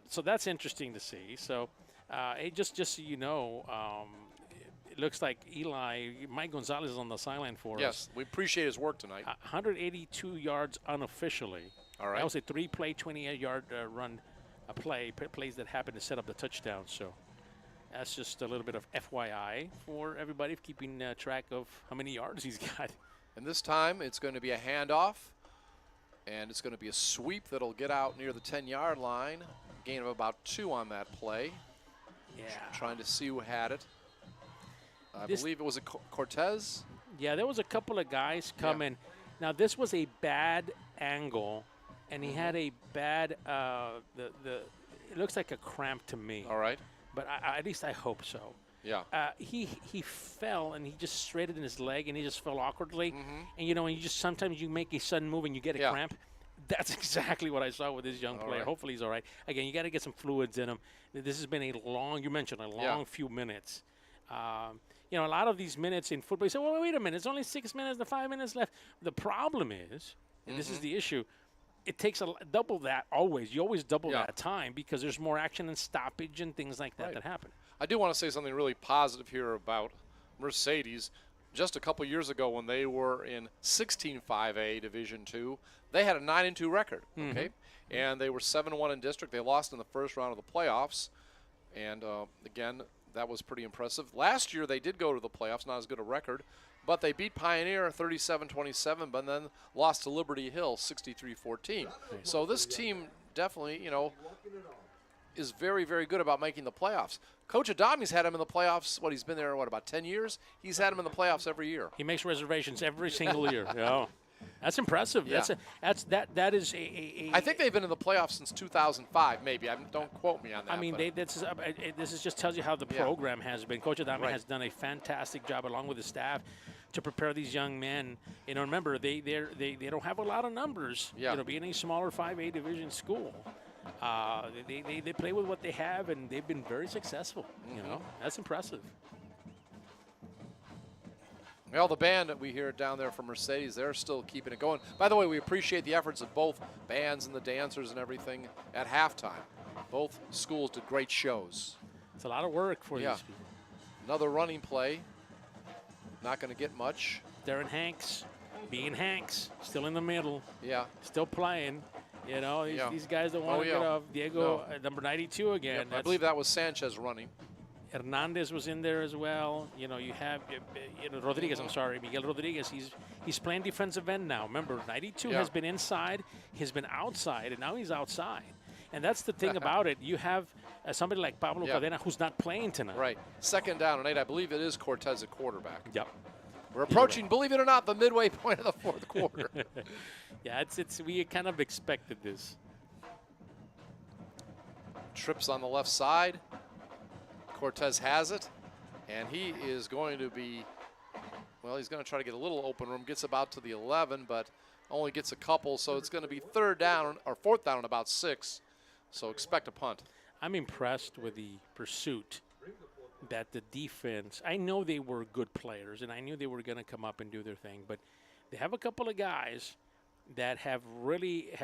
so that's interesting to see. So just so you know, it looks like Mike Gonzalez is on the sideline for us. Yes, we appreciate his work tonight. 182 yards unofficially. All right. That was a 3-play, 28-yard run, plays that happened to set up the touchdown. So that's just a little bit of FYI for everybody, keeping track of how many yards he's got. And this time it's going to be a handoff, and it's going to be a sweep that'll get out near the 10-yard line. Gain of about 2 on that play. Yeah. Trying to see who had it. I believe it was a Cortez. Yeah, there was a couple of guys coming. Yeah. Now, this was a bad angle, and he had a bad it looks like a cramp to me. All right. But at least I hope so. Yeah. He fell, and he just straightened his leg, and he just fell awkwardly. And, you know, and sometimes you make a sudden move and you get a cramp. That's exactly what I saw with this young player. Right. Hopefully he's all right. Again, you got to get some fluids in him. This has been you mentioned a long few minutes. You know, a lot of these minutes in football, you say, well, wait a minute, it's only 6 minutes, the 5 minutes left. The problem is, and this is the issue, it takes double that always. You always double that time because there's more action and stoppage and things like that that happen. I do want to say something really positive here about Mercedes. Just a couple years ago when they were in 16-5A Division II, they had a 9-2 record, okay? And they were 7-1 in district. They lost in the first round of the playoffs. And, again, that was pretty impressive. Last year they did go to the playoffs, not as good a record, but they beat Pioneer 37-27, but then lost to Liberty Hill 63-14. So this team definitely, you know, is very, very good about making the playoffs. Coach Adami's had him in the playoffs. He's been there, about 10 years? He's had him in the playoffs every year. He makes reservations every single year. Yeah. That's impressive. Yeah. That is a I think they've been in the playoffs since 2005, maybe. Don't quote me on that. I mean, this just tells you how the program has been. Coach Adami has done a fantastic job along with his staff to prepare these young men. You know, remember they don't have a lot of numbers. Yeah. You know, being a smaller 5A division school, they play with what they have, and they've been very successful. You know, that's impressive. Well, the band that we hear down there from Mercedes, they're still keeping it going. By the way, we appreciate the efforts of both bands and the dancers and everything at halftime. Both schools did great shows. It's a lot of work for these people. Another running play. Not going to get much. Darren Hanks, being Hanks, still in the middle. Yeah. Still playing. You know, these guys don't want to get off. Diego, number 92 again. Yep, I believe that was Sanchez running. Hernandez was in there as well. You know, you have Rodriguez. I'm sorry, Miguel Rodriguez. He's playing defensive end now. Remember, 92 has been inside, he's been outside, and now he's outside. And that's the thing about it. You have somebody like Pablo Cadena who's not playing tonight. Right. 2nd down and 8. I believe it is Cortez at quarterback. Yep. We're approaching, believe it or not, the midway point of the 4th quarter. Yeah, we kind of expected this. trips on the left side. Cortez has it, and he is going to be, well, he's going to try to get a little open room. Gets about to the 11, but only gets a couple, so it's going to be 4th down and about 6. So expect a punt. I'm impressed with the pursuit that the defense, I know they were good players, and I knew they were going to come up and do their thing, but they have a couple of guys that have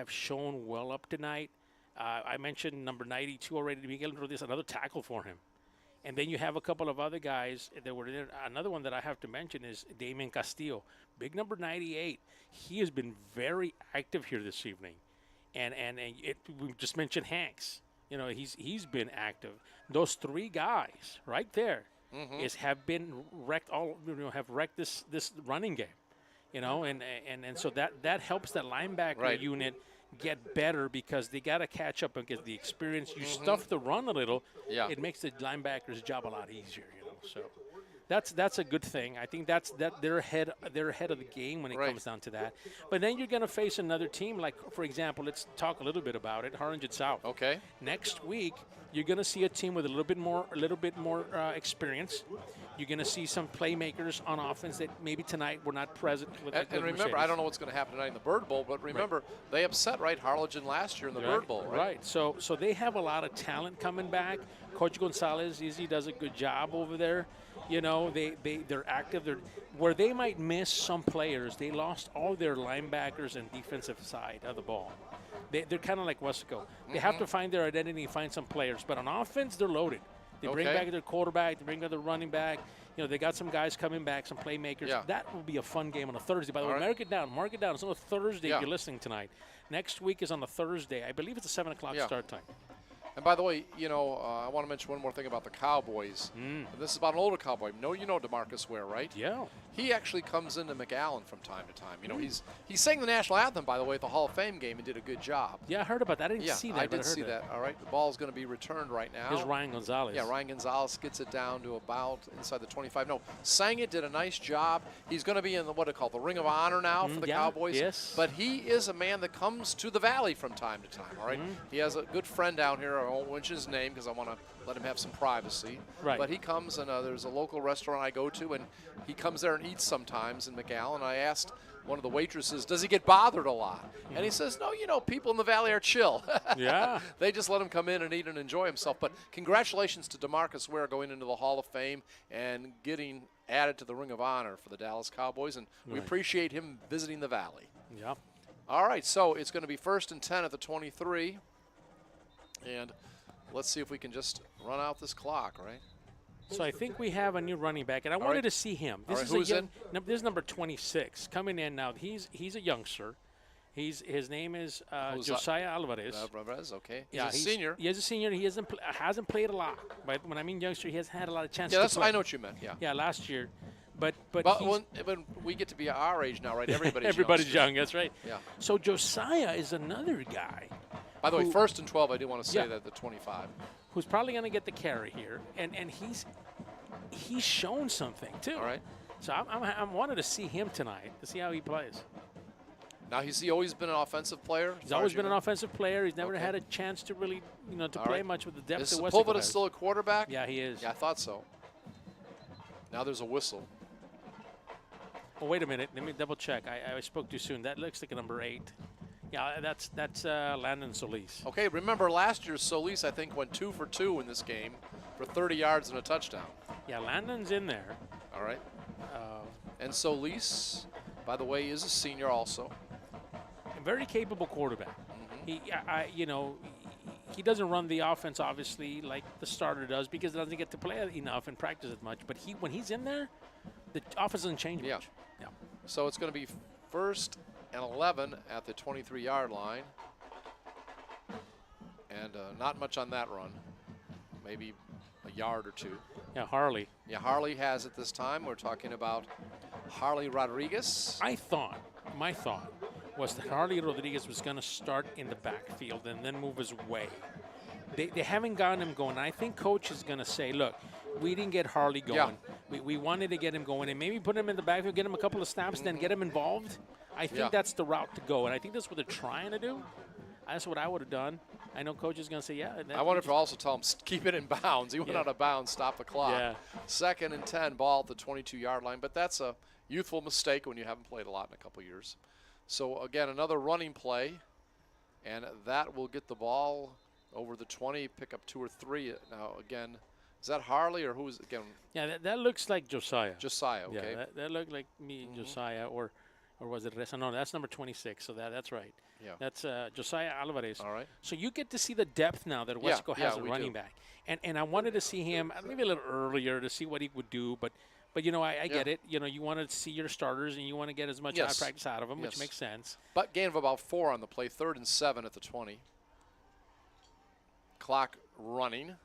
shown well up tonight. I mentioned number 92 already. Miguel Rodriguez, another tackle for him. And then you have a couple of other guys that were there. Another one that I have to mention is Damien Castillo, big number 98. He has been very active here this evening. And we just mentioned Hanks. You know, he's been active. Those 3 guys right there have been wrecked. Have wrecked this running game. You know, and so that helps that linebacker unit get better because they got to catch up and get the experience. You stuff the run a little, it makes the linebacker's job a lot easier. You know, so that's a good thing. I think that they're ahead of the game when it comes down to that. But then you're going to face another team like, for example, let's talk a little bit about it. Harlingen South. Okay. Next week, you're going to see a team with a little bit more experience. You're going to see some playmakers on offense that maybe tonight were not present. And remember, Mercedes. I don't know what's going to happen tonight in the Bird Bowl, but remember, they upset Harlingen last year in the Bird Bowl, right? Right. So they have a lot of talent coming back. Coach Gonzalez, Izzy does a good job over there. You know, they're active. Where they might miss some players, they lost all their linebackers and defensive side of the ball. They're kind of like Weslaco. They have to find their identity and find some players. But on offense, they're loaded. They bring back their quarterback. They bring back their running back. You know, they got some guys coming back, some playmakers. Yeah. That will be a fun game on a Thursday. By the way, mark it down. It's on a Thursday if you're listening tonight. Next week is on a Thursday. I believe it's a 7 o'clock start time. And by the way, you know, I want to mention one more thing about the Cowboys. This is about an older Cowboy. You know DeMarcus Ware, right? Yeah. He actually comes into McAllen from time to time. You know, he sang the national anthem, by the way, at the Hall of Fame game and did a good job. Yeah, I heard about that. I didn't see that. I did see that. All right, the ball is going to be returned right now. Here's Ryan Gonzalez. Yeah, Ryan Gonzalez gets it down to about inside the 25. No, sang it, did a nice job. He's going to be in what they call the Ring of Honor now for the Cowboys. Yes. But he is a man that comes to the Valley from time to time. All right. He has a good friend down here. I won't mention his name because I want to let him have some privacy. Right. But he comes, and there's a local restaurant I go to, and he comes there and eats sometimes in McAllen. I asked one of the waitresses, does he get bothered a lot? And he says, no, you know, people in the Valley are chill. Yeah. They just let him come in and eat and enjoy himself. But congratulations to DeMarcus Ware going into the Hall of Fame and getting added to the Ring of Honor for the Dallas Cowboys. And we appreciate him visiting the Valley. Yeah. All right, so it's going to be 1st and 10 at the 23. And let's see if we can just run out this clock, right? So I think we have a new running back, and I wanted to see him. This is who's in? This is number 26 coming in now. He's a youngster. His name is Josiah Alvarez. Alvarez, okay. He's a senior. He is a senior. He hasn't played a lot. But when I mean youngster, he hasn't had a lot of chances. Yeah, to play. I know what you meant. Yeah. Yeah, last year. But when we get to be our age now, right? Everybody's young. That's right. Yeah. So Josiah is another guy. By the way, 1st and 12. I do want to say that the 25. Who's probably going to get the carry here, and he's shown something too. All right. So I'm wanted to see him tonight to see how he plays. Now, has he always been an offensive player? He's always been an offensive player. He's never had a chance to really, play much with the depth that Weslaco Sepulveda has. still a quarterback? Yeah, he is. Yeah, I thought so. Now there's a whistle. Oh, wait a minute. Let me double check. I spoke too soon. That looks like a number 8. Yeah, that's Landon Solis. Okay, remember last year Solis, I think, went 2 for 2 in this game for 30 yards and a touchdown. Yeah, Landon's in there. All right. And Solis, by the way, is a senior also. A very capable quarterback. He doesn't run the offense, obviously, like the starter does because he doesn't get to play enough and practice as much. But when he's in there, the offense doesn't change much. Yeah. So it's going to be 1st and 11 at the 23-yard line. And not much on that run. Maybe a yard or 2. Yeah, Harley. Yeah, Harley has it this time. We're talking about Harley Rodriguez. My thought was that Harley Rodriguez was going to start in the backfield and then move his way. They haven't gotten him going. I think Coach is going to say, look, we didn't get Harley going. Yeah. We wanted to get him going and maybe put him in the backfield, get him a couple of snaps, then get him involved. I think that's the route to go, and I think that's what they're trying to do. That's what I would have done. I know coach is going to say, yeah. I wonder if he'll also tell him, keep it in bounds. He went Yeah. out of bounds, stop the clock. Yeah. 2nd and 10, ball at the 22-yard line. But that's a youthful mistake when you haven't played a lot in a couple years. So, again, another running play, and that will get the ball over the 20, pick up 2 or 3. Now, again, is that Harley or who's, again? Yeah, that looks like Josiah. Josiah, okay. Yeah, that looked like me, Josiah, or was it Reza? No, that's number 26, so that's right. Yeah. That's Josiah Alvarez. All right. So you get to see the depth now that Yeah, Weslaco yeah, has a we running do. back. And I wanted to see him maybe a little earlier to see what he would do, but you know, I get it. You know, you want to see your starters and you want to get as much Yes. practice out of them, which Yes. makes sense. But gain of about 4 on the play, 3rd and 7 at the 20. Clock running.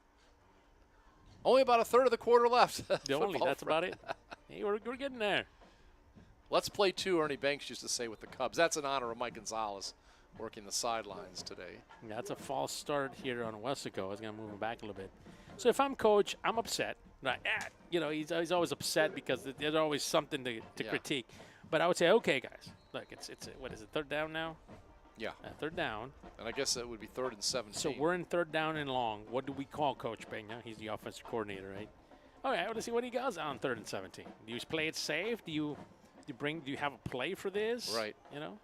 Only about a third of the quarter left. That's about it. Hey, we're getting there. Let's play 2, Ernie Banks used to say with the Cubs. That's in honor of Mike Gonzalez working the sidelines today. Yeah, that's a false start here on Weslaco. I was going to move him back a little bit. So if I'm coach, I'm upset. Right? You know, he's always upset because there's always something to critique. But I would say, okay, guys, look, it's what is it, 3rd down now? Yeah. 3rd down. And I guess it would be 3rd and 17. So we're in 3rd down and long. What do we call Coach Pena? He's the offensive coordinator, right? All right, I want to see what he does on 3rd and 17. Do you play it safe? Do you have a play for this? Right. You know?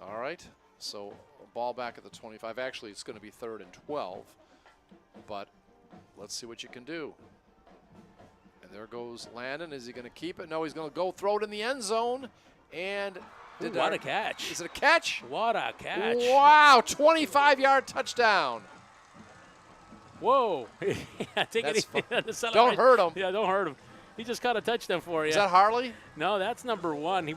All right. So ball back at the 25. Actually, it's going to be 3rd and 12. But let's see what you can do. And there goes Landon. Is he going to keep it? No, he's going to go throw it in the end zone. And What a catch. Is it a catch? What a catch. Wow, 25-yard touchdown. Whoa. Take That's it easy. Don't hurt him. Yeah, don't hurt him. He just caught a touchdown for you. Is that Harley? No, that's number 1.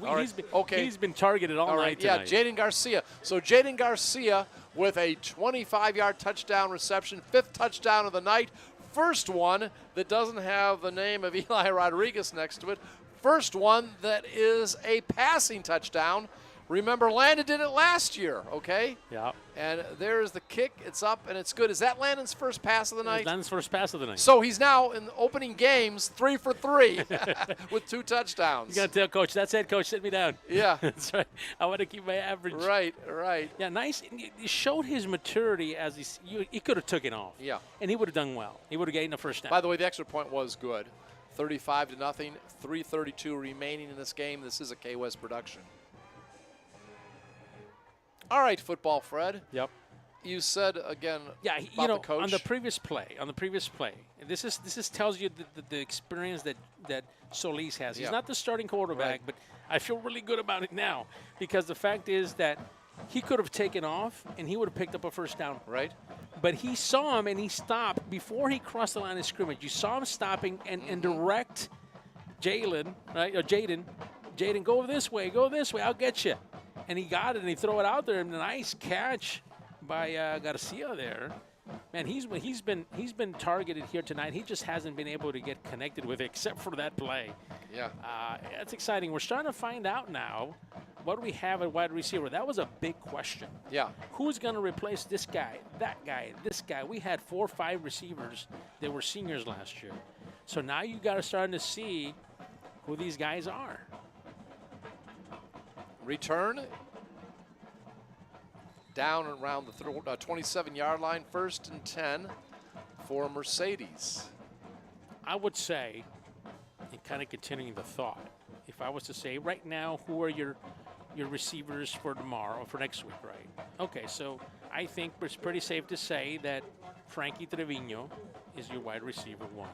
He's been targeted all night Yeah, tonight. Jaden Garcia. So Jaden Garcia with a 25-yard touchdown reception, 5th touchdown of the night. First one that doesn't have the name of Eli Rodriguez next to it. First one that is a passing touchdown. Remember, Landon did it last year, okay? Yeah. And there's the kick. It's up, and it's good. Is that Landon's first pass of the night? Landon's first pass of the night. So he's now in the opening games 3 for 3 with 2 touchdowns. You got to tell Coach, that's it, Coach, sit me down. Yeah. That's right. I want to keep my average. Right, right. Yeah, nice. He showed his maturity as he could have took it off. Yeah. And he would have done well. He would have gained the first down. By the way, the extra point was good. 35-0, 3:32 remaining in this game. This is a KWES production. All right, football, Fred. Yep. You said again. Yeah, about the coach. on the previous play, this is tells you the experience that Solis has. He's Yeah. not the starting quarterback, Right. but I feel really good about it now because the fact is that he could have taken off and he would have picked up a first down. Right. But he saw him and he stopped before he crossed the line of scrimmage. You saw him stopping and direct Jalen, right? Or Jaden, go this way, I'll get you. And he got it and he throw it out there. And a nice catch by Garcia there. Man, he's been targeted here tonight. He just hasn't been able to get connected with it except for that play. Yeah. That's exciting. We're starting to find out now what do we have at wide receiver. That was a big question. Yeah. Who's going to replace this guy, that guy, this guy? We had 4 or 5 receivers that were seniors last year. So now you got to start to see who these guys are. Return. Down around the 27-yard line, 1st and 10 for Mercedes. I would say, and kind of continuing the thought, if I was to say right now, who are your receivers for tomorrow, for next week, right? Okay, so I think it's pretty safe to say that Frankie Trevino is your wide receiver 1.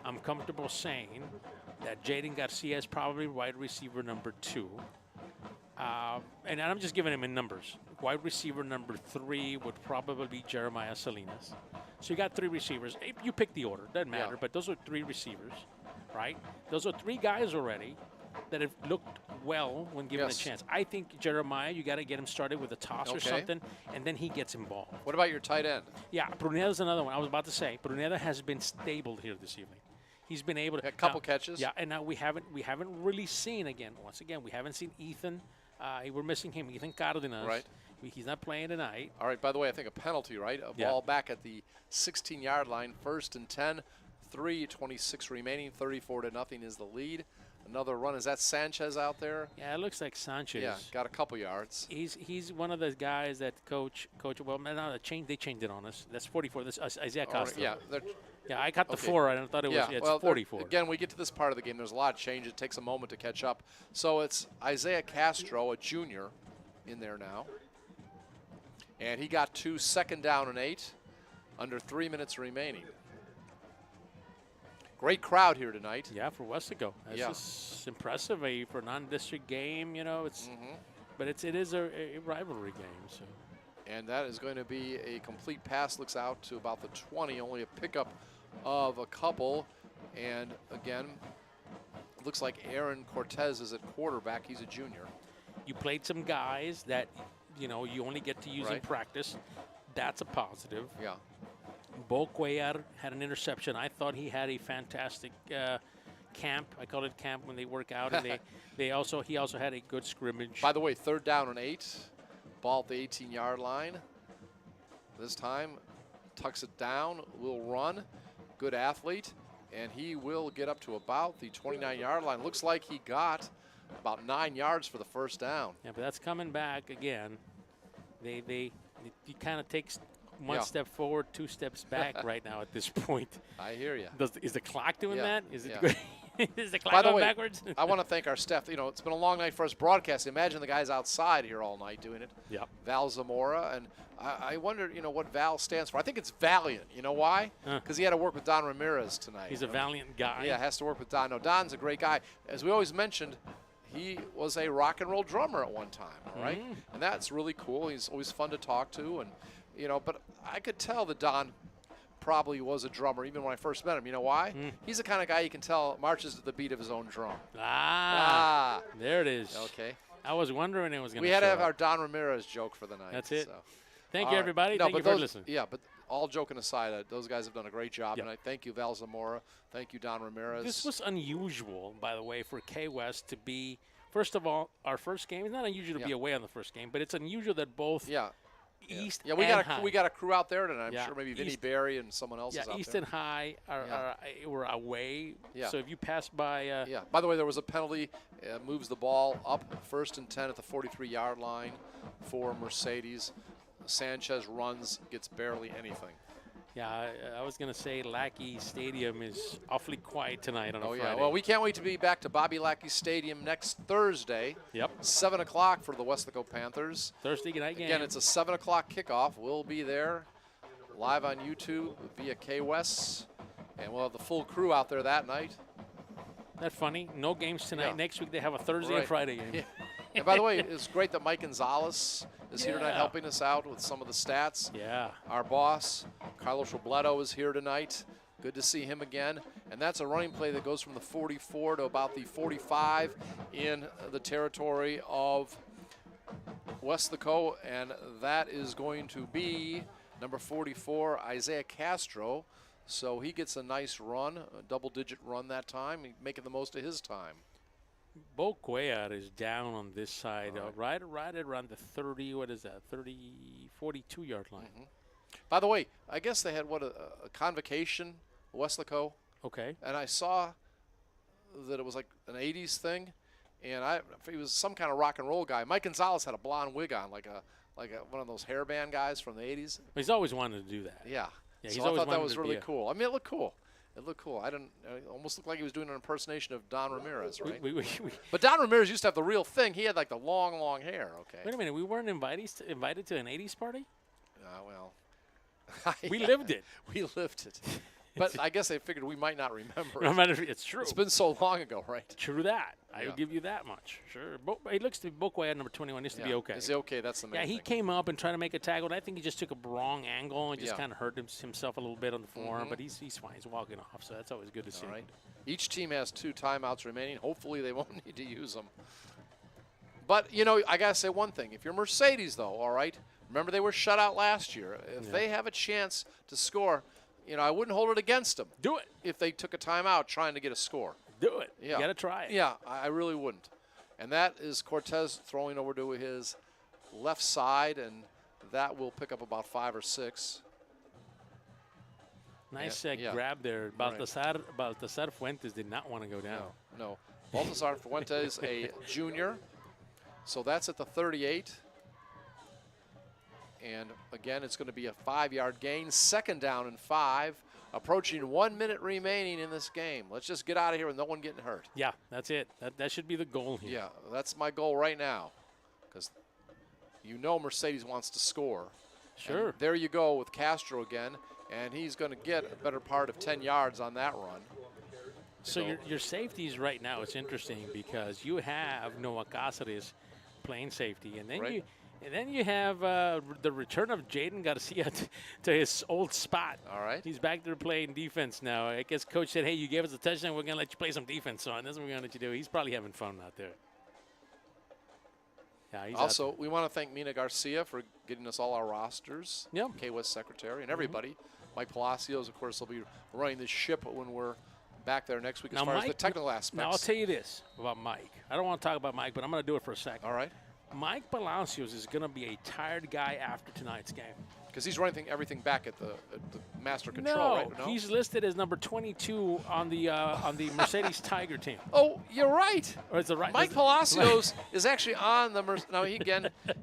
I'm comfortable saying that Jaden Garcia is probably wide receiver number 2. And I'm just giving him in numbers. Wide receiver number 3 would probably be Jeremiah Salinas. So you got 3 receivers. You pick the order, doesn't matter. Yeah. But those are 3 receivers, right? Those are 3 guys already that have looked well when given Yes. a chance. I think Jeremiah, you got to get him started with a toss or Okay. something, and then he gets involved. What about your tight end? Yeah, Bruneda's another one. I was about to say Bruneda has been stable here this evening. He's been able to A couple now- catches. Yeah, and now we haven't really seen once again we haven't seen Ethan. We're missing him, Ethan Cardenas. Right. He's not playing tonight. All right, by the way, I think a penalty, right? A Yeah. ball back at the 16-yard line, 1st and 10, 3:26 remaining, 34-0 is the lead. Another run. Is that Sanchez out there? Yeah, it looks like Sanchez. Yeah, got a couple yards. He's one of the guys that coach. Well, no, they changed it on us. That's 44. This Isaiah Costa. Yeah, yeah. I got the okay. 4 right, and I thought it was. Yeah, It's well, 44. Again, we get to this part of the game. There's a lot of change. It takes a moment to catch up. So it's Isaiah Castro, a junior, in there now, and he got 2 second down and 8, under 3 minutes remaining. Great crowd here tonight. Yeah, for Weslaco. That's just impressive for a non-district game. You know, it's, but it is a rivalry game. So. And that is going to be a complete pass. Looks out to about the 20. Only a pickup of a couple. And again, looks like Aaron Cortez is at quarterback. He's a junior. You played some guys that, you know, you only get to use in practice. That's a positive. Yeah. Bo Cuellar had an interception. I thought he had a fantastic camp. I call it camp when they work out, and he also had a good scrimmage. By the way, 3rd down and 8, ball at the 18-yard line. This time, tucks it down, will run. Good athlete, and he will get up to about the 29-yard line. Looks like he got about 9 yards for the first down. Yeah, but that's coming back again. He kind of takes one step forward, 2 steps back right now at this point. I hear you. Is the clock doing that? Is it is the By clock the going way, backwards? I want to thank our staff. You know, it's been a long night for us broadcasting. Imagine the guys outside here all night doing it. Yep. Val Zamora, and I wonder, you know, what Val stands for. I think it's Valiant. You know why? Because he had to work with Don Ramirez tonight. He's a valiant guy. Yeah, has to work with Don. No, Don's a great guy. As we always mentioned, he was a rock and roll drummer at one time, all right? And that's really cool. He's always fun to talk to, and you know, but I could tll that Don probably was a drummer even when I first met him. You know why? He's the kind of guy you can tell marches to the beat of his own drum. There it is. Okay. I was wondering it was going to We had to have our Don Ramirez joke for the night. That's it. So. Thank you, everybody. No, thank you for listening. Yeah, but all joking aside, those guys have done a great job tonight. Thank you, Val Zamora. Thank you, Don Ramirez. This was unusual, by the way, for KWES to be, first of all, our first game. It's not unusual to be away on the first game, but it's unusual that both East we got a crew out there tonight. I'm sure maybe Vinny East, Berry and someone else is out East there. and High were away. Yeah. So if you pass by. By the way, there was a penalty. Moves the ball up 1st and 10 at the 43-yard line for Mercedes. Sanchez runs, gets barely anything. Yeah, I was going to say Lackey Stadium is awfully quiet tonight on a Friday. Yeah. Well, we can't wait to be back to Bobby Lackey Stadium next Thursday. 7 o'clock for the Weslaco Panthers. Thursday night game. Again, it's a 7 o'clock kickoff. We'll be there live on YouTube via KWES, and we'll have the full crew out there that night. That's funny. No games tonight. Next week they have a Thursday and Friday game. And by the way, it's great that Mike Gonzalez is here tonight helping us out with some of the stats. Our boss, Carlos Robledo, is here tonight. Good to see him again. And that's a running play that goes from the 44 to about the 45 in the territory of Weslaco. And that is going to be number 44, Isaiah Castro. So he gets a nice run, a double-digit run that time, making the most of his time. Bo Cuellar is down on this side, right around the 30, 42-yard line. By the way, I guess they had, a convocation, Weslaco. Okay. And I saw that it was like an 80s thing, and he was some kind of rock and roll guy. Mike Gonzalez had a blonde wig on, like one of those hairband guys from the 80s. He's always wanted to do that. Yeah. He's So I thought that was really cool. I mean, it looked cool. It looked cool. It almost looked like he was doing an impersonation of Don Ramirez, right? But Don Ramirez used to have the real thing. He had like the long, long hair. Okay. Wait a minute. We weren't invited to an 80s party? Well. We lived it. We lived it. But I guess they figured we might not remember No matter, it's true. It's been so long ago, right? True that. I will give you that much. Sure. It looks to be Bo Cuellar at number 21 needs to be okay. Is he okay? That's the main thing. Yeah, he came up and tried to make a tackle, and I think he just took a wrong angle and just kind of hurt himself a little bit on the forearm, but he's fine. He's walking off, so that's always good to see. All right. Each team has 2 timeouts remaining. Hopefully they won't need to use them. But, you know, I got to say one thing. If you're Mercedes, though, all right, remember they were shut out last year. If they have a chance to score, you know, I wouldn't hold it against them. Do it. If they took a timeout trying to get a score. Do it. Yeah. You got to try it. Yeah, I really wouldn't. And that is Cortez throwing over to his left side, and that will pick up about 5 or 6. Nice grab there. Baltasar Fuentes did not want to go down. No. Baltasar Fuentes, a junior. So that's at the 38. And again, it's going to be a 5-yard gain. 2nd down and 5. Approaching 1 minute remaining in this game. Let's just get out of here with no one getting hurt. Yeah, that's it. That should be the goal here. Yeah, that's my goal right now. Because you know Mercedes wants to score. Sure. And there you go with Castro again. And he's going to get a better part of 10 yards on that run. So your safeties right now, it's interesting because you have Noah Cáceres playing safety, and then you have the return of Jaden Garcia to his old spot. All right. He's back there playing defense now. I guess coach said, hey, you gave us a touchdown, we're going to let you play some defense, son. That's what we're going to let you do. He's probably having fun out there. Yeah, he's also, we want to thank Mina Garcia for getting us all our rosters. Yep. KWES secretary and everybody. Mike Palacios, of course, will be running the ship when we're back there next week as far as the technical aspects. Now, I'll tell you this about Mike. I don't want to talk about Mike, but I'm going to do it for a second. All right. Mike Palacios is going to be a tired guy after tonight's game. Because he's running everything back at the master control, right? No, he's listed as number 22 on the Mercedes Tiger team. Oh, you're right. Or is it right? Mike Palacios is actually on the now he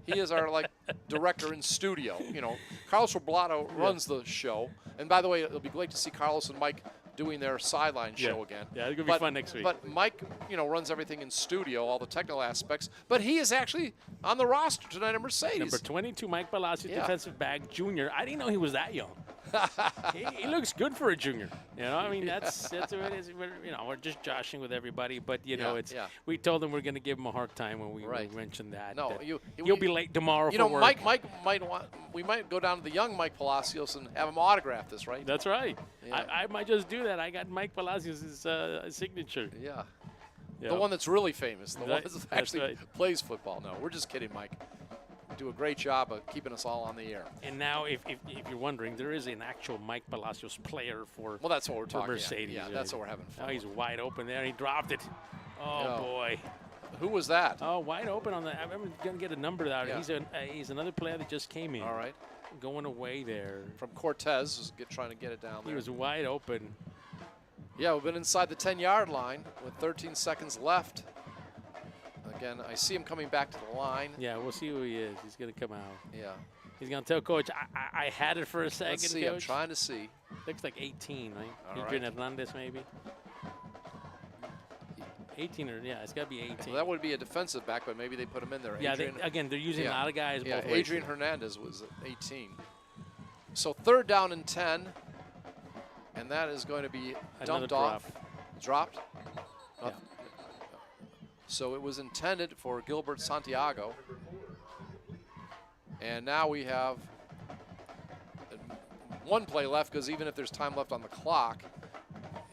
is our director in studio. You know, Carlos Roblato runs the show, and by the way, it'll be great to see Carlos and Mike doing their sideline show again. Yeah, it's gonna be fun next week. But Mike, runs everything in studio, all the technical aspects. But he is actually on the roster tonight at Mercedes. Number 22, Mike Palacios, defensive back, junior. I didn't know he was that young. he looks good for a junior. I mean, that's what it is. We're just joshing with everybody, but we told him we're going to give him a hard time when we mentioned that. No, you'll be late tomorrow for work. Mike we might go down to the young Mike Palacios and have him autograph this, right? That's right. Yeah. I might just do that. I got Mike Palacios' signature. Yeah. Yep. The one that's really famous, the one that actually right. plays football. No, we're just kidding, Mike. You do a great job of keeping us all on the air. And now, if you're wondering, there is an actual Mike Palacios player for that's what we're talking. Mercedes. Yeah, that's what we're having fun. Now he's wide open there. He dropped it. Oh boy. Who was that? Oh, wide open on the. I'm going to get a number out. Yeah. He's another player that just came in. All right. Going away there. From Cortez, trying to get it down there. He was wide open. Yeah, we've been inside the 10-yard line with 13 seconds left. Again, I see him coming back to the line. Yeah, we'll see who he is. He's going to come out. Yeah. He's going to tell Coach, I had it for a second, Let's see. Coach. I'm trying to see. Looks like 18, right? All Adrian right. Hernandez, maybe. 18 it's got to be 18. Well, that would be a defensive back, but maybe they put him in there. Yeah, they're using a lot of guys both ways. Adrian Hernandez was 18. So 3rd down and 10, and that is going to be dumped off. Dropped? Yeah. So it was intended for Gilbert Santiago. And now we have one play left, because even if there's time left on the clock,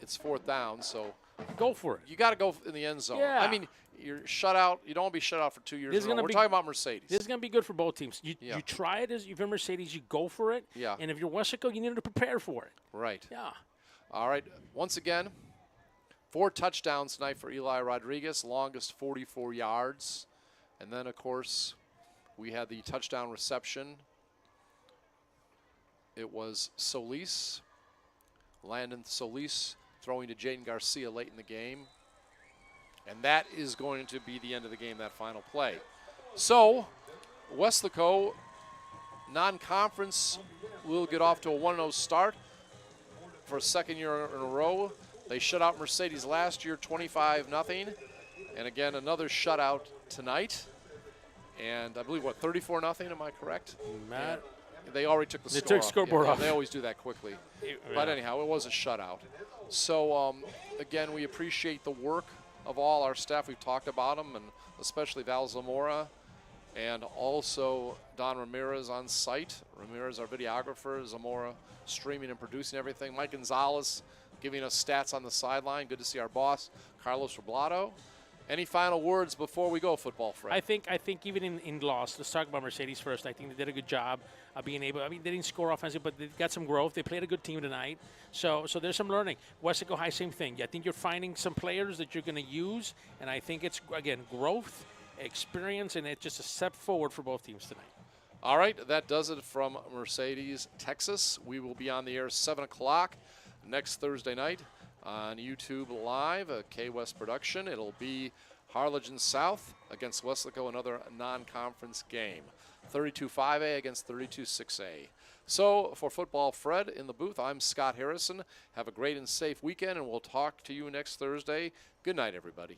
it's 4th down. So go for it. You got to go in the end zone. Yeah. I mean, you're shut out. You don't want to be shut out for 2 years in a row. We're talking about Mercedes. This is going to be good for both teams. You try it. If you're Mercedes, you go for it. Yeah. And if you're Weslaco, you need to prepare for it. Right. Yeah. All right. Once again, 4 touchdowns tonight for Eli Rodriguez, longest 44 yards. And then, of course, we had the touchdown reception. It was Solis, Landon Solis, throwing to Jaden Garcia late in the game. And that is going to be the end of the game, that final play. So, Weslaco, non-conference, will get off to a 1-0 start for a 2nd year in a row. They shut out Mercedes last year, 25-0. And again, another shutout tonight. And I believe, 34-0, am I correct? Matt. They already took the They score took scoreboard off. They always do that quickly. But anyhow, it was a shutout. So, again, we appreciate the work of all our staff. We've talked about them, and especially Val Zamora, and also Don Ramirez on site. Ramirez, our videographer, Zamora streaming and producing everything. Mike Gonzalez giving us stats on the sideline. Good to see our boss, Carlos Roblato. Any final words before we go, Football Fred? I think even in loss, let's talk about Mercedes first. I think they did a good job of being able. I mean, they didn't score offensively, but they got some growth. They played a good team tonight, so there's some learning. Weslaco High, same thing. I think you're finding some players that you're going to use, and I think it's again growth, experience, and it's just a step forward for both teams tonight. All right, that does it from Mercedes, Texas. We will be on the air 7 o'clock next Thursday night. on YouTube Live, a KWES production. It'll be Harlingen South against Weslaco, another non-conference game. 32-5A against 32-6A. So for Football Fred in the booth, I'm Scott Harrison. Have a great and safe weekend, and we'll talk to you next Thursday. Good night, everybody.